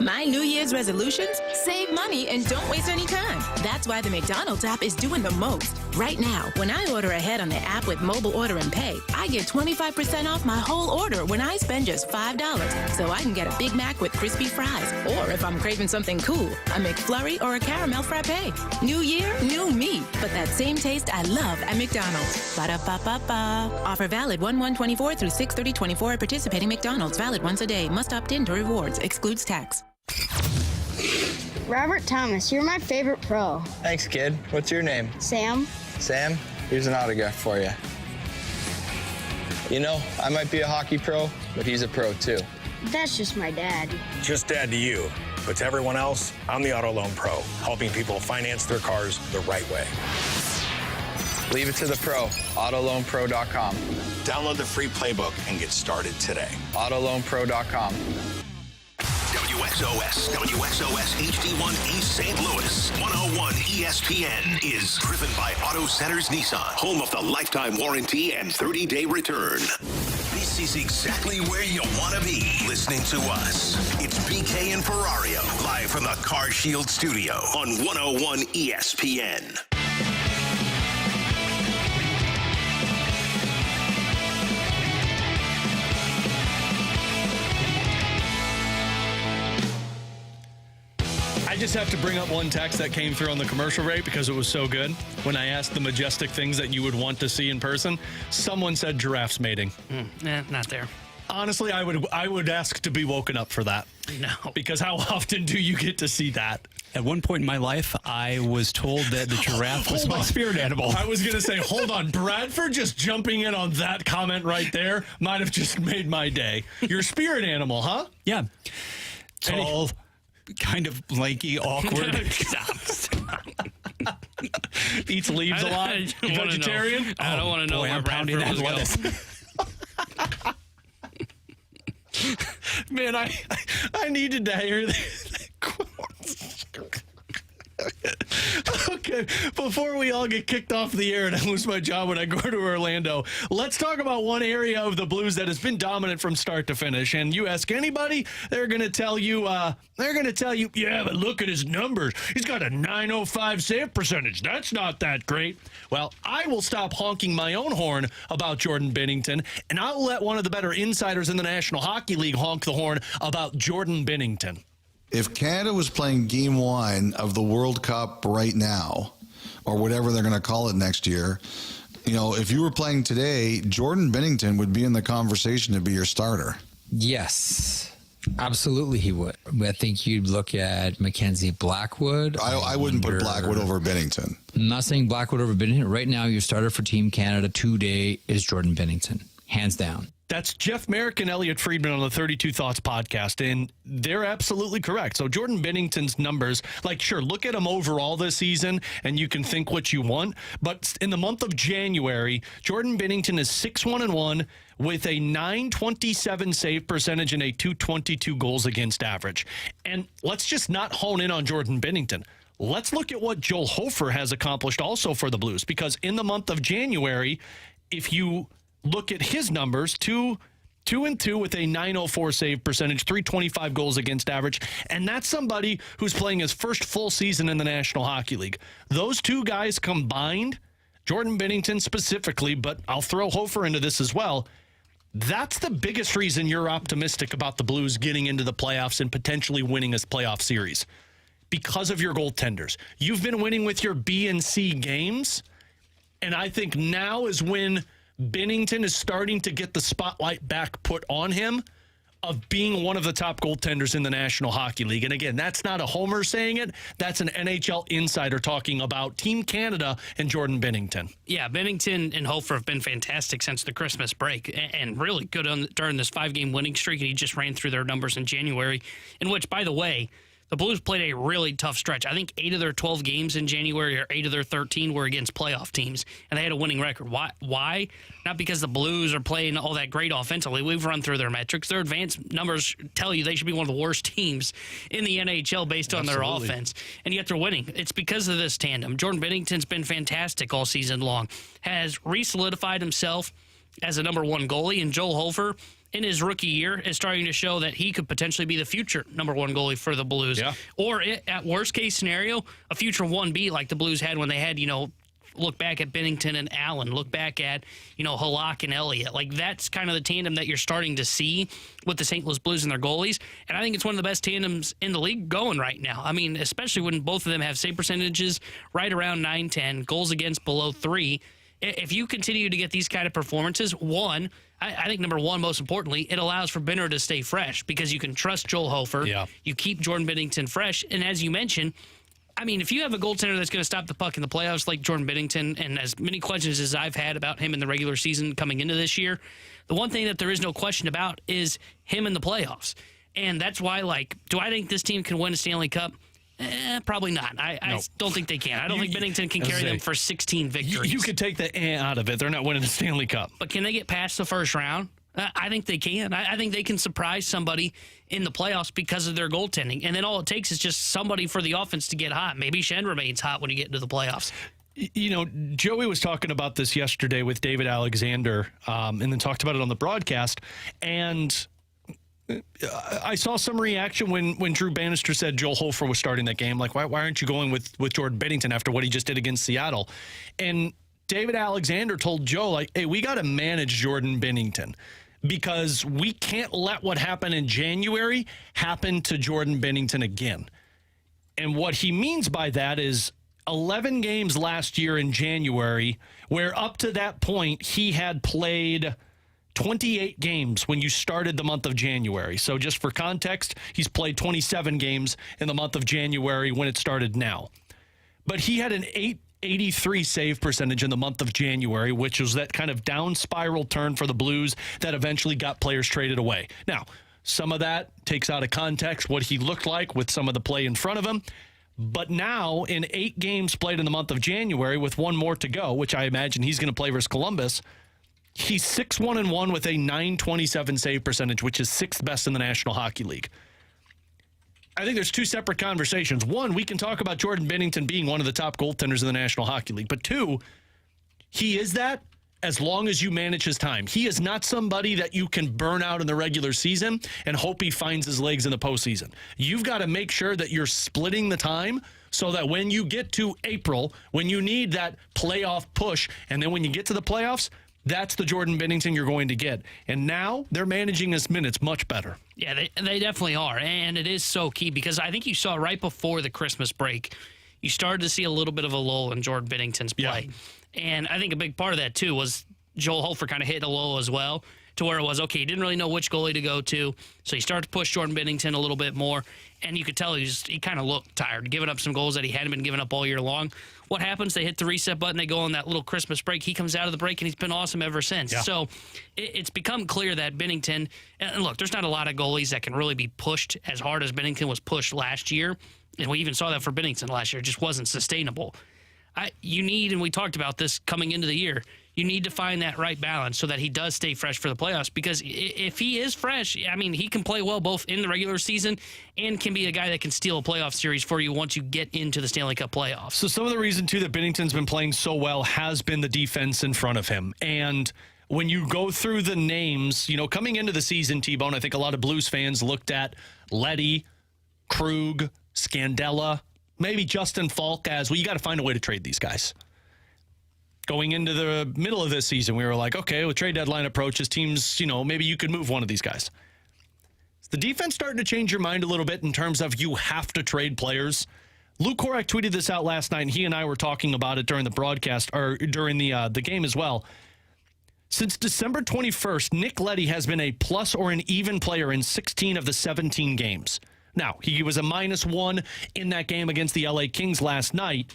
My New Year's resolutions? Save money and don't waste any time. That's why the McDonald's app is doing the most. Right now, when I order ahead on the app with mobile order and pay, I get 25% off my whole order when I spend just $5. So I can get a Big Mac with crispy fries. Or if I'm craving something cool, a McFlurry or a caramel frappe. New year, new me. But that same taste I love at McDonald's. Ba-da-ba-ba-ba. Offer valid 1/1/24 through 6/30/24 at participating McDonald's. Valid once a day. Must opt in to rewards. Excludes tax. Robert Thomas, you're my favorite pro. Thanks, kid. What's your name? Sam. Sam, here's an autograph for you. You know, I might be a hockey pro, but he's a pro too. That's just my dad. Just dad to you. But to everyone else, I'm the Auto Loan Pro, helping people finance their cars the right way. Leave it to the pro. AutoLoanPro.com. Download the free playbook and get started today. AutoLoanPro.com. WXOS HD1 East St. Louis. 101 ESPN is driven by Auto Centers Nissan, home of the lifetime warranty and 30-day return. This is exactly where you want to be listening to us. It's BK and Ferrario, live from the Car Shield studio on 101 ESPN. I just have to bring up one text that came through on the commercial rate because it was so good. When I asked the majestic things that you would want to see in person, someone said giraffes mating. Not there. Honestly, I would ask to be woken up for that. No. Because how often do you get to see that? At one point in my life, I was told that the giraffe was my spirit animal. I was going to say, hold on. Bradford just jumping in on that comment right there might have just made my day. Your spirit animal, huh? Yeah. Tall, kind of lanky, awkward. Eats leaves a lot. Vegetarian? I don't want to know where pounding that lettuce. Man, I needed to hear that. Okay, before we all get kicked off the air and I lose my job when I go to Orlando, let's talk about one area of the Blues that has been dominant from start to finish. And you ask anybody, they're going to tell you, yeah, but look at his numbers. He's got a .905 save percentage. That's not that great. Well, I will stop honking my own horn about Jordan Binnington, and I'll let one of the better insiders in the National Hockey League honk the horn about Jordan Binnington. If Canada was playing Game 1 of the World Cup right now, or whatever they're going to call it next year, if you were playing today, Jordan Binnington would be in the conversation to be your starter. Yes, absolutely he would. I think you'd look at Mackenzie Blackwood. I wouldn't put Blackwood over Binnington. I'm not saying Blackwood over Binnington. Right now, your starter for Team Canada today is Jordan Binnington, hands down. That's Jeff Merrick and Elliot Friedman on the 32 Thoughts podcast, and they're absolutely correct. So Jordan Binnington's numbers, sure, look at him overall this season, and you can think what you want. But in the month of January, Jordan Binnington is 6-1-1 with a .927 save percentage and a .222 goals against average. And let's just not hone in on Jordan Binnington. Let's look at what Joel Hofer has accomplished also for the Blues, because in the month of January, if you look at his numbers, 2-2 with a .904 save percentage, .325 goals against average, and that's somebody who's playing his first full season in the National Hockey League. Those two guys combined, Jordan Binnington specifically, but I'll throw Hofer into this as well, that's the biggest reason you're optimistic about the Blues getting into the playoffs and potentially winning this playoff series, because of your goaltenders. You've been winning with your B and C games, and I think now is when Binnington is starting to get the spotlight back put on him of being one of the top goaltenders in the National Hockey League. And again, that's not a homer saying it. That's an NHL insider talking about Team Canada and Jordan Binnington. Yeah, Binnington and Hofer have been fantastic since the Christmas break and really good during this 5-game winning streak. And he just ran through their numbers in January, in which, by the way, the Blues played a really tough stretch. I think 8 of their 12 games in January or 8 of their 13 were against playoff teams, and they had a winning record. Why? Not because the Blues are playing all that great offensively. We've run through their metrics. Their advanced numbers tell you they should be one of the worst teams in the NHL based on their offense, and yet they're winning. It's because of this tandem. Jordan Binnington's been fantastic all season long, has re-solidified himself as a number one goalie, and Joel Hofer, in his rookie year, is starting to show that he could potentially be the future number one goalie for the Blues. Yeah. Or, at worst case scenario, a future 1B like the Blues had when they had, look back at Binnington and Allen, look back at, Halak and Elliott. That's kind of the tandem that you're starting to see with the St. Louis Blues and their goalies. And I think it's one of the best tandems in the league going right now. I mean, especially when both of them have save percentages right around 9-10, goals against below 3. If you continue to get these kind of performances, I think number one, most importantly, it allows for Benner to stay fresh because you can trust Joel Hofer. Yeah. You keep Jordan Binnington fresh. And as you mentioned, I mean, if you have a goaltender that's going to stop the puck in the playoffs like Jordan Binnington, and as many questions as I've had about him in the regular season coming into this year, the one thing that there is no question about is him in the playoffs. And that's why, do I think this team can win a Stanley Cup? Probably not. I don't think they can. I don't think Binnington can carry them for 16 victories. You could take the out of it. They're not winning the Stanley Cup. But can they get past the first round? I think they can. I think they can surprise somebody in the playoffs because of their goaltending. And then all it takes is just somebody for the offense to get hot. Maybe Shen remains hot when you get into the playoffs. Joey was talking about this yesterday with David Alexander and then talked about it on the broadcast. And I saw some reaction when Drew Bannister said Joel Hofer was starting that game. Why aren't you going with Jordan Binnington after what he just did against Seattle? And David Alexander told Joe, hey, we got to manage Jordan Binnington because we can't let what happened in January happen to Jordan Binnington again. And what he means by that is 11 games last year in January, where up to that point he had played 28 games when you started the month of January. So just for context, he's played 27 games in the month of January when it started now. But he had an 883 save percentage in the month of January, which was that kind of down spiral turn for the Blues that eventually got players traded away. Now, some of that takes out of context what he looked like with some of the play in front of him. But now, in 8 games played in the month of January with one more to go, which I imagine he's going to play versus Columbus, he's 6-1-1 with a .927 save percentage, which is 6th best in the National Hockey League. I think there's two separate conversations. One, we can talk about Jordan Binnington being one of the top goaltenders in the National Hockey League. But two, he is that as long as you manage his time. He is not somebody that you can burn out in the regular season and hope he finds his legs in the postseason. You've got to make sure that you're splitting the time so that when you get to April, when you need that playoff push, and then when you get to the playoffs, that's the Jordan Binnington you're going to get. And now they're managing his minutes much better. Yeah, they definitely are. And it is so key because I think you saw right before the Christmas break, you started to see a little bit of a lull in Jordan Binnington's play. Yeah. And I think a big part of that, too, was Joel Hofer kind of hit a lull as well, to where it was, okay, he didn't really know which goalie to go to, so he started to push Jordan Binnington a little bit more, and you could tell he kind of looked tired, giving up some goals that he hadn't been giving up all year long. What happens? They hit the reset button, they go on that little Christmas break. He comes out of the break, and he's been awesome ever since. Yeah. So it's become clear that Binnington, and look, there's not a lot of goalies that can really be pushed as hard as Binnington was pushed last year, and we even saw that for Binnington last year. It just wasn't sustainable. You need, and we talked about this coming into the year, you need to find that right balance so that he does stay fresh for the playoffs, because if he is fresh, I mean, he can play well both in the regular season and can be a guy that can steal a playoff series for you once you get into the Stanley Cup playoffs. So some of the reason, too, that Binnington's been playing so well has been the defense in front of him. And when you go through the names, coming into the season, T-Bone, I think a lot of Blues fans looked at Leddy, Krug, Scandella, maybe Justin Falk as, well, you got to find a way to trade these guys. Going into the middle of this season, we were like, okay, with trade deadline approaches, teams, maybe you could move one of these guys. Is the defense starting to change your mind a little bit in terms of you have to trade players? Luke Korak tweeted this out last night, and he and I were talking about it during the broadcast, or during the game as well. Since December 21st, Nick Leddy has been a plus or an even player in 16 of the 17 games. Now, he was a -1 in that game against the LA Kings last night.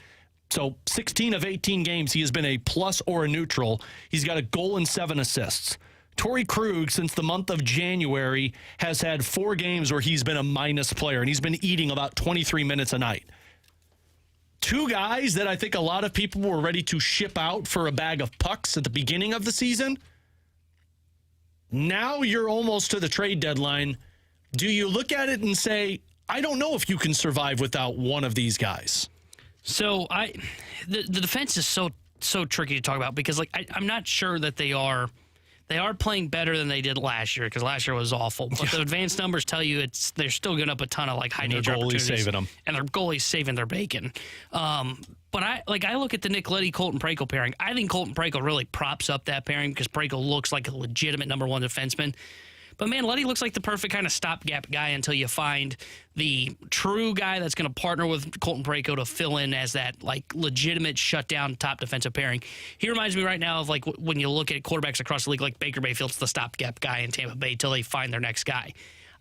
So 16 of 18 games, he has been a plus or a neutral. He's got a goal and 7 assists. Torrey Krug, since the month of January, has had 4 games where he's been a minus player, and he's been eating about 23 minutes a night. 2 guys that I think a lot of people were ready to ship out for a bag of pucks at the beginning of the season. Now you're almost to the trade deadline. Do you look at it and say, I don't know if you can survive without one of these guys? So the defense is so tricky to talk about, because I'm not sure that they are playing better than they did last year, because last year was awful. But the advanced numbers tell you they're still giving up a ton of high danger opportunities. Saving them, and their goalie's saving their bacon. But I look at the Nick Leddy Colton Parayko pairing. I think Colton Parayko really props up that pairing, because Parayko looks like a legitimate number 1 defenseman. But, man, Leddy looks like the perfect kind of stopgap guy until you find the true guy that's going to partner with Colton Parayko to fill in as that, legitimate shutdown top defensive pairing. He reminds me right now of, when you look at quarterbacks across the league, like Baker Mayfield's the stopgap guy in Tampa Bay till they find their next guy.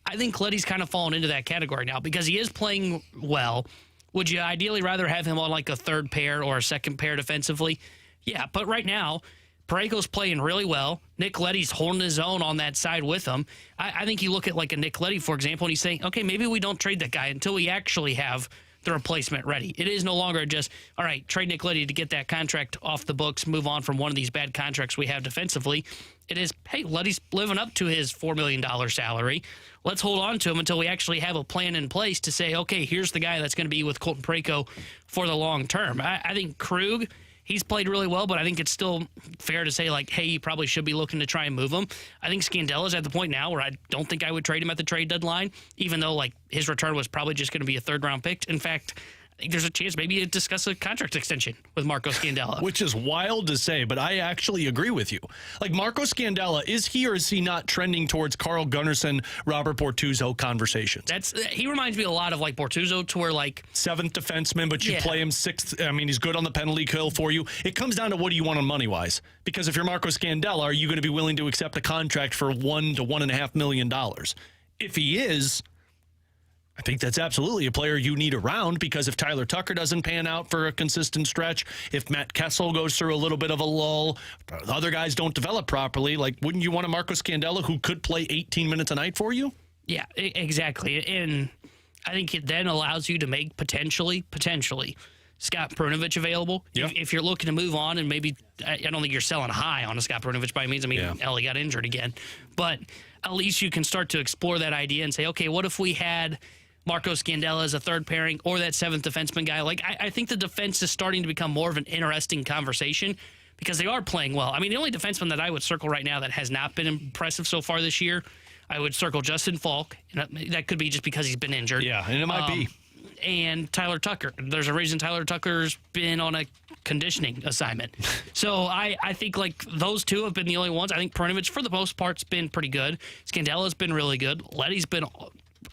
I think Leddy's kind of fallen into that category now because he is playing well. Would you ideally rather have him on, a third pair or a second pair defensively? Yeah, but right now, Parayko's playing really well. Nick Leddy's holding his own on that side with him. I think you look at a Nick Leddy, for example, and he's saying, okay, maybe we don't trade that guy until we actually have the replacement ready. It is no longer just, all right, trade Nick Leddy to get that contract off the books, move on from one of these bad contracts we have defensively. It is, hey, Leddy's living up to his $4 million salary. Let's hold on to him until we actually have a plan in place to say, okay, here's the guy that's going to be with Colton Parayko for the long term. I think Krug, he's played really well, but I think it's still fair to say, hey, you probably should be looking to try and move him. I think Scandella's at the point now where I don't think I would trade him at the trade deadline, even though, his return was probably just going to be a third-round pick. In fact, I think there's a chance maybe you discuss a contract extension with Marco Scandella. Which is wild to say, but I actually agree with you. Marco Scandella, is he or is he not trending towards Carl Gunnarsson, Robert Bortuzzo conversations? He reminds me a lot of Bortuzzo, to where 7th defenseman, but you play him 6th. I mean, he's good on the penalty kill for you. It comes down to what do you want on money-wise? Because if you're Marco Scandella, are you going to be willing to accept a contract for $1 to $1.5 million? If he is, I think that's absolutely a player you need around, because if Tyler Tucker doesn't pan out for a consistent stretch, if Matt Kessel goes through a little bit of a lull, the other guys don't develop properly, wouldn't you want a Marco Scandella who could play 18 minutes a night for you? Yeah, exactly. And I think it then allows you to make potentially Scott Perunovich available. Yeah. If you're looking to move on, and maybe I don't think you're selling high on a Scott Perunovich by means. I mean, Ellie got injured again. But at least you can start to explore that idea and say, okay, what if we had Marco Scandella as a third pairing, or that 7th defenseman guy? I think the defense is starting to become more of an interesting conversation because they are playing well. I mean, the only defenseman that I would circle right now that has not been impressive so far this year, I would circle Justin Falk. And that could be just because he's been injured. Yeah, and it might be. And Tyler Tucker. There's a reason Tyler Tucker's been on a conditioning assignment. So I think those two have been the only ones. I think Perunovich, for the most part, has been pretty good. Scandella's been really good. Leddy's been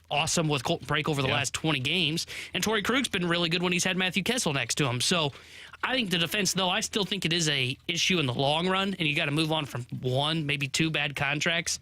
awesome with Colton Parayko over the last 20 games. And Torrey Krug's been really good when he's had Matthew Kessel next to him. So I think the defense, though, I still think it is a issue in the long run, and you got to move on from one, maybe two bad contracts.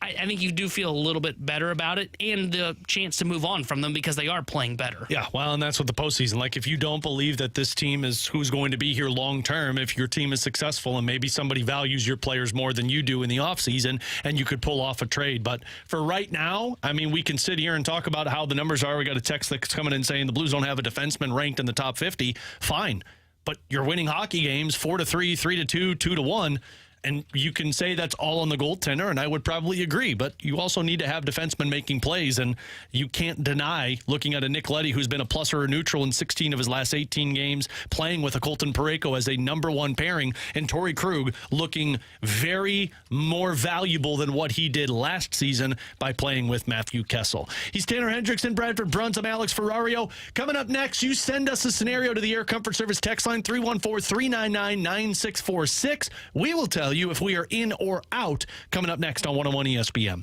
I think you do feel a little bit better about it and the chance to move on from them because they are playing better. Yeah, well, and that's what the postseason. Like, if you don't believe that this team is who's going to be here long term, if your team is successful and maybe somebody values your players more than you do in the offseason, and you could pull off a trade. But for right now, I mean, we can sit here and talk about how the numbers are. We got a text that's coming in saying the Blues don't have a defenseman ranked in the top 50. Fine. But you're winning hockey games 4-3, 3-2, 2-1. And you can say that's all on the goaltender, and I would probably agree. But you also need to have defensemen making plays, and you can't deny looking at a Nick Leddy who's been a plus or a neutral in 16 of his last 18 games, playing with a Colton Parayko as a number one pairing, and Torrey Krug looking very more valuable than what he did last season by playing with Matthew Kessel. He's Tanner Hendrickson, Bradford Bruns. I'm Alex Ferrario. Coming up next, you send us a scenario to the Air Comfort Service text line 314-399-9646. We will tell you if we are in or out coming up next on 101 ESPN.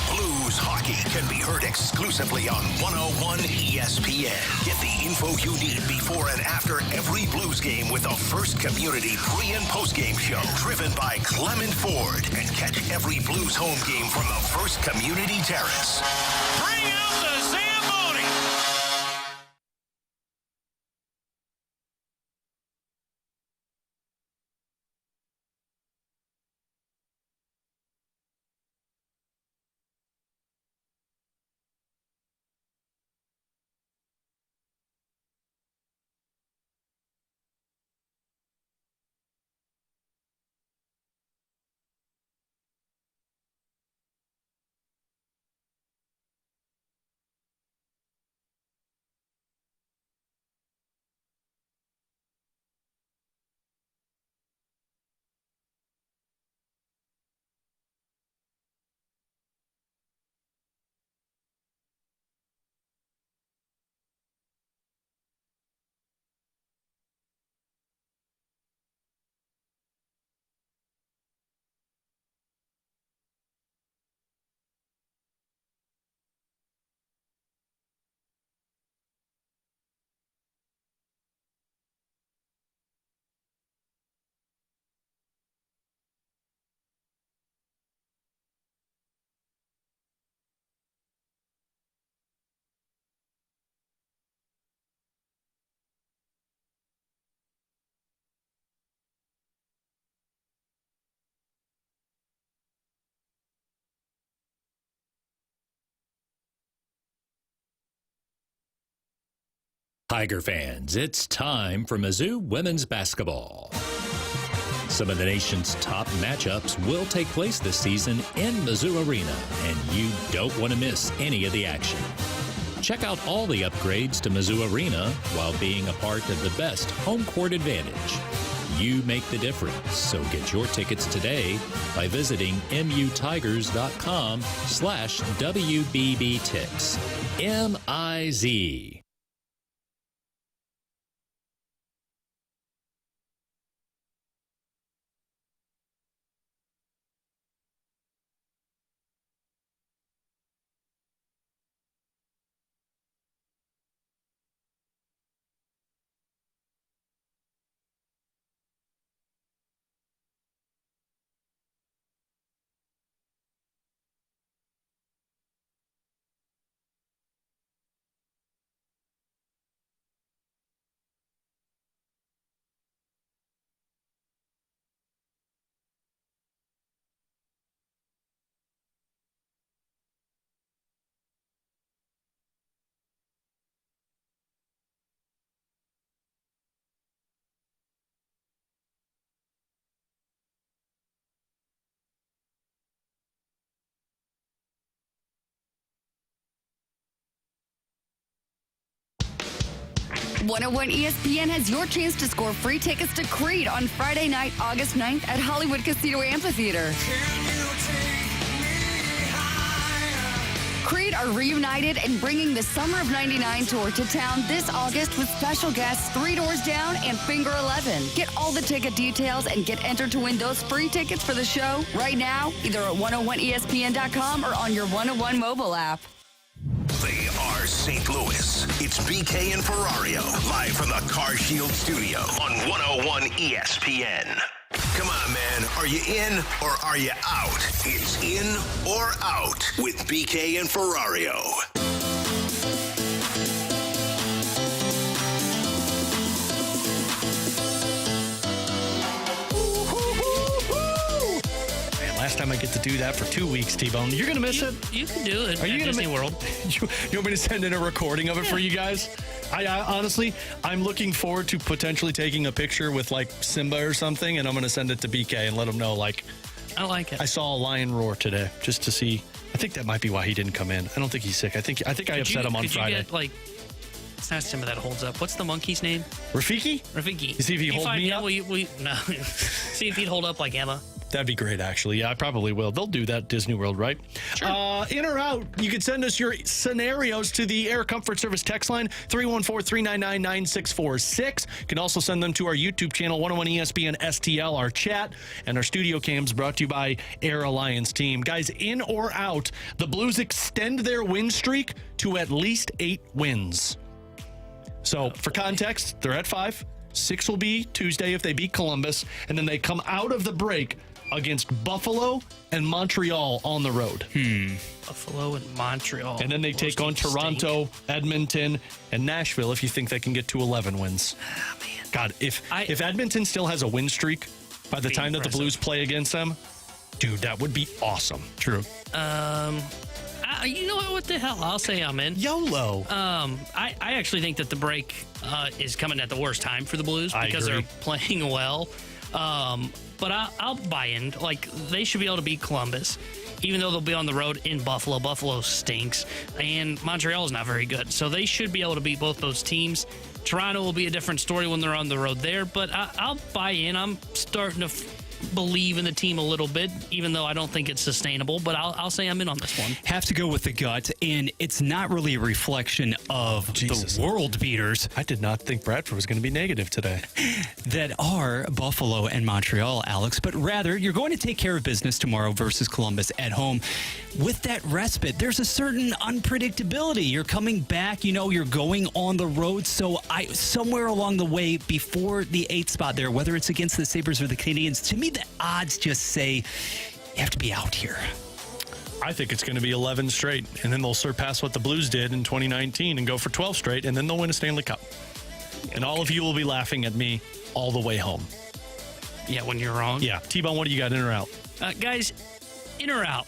Blues hockey can be heard exclusively on 101 ESPN. Get the info you need before and after every Blues game with the First Community pre- and post-game show driven by Clement Ford. And catch every Blues home game from the First Community Terrace. Bring out the Zamboni! Tiger fans, it's time for Mizzou women's basketball. Some of the nation's top matchups will take place this season in Mizzou Arena, and you don't want to miss any of the action. Check out all the upgrades to Mizzou Arena while being a part of the best home court advantage. You make the difference, so get your tickets today by visiting mutigers.com/WBBTix. MIZ. .101 ESPN has your chance to score free tickets to Creed on Friday night, August 9th at Hollywood Casino Amphitheater. Creed are reunited and bringing the Summer of '99 tour to town this August with special guests Three Doors Down and Finger 11. Get all the ticket details and get entered to win those free tickets for the show right now, either at 101ESPN.com or on your 101 mobile app. St. Louis. It's BK and Ferrario, live from the Car Shield studio on 101 ESPN. Come on, man. Are you in or are you out? It's in or out with BK and Ferrario. Last time I get to do that for 2 weeks, T-Bone. You're going to miss it? You can do it at Disney World. You want me to send in a recording of it for you guys? I honestly, I'm looking forward to potentially taking a picture with, like, Simba or something, and I'm going to send it to BK and let him know, like... I like it. I saw a lion roar today just to see. I think that might be why he didn't come in. I don't think he's sick. I think I upset him on Friday. You get, like... It's not Simba that holds up. What's the monkey's name? Rafiki? Rafiki. You see if he holds me up? No. See if he'd hold up like Emma. That'd be great, actually. Yeah, I probably will. They'll do that at Disney World, right? Sure. In or out, you can send us your scenarios to the Air Comfort Service text line, 314-399-9646. You can also send them to our YouTube channel, 101 ESPN STL, our chat, and our studio cams brought to you by Air Alliance Team. Guys, in or out, the Blues extend their win streak to at least 8 wins. So, for context, they're at 5. 6 will be Tuesday if they beat Columbus, and then they come out of the break against Buffalo and Montreal on the road. Buffalo and Montreal. And then they take on Toronto, Edmonton, and Nashville if you think they can get to 11 wins. Ah, man. God, if Edmonton still has a win streak by the time that the Blues play against them, dude, that would be awesome. True. You know what the hell? I'll say I'm in. YOLO. I actually think that the break is coming at the worst time for the Blues because they're playing well. But I'll buy in. Like, they should be able to beat Columbus, even though they'll be on the road in Buffalo. Buffalo stinks, and Montreal is not very good. So they should be able to beat both those teams. Toronto will be a different story when they're on the road there, but I'll buy in. I'm starting to believe in the team a little bit, even though I don't think it's sustainable, but I'll say I'm in on this one. Have to go with the gut, and it's not really a reflection of the world beaters. I did not think Bradford was going to be negative today. That are Buffalo and Montreal, Alex, but rather you're going to take care of business tomorrow versus Columbus at home. With that respite, there's a certain unpredictability. You're coming back, you're going on the road, so somewhere along the way before the 8th spot there, whether it's against the Sabres or the Canadiens, to me the odds just say you have to be out here. I think it's going to be 11 straight, and then they'll surpass what the Blues did in 2019 and go for 12 straight, and then they'll win a Stanley Cup. And all of you will be laughing at me all the way home. Yeah, when you're wrong. Yeah. T-Bone, what do you got, in or out? Guys, in or out?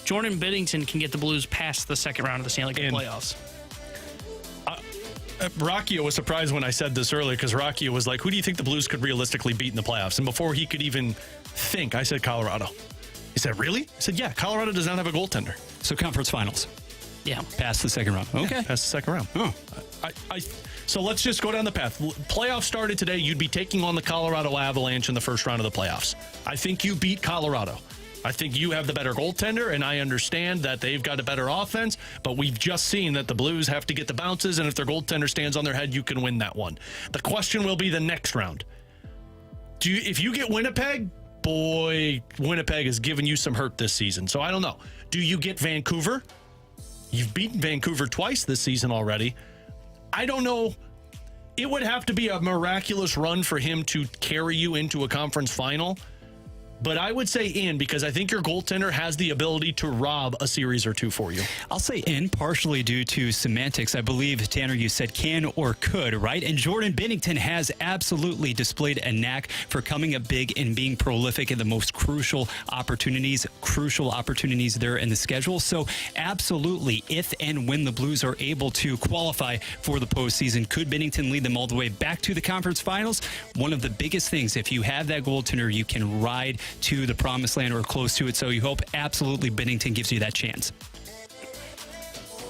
Jordan Binnington can get the Blues past the second round of the Stanley Cup playoffs. Rocchio was surprised when I said this earlier because Rocchio was like, who do you think the Blues could realistically beat in the playoffs? And before he could even think, I said Colorado. He said, really? I said, yeah, Colorado does not have a goaltender. So conference finals. Yeah. Past the second round. Okay. Yeah, past the second round. Oh. So let's just go down the path. Playoffs started today. You'd be taking on the Colorado Avalanche in the first round of the playoffs. I think you beat Colorado. I think you have the better goaltender, and I understand that they've got a better offense, but we've just seen that the Blues have to get the bounces, and if their goaltender stands on their head, you can win that one. The question will be the next round. If you get Winnipeg, boy, Winnipeg has given you some hurt this season, so I don't know. Do you get Vancouver? You've beaten Vancouver twice this season already. I don't know. It would have to be a miraculous run for him to carry you into a conference final. But I would say in because I think your goaltender has the ability to rob a series or two for you. I'll say in partially due to semantics. I believe, Tanner, you said can or could, right? And Jordan Binnington has absolutely displayed a knack for coming up big and being prolific in the most crucial opportunities there in the schedule. So absolutely, if and when the Blues are able to qualify for the postseason, could Binnington lead them all the way back to the conference finals? One of the biggest things, if you have that goaltender, you can ride to the promised land or close to it. So you hope absolutely Binnington gives you that chance.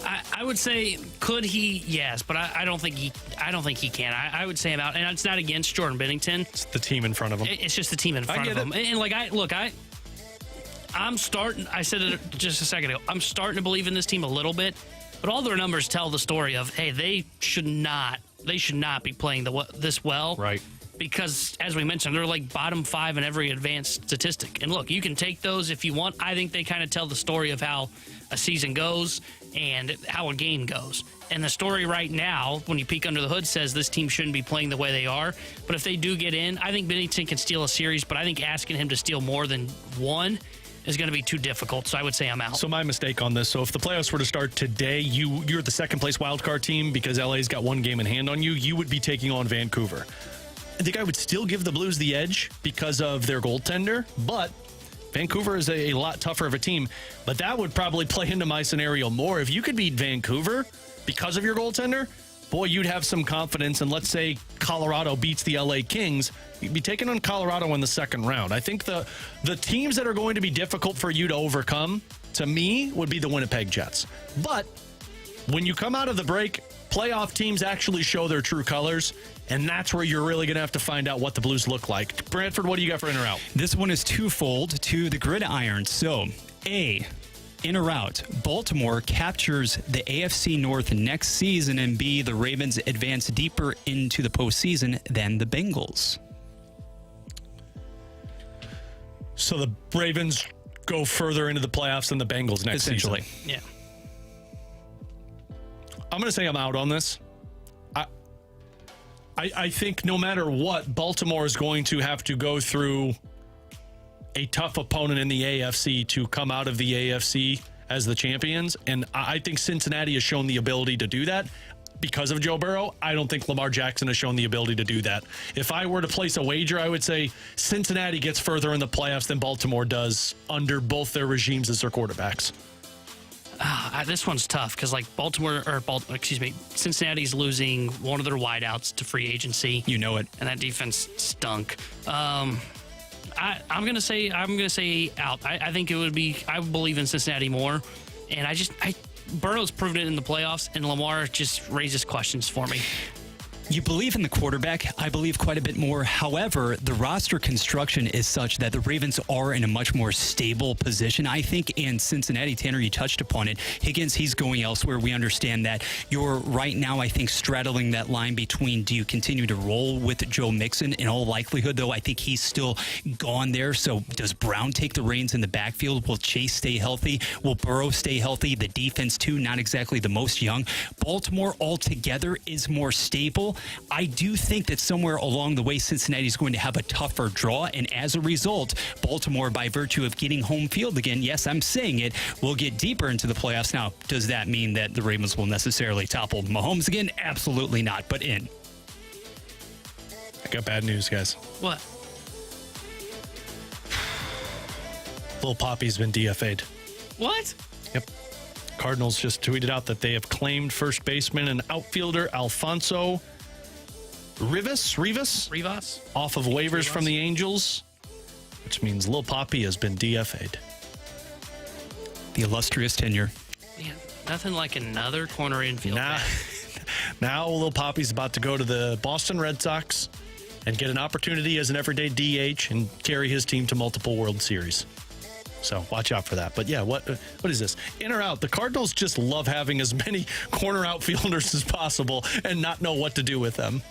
I would say could he? Yes, but I don't think he can. I would say him out, and it's not against Jordan Binnington. It's the team in front of him. It's just the team in front of him. And I'm starting. I said it just a second ago. I'm starting to believe in this team a little bit, but all their numbers tell the story of they should not be playing this well. Right. Because, as we mentioned, they're like bottom 5 in every advanced statistic. And look, you can take those if you want. I think they kind of tell the story of how a season goes and how a game goes. And the story right now, when you peek under the hood, says this team shouldn't be playing the way they are. But if they do get in, I think Bennington can steal a series, but I think asking him to steal more than one is going to be too difficult, so I would say I'm out. So my mistake on this. So if the playoffs were to start today, you're the second place wildcard team because LA's got one game in hand on you. You would be taking on Vancouver. I think I would still give the Blues the edge because of their goaltender, but Vancouver is a lot tougher of a team. But that would probably play into my scenario more. If you could beat Vancouver because of your goaltender, boy, you'd have some confidence. And let's say Colorado beats the LA Kings, you'd be taking on Colorado in the second round. I think the teams that are going to be difficult for you to overcome, to me, would be the Winnipeg Jets. But when you come out of the break, playoff teams actually show their true colors, and that's where you're really going to have to find out what the Blues look like. Brantford, what do you got for in or out? This one is twofold to the gridiron. So, A, in or out, Baltimore captures the AFC North next season, and B, the Ravens advance deeper into the postseason than the Bengals. So the Ravens go further into the playoffs than the Bengals next Essentially. season. Yeah. I'm going to say I'm out on this. I think no matter what, Baltimore is going to have to go through a tough opponent in the AFC to come out of the AFC as the champions. And I think Cincinnati has shown the ability to do that because of Joe Burrow. I don't think Lamar Jackson has shown the ability to do that. If I were to place a wager, I would say Cincinnati gets further in the playoffs than Baltimore does under both their regimes as their quarterbacks. This one's tough because, like, Cincinnati's losing one of their wideouts to free agency. You know it, and that defense stunk. I'm gonna say out. I think it would be. I believe in Cincinnati more, and Burrow's proven it in the playoffs, and Lamar just raises questions for me. You believe in the quarterback. I believe quite a bit more. However, the roster construction is such that the Ravens are in a much more stable position. I think in Cincinnati, Tanner, you touched upon it. Higgins, he's going elsewhere. We understand that. You're right now, I think, straddling that line between do you continue to roll with Joe Mixon? In all likelihood, though, I think he's still gone there. So does Brown take the reins in the backfield? Will Chase stay healthy? Will Burrow stay healthy? The defense, too, not exactly the most young. Baltimore altogether is more stable. I do think that somewhere along the way, Cincinnati is going to have a tougher draw. And as a result, Baltimore, by virtue of getting home field again, yes, I'm saying it, will get deeper into the playoffs. Now, does that mean that the Ravens will necessarily topple Mahomes again? Absolutely not, but in. I got bad news, guys. What? Lil Poppy's been DFA'd. What? Yep. Cardinals just tweeted out that they have claimed first baseman and outfielder Alfonso Rivas off of waivers from the Angels, which means Lil Poppy has been DFA'd. The illustrious tenure. Man, nothing like another corner infield. Now Lil Poppy's about to go to the Boston Red Sox and get an opportunity as an everyday DH and carry his team to multiple World Series. So watch out for that. But yeah, what is this? In or out? The Cardinals just love having as many corner outfielders as possible and not know what to do with them.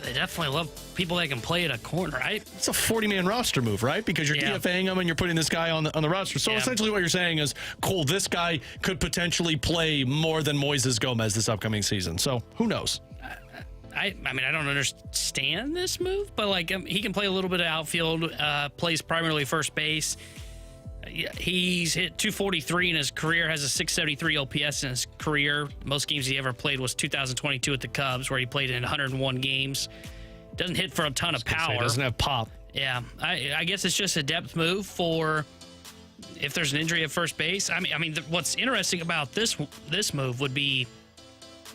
They definitely love people that can play at a corner, right? It's a 40-man roster move, right? Because you're DFAing them and you're putting this guy on the roster. So essentially what you're saying is, cool, this guy could potentially play more than Moises Gomez this upcoming season. So who knows? I mean, I don't understand this move, but like he can play a little bit of outfield, plays primarily first base. He's hit 243 in his career, has a 673 OPS in his career. Most games he ever played was 2022 at the Cubs, where he played in 101 games. Doesn't hit for a ton of power. Doesn't have pop. Yeah, I guess it's just a depth move for if there's an injury at first base. I mean, what's interesting about this move would be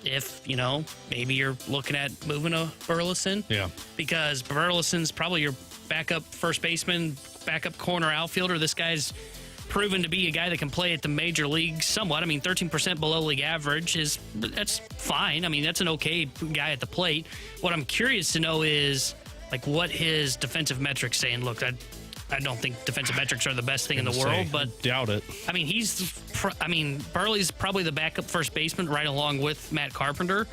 if, maybe you're looking at moving to Burleson. Yeah. Because Burleson's probably your backup first baseman, backup corner outfielder. This guy's proven to be a guy that can play at the major leagues somewhat. I mean, 13% below league average that's fine. I mean, that's an okay guy at the plate. What I'm curious to know is like what his defensive metrics say. And look, I don't think defensive metrics are the best thing in the world, but doubt it. I mean, Burley's probably the backup first baseman right along with Matt Carpenter.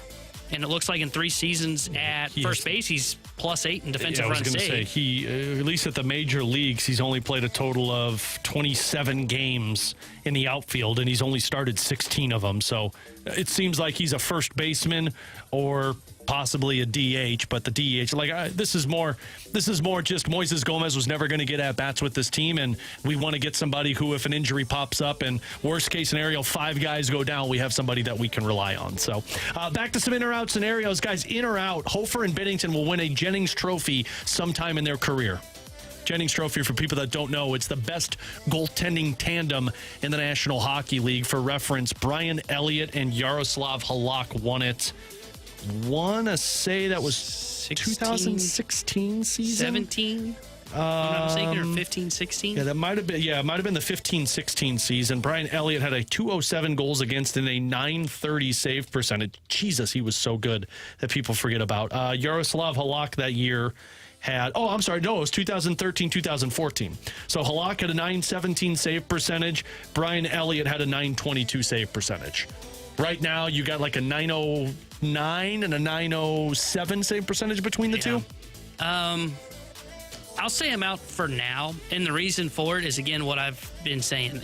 And it looks like in 3 seasons at first base, he's +8 in defensive run save. I was going to say, he, at least at the major leagues, he's only played a total of 27 games in the outfield, and he's only started 16 of them. So it seems like he's a first baseman or possibly a DH, but the DH, this is more just Moises Gomez was never going to get at-bats with this team, and we want to get somebody who, if an injury pops up and worst case scenario, 5 guys go down, we have somebody that we can rely on. So back to some in or out scenarios. Guys, in or out, Hofer and Binnington will win a Jennings Trophy sometime in their career. Jennings Trophy, for people that don't know, it's the best goaltending tandem in the National Hockey League. For reference, Brian Elliott and Yaroslav Halak won it. Want to say that was 2016 season? 17? I'm not mistaken, or 15-16? Yeah, that might have been. Yeah, it might have been the 15-16 season. Brian Elliott had a 207 goals against and a 930 save percentage. Jesus, he was so good that people forget about. Yaroslav Halak that year had, it was 2013-2014. So Halak had a 917 save percentage. Brian Elliott had a 922 save percentage. Right now, you got like a 909 and a 907 save percentage between the two. I'll say I'm out for now, and the reason for it is, again, what I've been saying.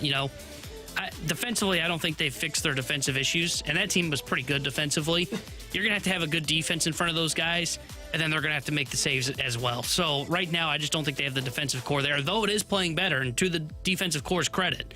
Defensively, I don't think they've fixed their defensive issues, and that team was pretty good defensively. You're going to have a good defense in front of those guys, and then they're going to have to make the saves as well. So right now, I just don't think they have the defensive core there, though it is playing better, and to the defensive core's credit,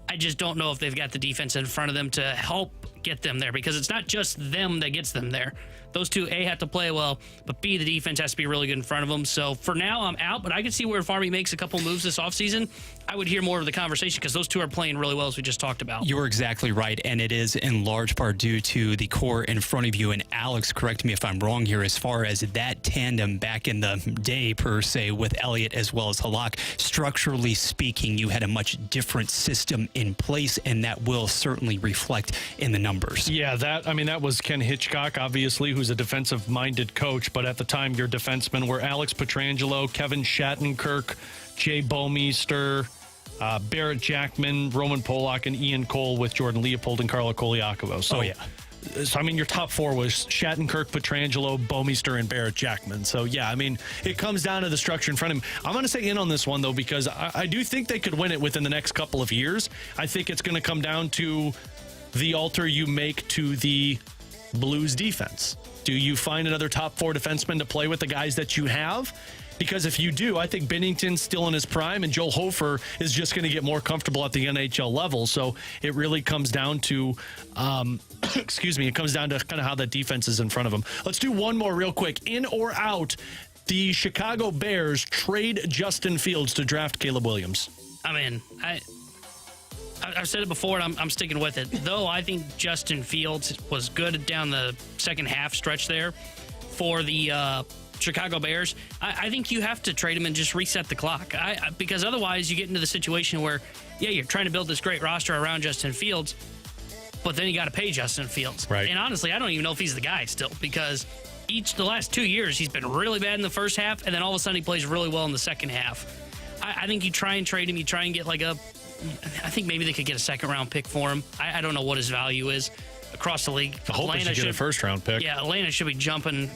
I just don't know if they've got the defense in front of them to help get them there, because it's not just them that gets them there. Those two, A, have to play well, but B, the defense has to be really good in front of them. So for now, I'm out, but I can see where if Army makes a couple moves this offseason, I would hear more of the conversation, because those two are playing really well, as we just talked about. You're exactly right, and it is in large part due to the core in front of you. And Alex, correct me if I'm wrong here, as far as that tandem back in the day, per se, with Elliott as well as Halak, structurally speaking, you had a much different system in place, and that will certainly reflect in the numbers. Yeah, that was Ken Hitchcock, obviously, who's a defensive-minded coach, but at the time, your defensemen were Alex Pietrangelo, Kevin Shattenkirk, Jay Bouwmeester, Barrett Jackman, Roman Polak, and Ian Cole, with Jordan Leopold and Carlo Koliakovo. So, your top 4 was Shattenkirk, Pietrangelo, Bouwmeester, and Barrett Jackman. So, it comes down to the structure in front of him. I'm going to say in on this one, though, because I do think they could win it within the next couple of years. I think it's going to come down to the alter you make to the Blues defense. Do you find another top 4 defenseman to play with the guys that you have? Because if you do, I think Binnington's still in his prime, and Joel Hofer is just going to get more comfortable at the NHL level. So it really comes down to, it comes down to kind of how that defense is in front of him. Let's do one more real quick. In or out, the Chicago Bears trade Justin Fields to draft Caleb Williams. I'm in. I've said it before, and I'm sticking with it. Though I think Justin Fields was good down the second half stretch there for the Chicago Bears, I think you have to trade him and just reset the clock. Because otherwise you get into the situation where, you're trying to build this great roster around Justin Fields, but then you got to pay Justin Fields. Right. And honestly, I don't even know if he's the guy still, because the last 2 years he's been really bad in the first half, and then all of a sudden he plays really well in the second half. I think you try and trade him, you try and get I think maybe they could get a second-round pick for him. I don't know what his value is across the league. I hope they should get a first-round pick. Yeah, Atlanta should be jumping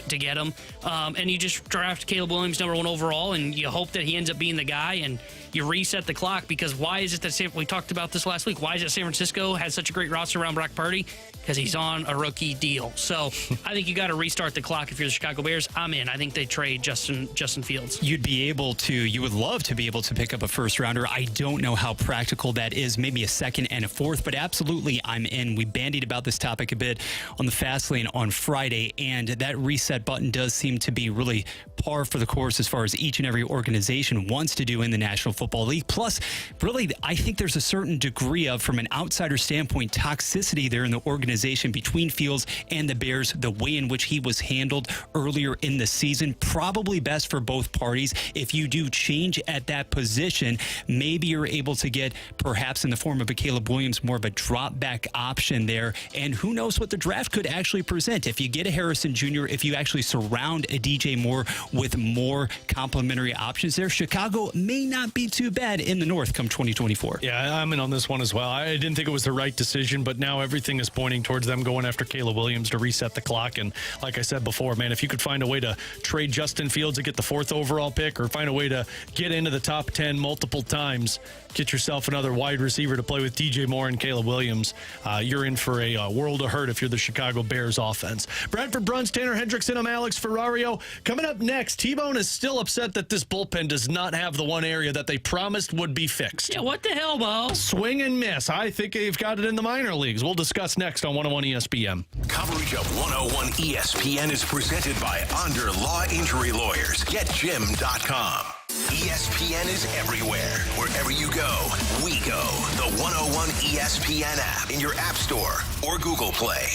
to get him. And you just draft Caleb Williams #1 overall, and you hope that he ends up being the guy, and you reset the clock. Because why is it that we talked about this last week? Why is it San Francisco has such a great roster around Brock Purdy? Because he's on a rookie deal. So I think you got to restart the clock if you're the Chicago Bears. I'm in. I think they trade Justin Fields. You would love to be able to pick up a first rounder. I don't know how practical that is. Maybe a second and a fourth, but absolutely I'm in. We bandied about this topic a bit on the Fast Lane on Friday, and that reset button does seem to be really par for the course as far as each and every organization wants to do in the National Football League. Plus, really, I think there's a certain degree of, from an outsider standpoint, toxicity there in the organization between Fields and the Bears. The way in which he was handled earlier in the season, probably best for both parties. If you do change at that position, maybe you're able to get, perhaps in the form of a Caleb Williams, more of a drop back option there. And who knows what the draft could actually present. If you get a Harrison Jr., if you actually surround a DJ Moore with more complementary options there, Chicago may not be too bad in the North come 2024. Yeah, I'm in on this one as well. I didn't think it was the right decision, but now everything is pointing pointing towards them going after Caleb Williams to reset the clock. And like I said before, man, if you could find a way to trade Justin Fields to get the 4th overall pick, or find a way to get into the top 10 multiple times, get yourself another wide receiver to play with DJ Moore and Caleb Williams, you're in for a world of hurt if you're the Chicago Bears offense. Bradford Bruns, Tanner Hendrickson, I'm Alex Ferrario. Coming up next, T-Bone is still upset that this bullpen does not have the one area that they promised would be fixed. Yeah, what the hell, Mo? Swing and miss. I think they've got it in the minor leagues. We'll discuss next on 101 ESPN. Coverage of 101 ESPN is presented by Onder Law Injury Lawyers. GetJim.com. ESPN is everywhere. Wherever you go, we go. The 101 ESPN app in your App Store or Google Play.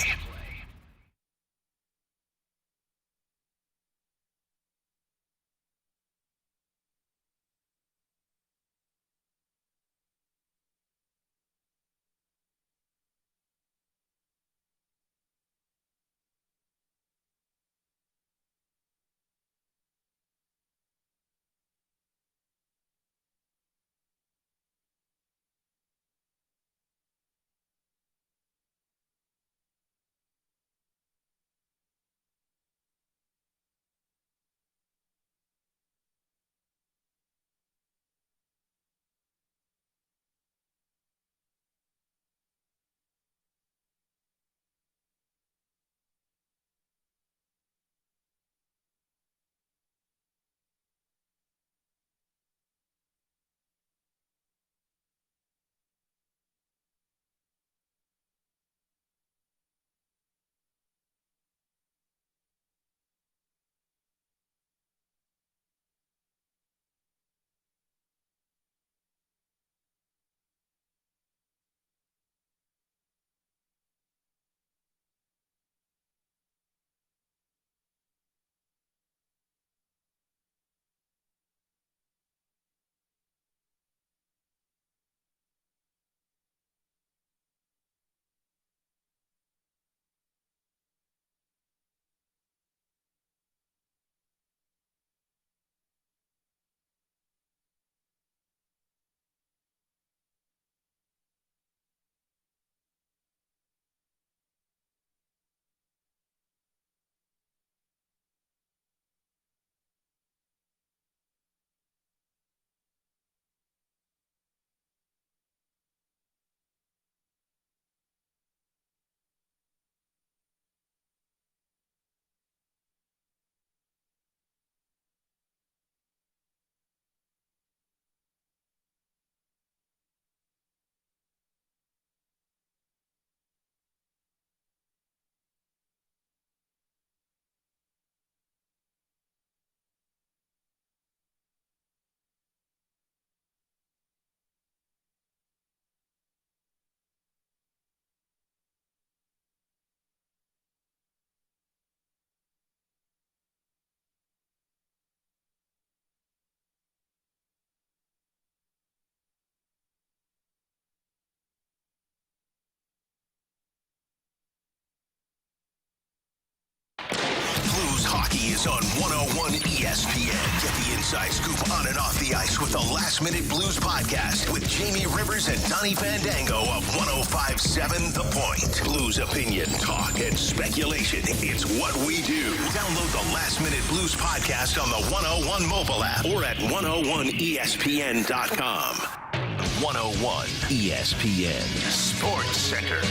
Blues hockey is on 101 ESPN. Get the inside scoop on and off the ice with the Last Minute Blues podcast with Jamie Rivers and Donnie Fandango of 105.7 The Point. Blues opinion, talk, and speculation. It's what we do. Download the Last Minute Blues podcast on the 101 mobile app or at 101ESPN.com. 101 ESPN Sports Center.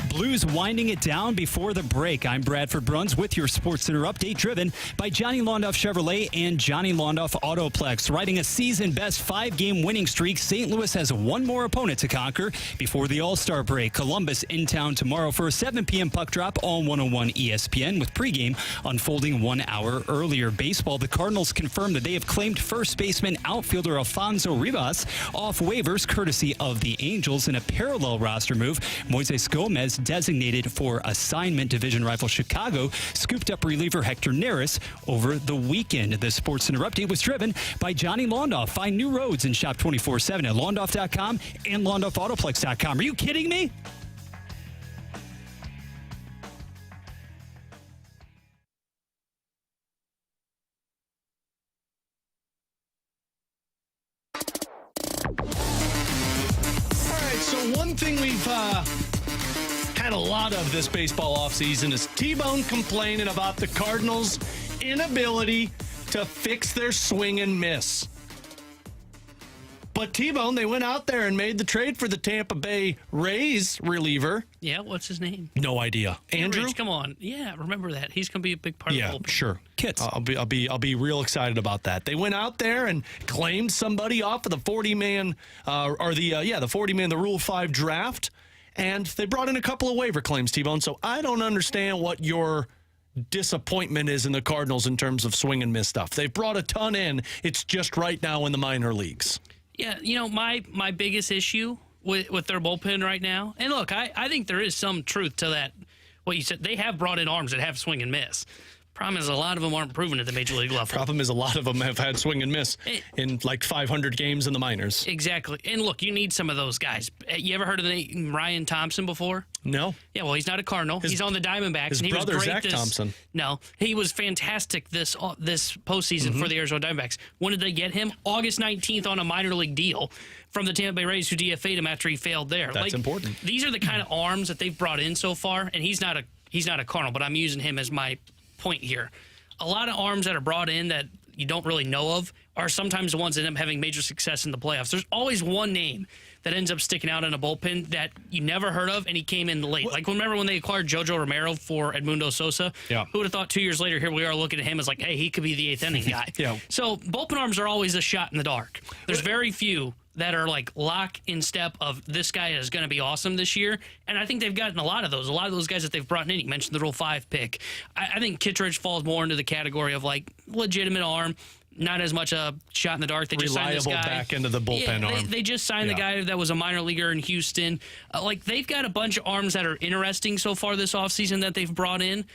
Blues winding it down before the break. I'm Bradford Bruns with your SportsCenter update, driven by Johnny Londoff Chevrolet and Johnny Londoff Autoplex. Riding a season-best 5-game winning streak, St. Louis has one more opponent to conquer before the All-Star break. Columbus in town tomorrow for a 7 p.m. puck drop on 101 ESPN, with pregame unfolding 1 hour earlier. Baseball, the Cardinals confirmed that they have claimed first baseman outfielder Alfonso Rivas off waivers courtesy of the Angels in a parallel roster move. Moises Gomez, designated for assignment. Division rival Chicago scooped up reliever Hector Neris over the weekend. The SportsCenter update was driven by Johnny Londoff. Find new roads and shop 24/7 at Londoff.com and LondoffAutoplex.com. Are you kidding me? So one thing we've had a lot of this baseball offseason is T-Bone complaining about the Cardinals' inability to fix their swing and miss. But T-Bone, they went out there and made the trade for the Tampa Bay Rays reliever. Yeah, what's his name? No idea. Andrew? Rich, come on. Yeah, remember that. He's going to be a big part of the bullpen. Yeah, sure. Kits. I'll be real excited about that. They went out there and claimed somebody off of the 40-man the 40-man, the Rule 5 draft, and they brought in a couple of waiver claims, T-Bone. So I don't understand what your disappointment is in the Cardinals in terms of swing and miss stuff. They've brought a ton in. It's just right now in the minor leagues. Yeah, my biggest issue with their bullpen right now, and look, I think there is some truth to that, what you said. They have brought in arms that have swing and miss. Problem is, a lot of them aren't proven at the major league level. Problem is, a lot of them have had swing and miss in like 500 games in the minors. Exactly. And look, you need some of those guys. You ever heard of the name Ryan Thompson before? No. Yeah, well, he's not a Cardinal. He's on the Diamondbacks. His and he brother, was great Zach Thompson. No, he was fantastic this postseason for the Arizona Diamondbacks. When did they get him? August 19th on a minor league deal from the Tampa Bay Rays, who DFA'd him after he failed there. That's important. These are the kind of arms that they've brought in so far, and he's not a Cardinal, but I'm using him as my point here. A lot of arms that are brought in that you don't really know of are sometimes the ones that end up having major success in the playoffs. There's always one name that ends up sticking out in a bullpen that you never heard of, and he came in late. Like, remember when they acquired JoJo Romero for Edmundo Sosa? Yeah. Who would have thought 2 years later, here we are looking at him as like, hey, he could be the eighth inning guy. Yeah. So bullpen arms are always a shot in the dark. There's very few that are like lock in step of this guy is going to be awesome this year. And I think they've gotten a lot of those guys that they've brought in. You mentioned the Rule 5 pick. I think Kittredge falls more into the category of like legitimate arm, not as much a shot in the dark. They just signed this guy. Back into the bullpen arm. They just signed the guy that was a minor leaguer in Houston. They've got a bunch of arms that are interesting so far this offseason that they've brought in.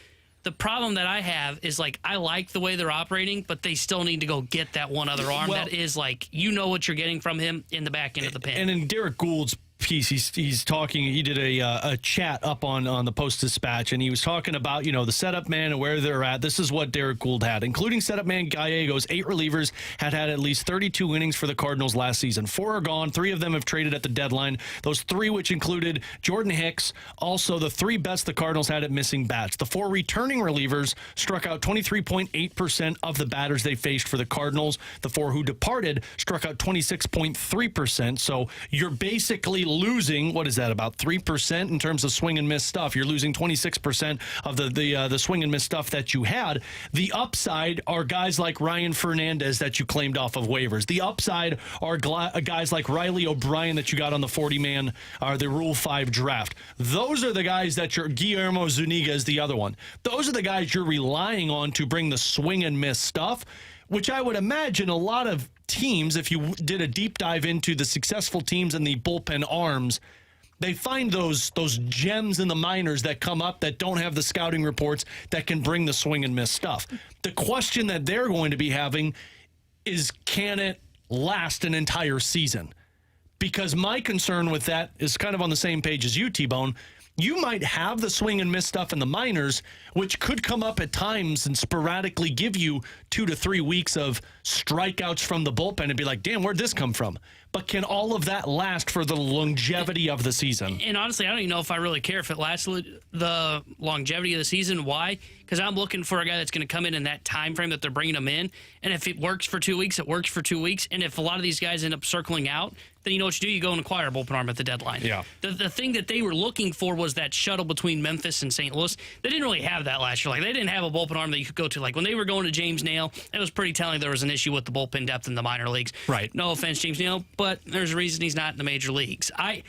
The problem that I have is, like, I like the way they're operating, but they still need to go get that one other arm that is, like, you know what you're getting from him in the back end of the pen. And in Derek Gould's piece, he's talking, he did a chat up on the Post-Dispatch, and he was talking about, the setup man and where they're at. This is what Derek Gould had, including setup man Gallegos. 8 relievers had at least 32 innings for the Cardinals last season. 4 are gone. 3 of them have traded at the deadline. Those 3, which included Jordan Hicks, also the 3 best the Cardinals had at missing bats. The 4 returning relievers struck out 23.8% of the batters they faced for the Cardinals. The 4 who departed struck out 26.3%. So you're basically losing, what is that, about 3% in terms of swing and miss stuff. You're losing 26% of the swing and miss stuff that you had. The upside are guys like Ryan Fernandez that you claimed off of waivers. The upside are guys like Riley O'Brien that you got on the 40-man or the Rule 5 draft. Those are the guys that Guillermo Zuniga is the other one. Those are the guys you're relying on to bring the swing and miss stuff, which I would imagine a lot of teams, if you did a deep dive into the successful teams and the bullpen arms, they find those gems in the minors that come up that don't have the scouting reports that can bring the swing and miss stuff. The question that they're going to be having is, can it last an entire season? Because my concern with that is kind of on the same page as you, T-Bone. You might have the swing and miss stuff in the minors, which could come up at times and sporadically give you 2 to 3 weeks of strikeouts from the bullpen and be like, damn, where'd this come from? But can all of that last for the longevity of the season? And honestly, I don't even know if I really care if it lasts the longevity of the season. Why? Because I'm looking for a guy that's going to come in that time frame that they're bringing him in. And if it works for 2 weeks, it works for 2 weeks. And if a lot of these guys end up circling out, then you know what you do? You go and acquire a bullpen arm at the deadline. Yeah. The thing that they were looking for was that shuttle between Memphis and St. Louis. They didn't really have that last year. Like, they didn't have a bullpen arm that you could go to. Like, when they were going to James Nail, it was pretty telling there was an issue with the bullpen depth in the minor leagues. Right. No offense, James Nail, but there's a reason he's not in the major leagues. I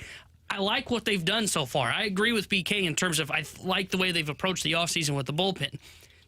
like what they've done so far. I agree with BK in terms of I like the way they've approached the offseason with the bullpen.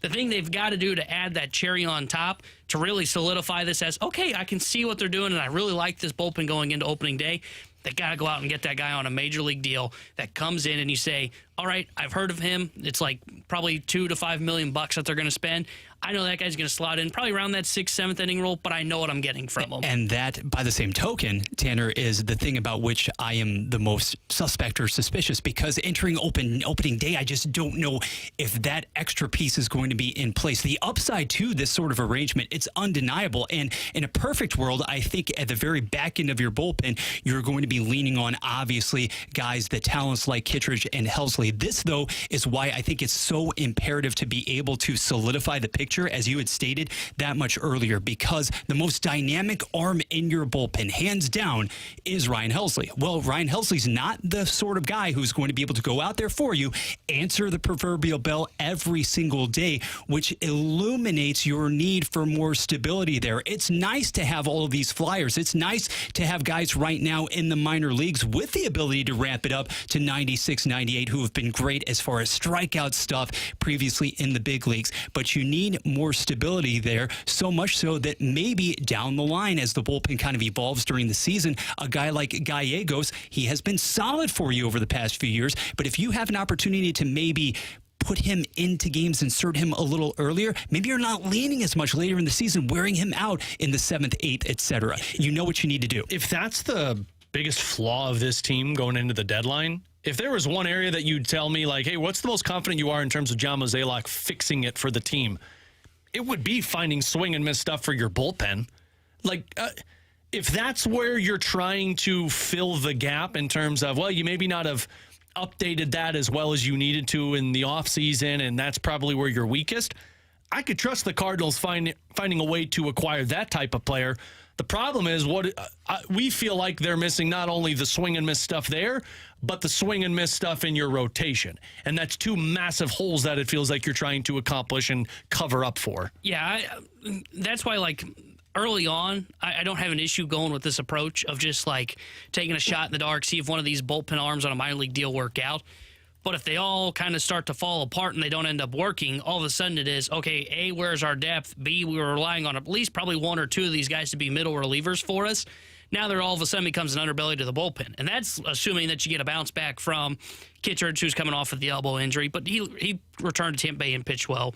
The thing they've got to do to add that cherry on top to really solidify this as, okay, I can see what they're doing, and I really like this bullpen going into opening day. They got to go out and get that guy on a major league deal that comes in and you say, all right, I've heard of him. It's like probably $2 to $5 million that they're going to spend. I know that guy's going to slot in probably around that 6th, 7th inning role, but I know what I'm getting from him. And that, by the same token, Tanner, is the thing about which I am the most suspect or suspicious, because entering opening day, I just don't know if that extra piece is going to be in place. The upside to this sort of arrangement, it's undeniable. And in a perfect world, I think at the very back end of your bullpen, you're going to be leaning on, obviously, guys, the talents like Kittredge and Helsley. This, though, is why I think it's so imperative to be able to solidify the picture, as you had stated that much earlier, because the most dynamic arm in your bullpen, hands down, is Ryan Helsley. Well, Ryan Helsley's not the sort of guy who's going to be able to go out there for you, answer the proverbial bell every single day, which illuminates your need for more stability there. It's nice to have all of these flyers. It's nice to have guys right now in the minor leagues with the ability to ramp it up to 96, 98, who have been great as far as strikeout stuff previously in the big leagues. But you need more stability there, so much so that maybe down the line, as the bullpen kind of evolves during the season, a guy like Gallegos, he has been solid for you over the past few years, but if you have an opportunity to maybe put him into games, insert him a little earlier, maybe you're not leaning as much later in the season, wearing him out in the 7th, 8th, etc. You know what you need to do. If that's the biggest flaw of this team going into the deadline, if there was one area that you'd tell me, like, hey, what's the most confident you are in terms of John Mozeliak fixing it for the team, it would be finding swing and miss stuff for your bullpen. Like, if that's where you're trying to fill the gap in terms of, well, you maybe not have updated that as well as you needed to in the offseason, and that's probably where you're weakest, I could trust the Cardinals finding a way to acquire that type of player. The problem is we feel like they're missing not only the swing and miss stuff there, but the swing and miss stuff in your rotation. And that's two massive holes that it feels like you're trying to accomplish and cover up for. Yeah, that's why, like, early on, I don't have an issue going with this approach of just, like, taking a shot in the dark, see if one of these bullpen arms on a minor league deal work out. But if they all kind of start to fall apart and they don't end up working, all of a sudden it is, okay, A, where's our depth? B, we were relying on at least probably one or two of these guys to be middle relievers for us. Now they're all of a sudden becomes an underbelly to the bullpen. And that's assuming that you get a bounce back from Kittredge, who's coming off of the elbow injury, but he returned to Tampa Bay and pitched well.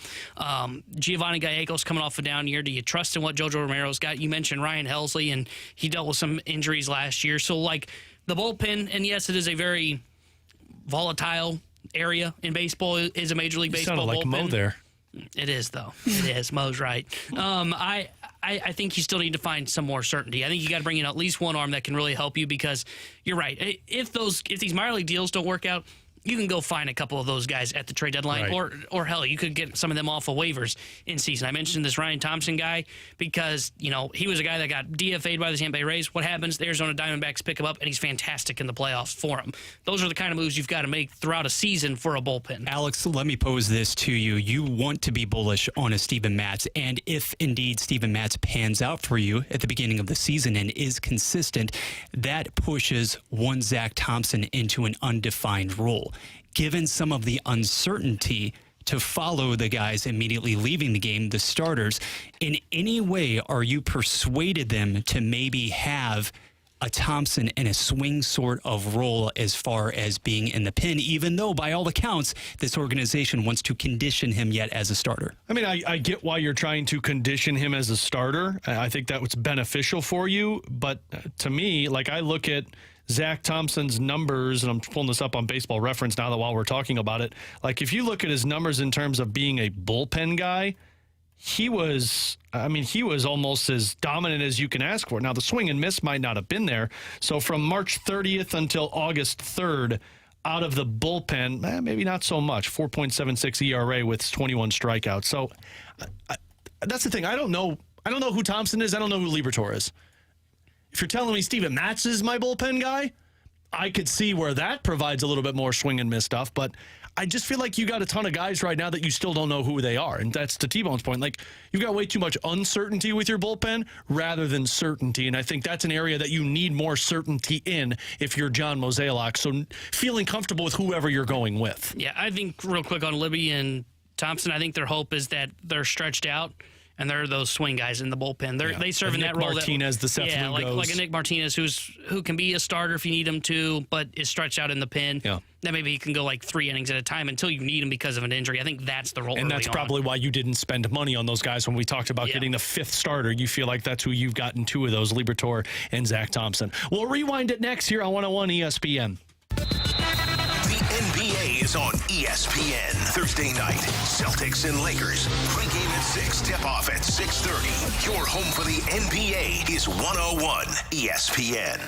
Giovanni Gallegos coming off a down year. Do you trust in what Jojo Romero's got? You mentioned Ryan Helsley, and he dealt with some injuries last year. So, like, the bullpen, and yes, it is a very volatile area in baseball, is a Major League Baseball bullpen. You sounded like Mo there. It is, though. It is. Mo's right. I think you still need to find some more certainty. I think you got to bring in at least one arm that can really help you, because you're right. If these minor league deals don't work out, you can go find a couple of those guys at the trade deadline, right. or hell, you could get some of them off of waivers in season. I mentioned this Ryan Thompson guy because, you know, he was a guy that got DFA'd by the Tampa Bay Rays. What happens? The Arizona Diamondbacks pick him up, and he's fantastic in the playoffs for him. Those are the kind of moves you've got to make throughout a season for a bullpen. Alex, let me pose this to you. You want to be bullish on a Steven Matz, and if indeed Steven Matz pans out for you at the beginning of the season and is consistent, that pushes one Zach Thompson into an undefined role. Given some of the uncertainty to follow the guys immediately leaving the game, the starters, in any way are you persuaded them to maybe have a Thompson in a swing sort of role as far as being in the pen, even though by all accounts this organization wants to condition him yet as a starter? I mean, I get why you're trying to condition him as a starter. I think that was beneficial for you. But to me, like, I look at Zach Thompson's numbers, and I'm pulling this up on Baseball Reference now that while we're talking about it, like, if you look at his numbers in terms of being a bullpen guy, he was almost as dominant as you can ask for. Now, the swing and miss might not have been there. So from March 30th until August 3rd, out of the bullpen, maybe not so much, 4.76 ERA with 21 strikeouts. So that's the thing. I don't know who Thompson is. I don't know who Liberatore is. If you're telling me Steven Matz is my bullpen guy, I could see where that provides a little bit more swing and miss stuff. But I just feel like you got a ton of guys right now that you still don't know who they are. And that's to T-Bone's point. Like, you've got way too much uncertainty with your bullpen rather than certainty. And I think that's an area that you need more certainty in if you're John Mozeliak. So feeling comfortable with whoever you're going with. Yeah, I think real quick on Libby and Thompson, I think their hope is that they're stretched out. And they're those swing guys in the bullpen. They serve in that role. Martinez, the Seth Lugos. like a Nick Martinez who can be a starter if you need him to, but is stretched out in the pen. Yeah. Then maybe he can go like 3 innings at a time until you need him because of an injury. I think that's the role. And that's probably why you didn't spend money on those guys when we talked about getting the 5th starter. You feel like that's who you've gotten 2 of those, Liberatore and Zach Thompson. We'll rewind it next here on 101 ESPN. NBA is on ESPN Thursday night. Celtics and Lakers. Pre-game at 6, tip-off at 6:30. Your home for the NBA is 101 ESPN.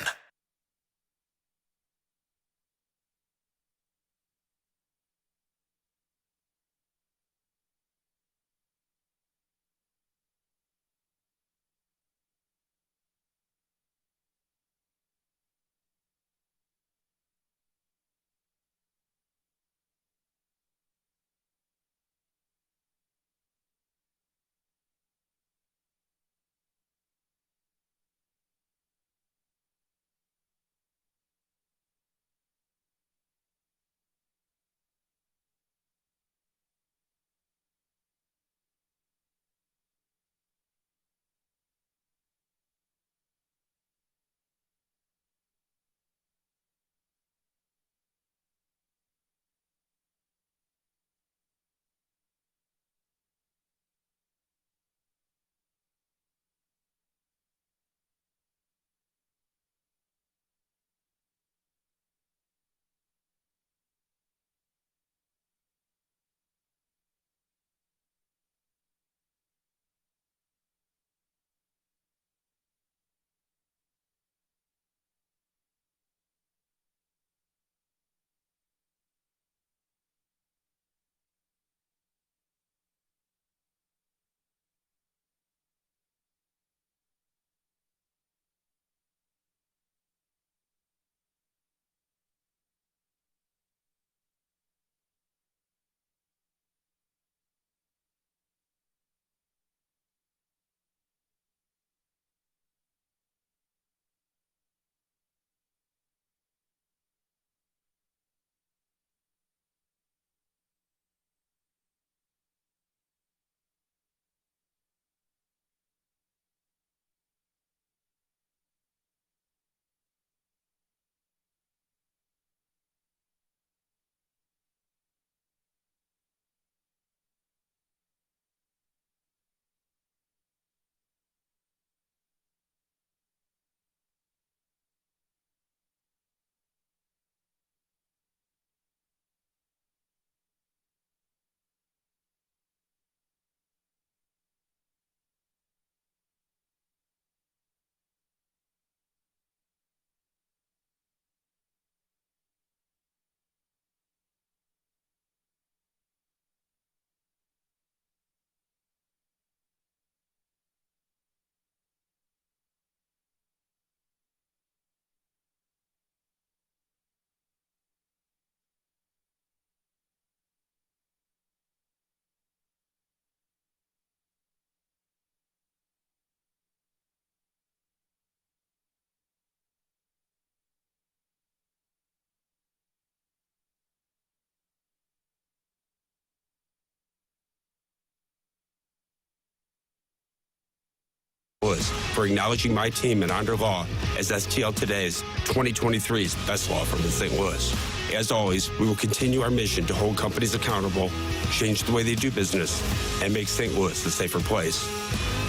For acknowledging my team and Under Law as STL Today's 2023's best law firm in St. Louis. As always, we will continue our mission to hold companies accountable, change the way they do business, and make St. Louis a safer place.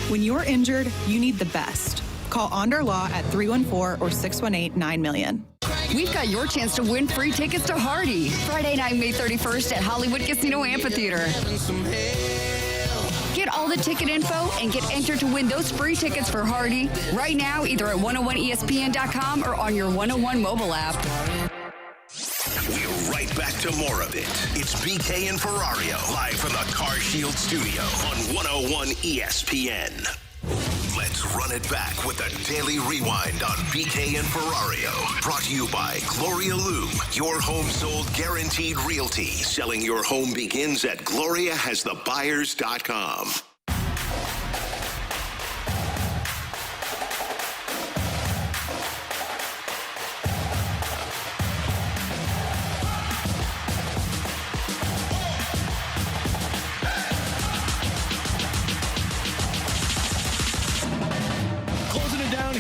When you're injured, you need the best. Call Onder Law at 314 or 618-9000000. We've got your chance to win free tickets to Hardy Friday night, May 31st at Hollywood Casino Amphitheater. Get all the ticket info and get entered to win those free tickets for Hardy right now, either at 101ESPN.com or on your 101 mobile app. We're right back to more of it. It's BK and Ferrario, live from the Car Shield studio on 101 ESPN. Let's run it back with the Daily Rewind on BK and Ferrario. Brought to you by Gloria Loom, your home sold guaranteed realty. Selling your home begins at GloriaHasTheBuyers.com.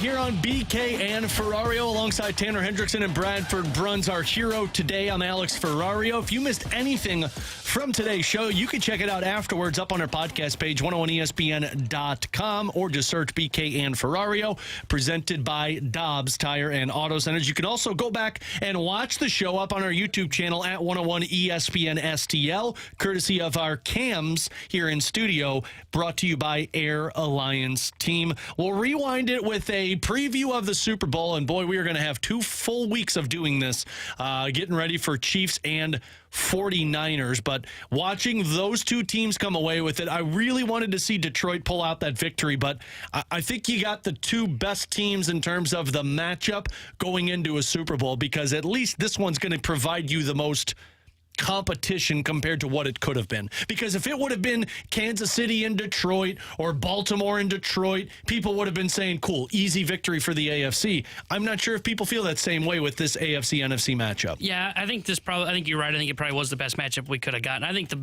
here on BK and Ferrario alongside Tanner Hendrickson and Bradford Bruns, our hero today. I'm Alex Ferrario. If you missed anything from today's show, you can check it out afterwards up on our podcast page, 101ESPN.com, or just search BK and Ferrario, presented by Dobbs Tire and Auto Centers. You can also go back and watch the show up on our YouTube channel at 101ESPN STL, courtesy of our cams here in studio, brought to you by Air Alliance Team. We'll rewind it with a preview of the Super Bowl, and boy, we are going to have 2 full weeks of doing this, getting ready for Chiefs and 49ers. But watching those 2 teams come away with it, I really wanted to see Detroit pull out that victory, but I think you got the 2 best teams in terms of the matchup going into a Super Bowl, because at least this one's going to provide you the most competition compared to what it could have been. Because if it would have been Kansas City and Detroit or Baltimore and Detroit, people would have been saying, cool, easy victory for the AFC. I'm not sure if people feel that same way with this AFC-NFC matchup. Yeah, I think you're right. I think it probably was the best matchup we could have gotten. I think the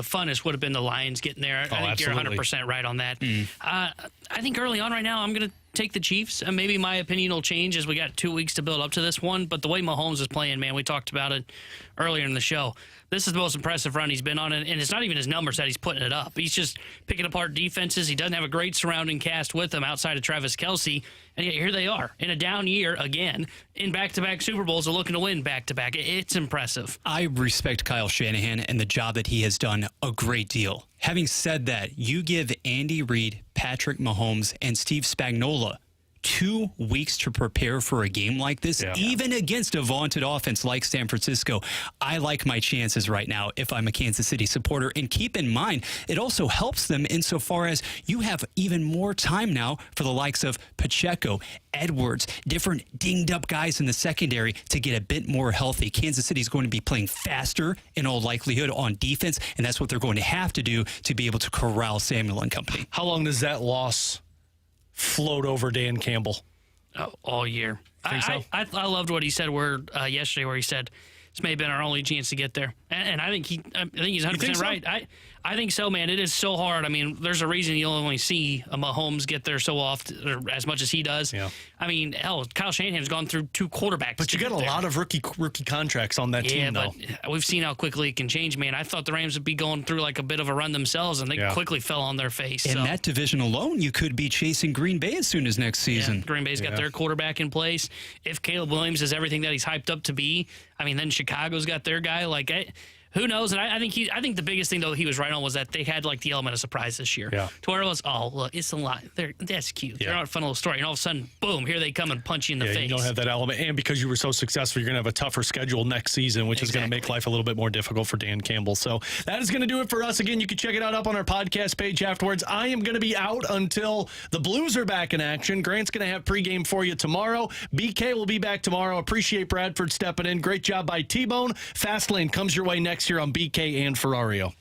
funnest would have been the Lions getting there. I think absolutely. You're 100% right on that. I think early on right now, I'm going to take the Chiefs, and maybe my opinion will change as we got 2 weeks to build up to this one. But the way Mahomes is playing, man, we talked about it earlier in the show. This is the most impressive run he's been on, and it's not even his numbers that he's putting it up. He's just picking apart defenses. He doesn't have a great surrounding cast with him outside of Travis Kelce, and yet here they are in a down year again in back-to-back Super Bowls, are looking to win back-to-back. It's impressive. I respect Kyle Shanahan and the job that he has done a great deal. Having said that, you give Andy Reid, Patrick Mahomes, and Steve Spagnuolo 2 weeks to prepare for a game like this, even against a vaunted offense like San Francisco. I like my chances right now if I'm a Kansas City supporter. And keep in mind, it also helps them insofar as you have even more time now for the likes of Pacheco, Edwards, different dinged-up guys in the secondary to get a bit more healthy. Kansas City is going to be playing faster in all likelihood on defense, and that's what they're going to have to do to be able to corral Samuel and company. How long does that loss float over Dan Campbell? All year. I loved what he said yesterday, where he said this may have been our only chance to get there, and I think he's 100% right. I think so, man. It is so hard. I mean, there's a reason you only see a Mahomes get there so often, or as much as he does. Yeah. I mean, hell, Kyle Shanahan's gone through 2 quarterbacks. But you got a lot of rookie contracts on that team, though. But we've seen how quickly it can change, man. I thought the Rams would be going through like a bit of a run themselves, and they quickly fell on their face. In that division alone, you could be chasing Green Bay as soon as next season. Yeah, Green Bay's got their quarterback in place. If Caleb Williams is everything that he's hyped up to be, I mean, then Chicago's got their guy. Who knows? And I think the biggest thing, though, he was right on was that they had like the element of surprise this year. Yeah. To where it was, oh, look, it's a lot. That's cute. They're on a fun little story. And all of a sudden, boom, here they come and punch you in the face. You don't have that element. And because you were so successful, you're going to have a tougher schedule next season, which is going to make life a little bit more difficult for Dan Campbell. So that is going to do it for us. Again, you can check it out up on our podcast page afterwards. I am going to be out until the Blues are back in action. Grant's going to have pregame for you tomorrow. BK will be back tomorrow. Appreciate Bradford stepping in. Great job by T-Bone. Fastlane comes your way next year on BK and Ferrario.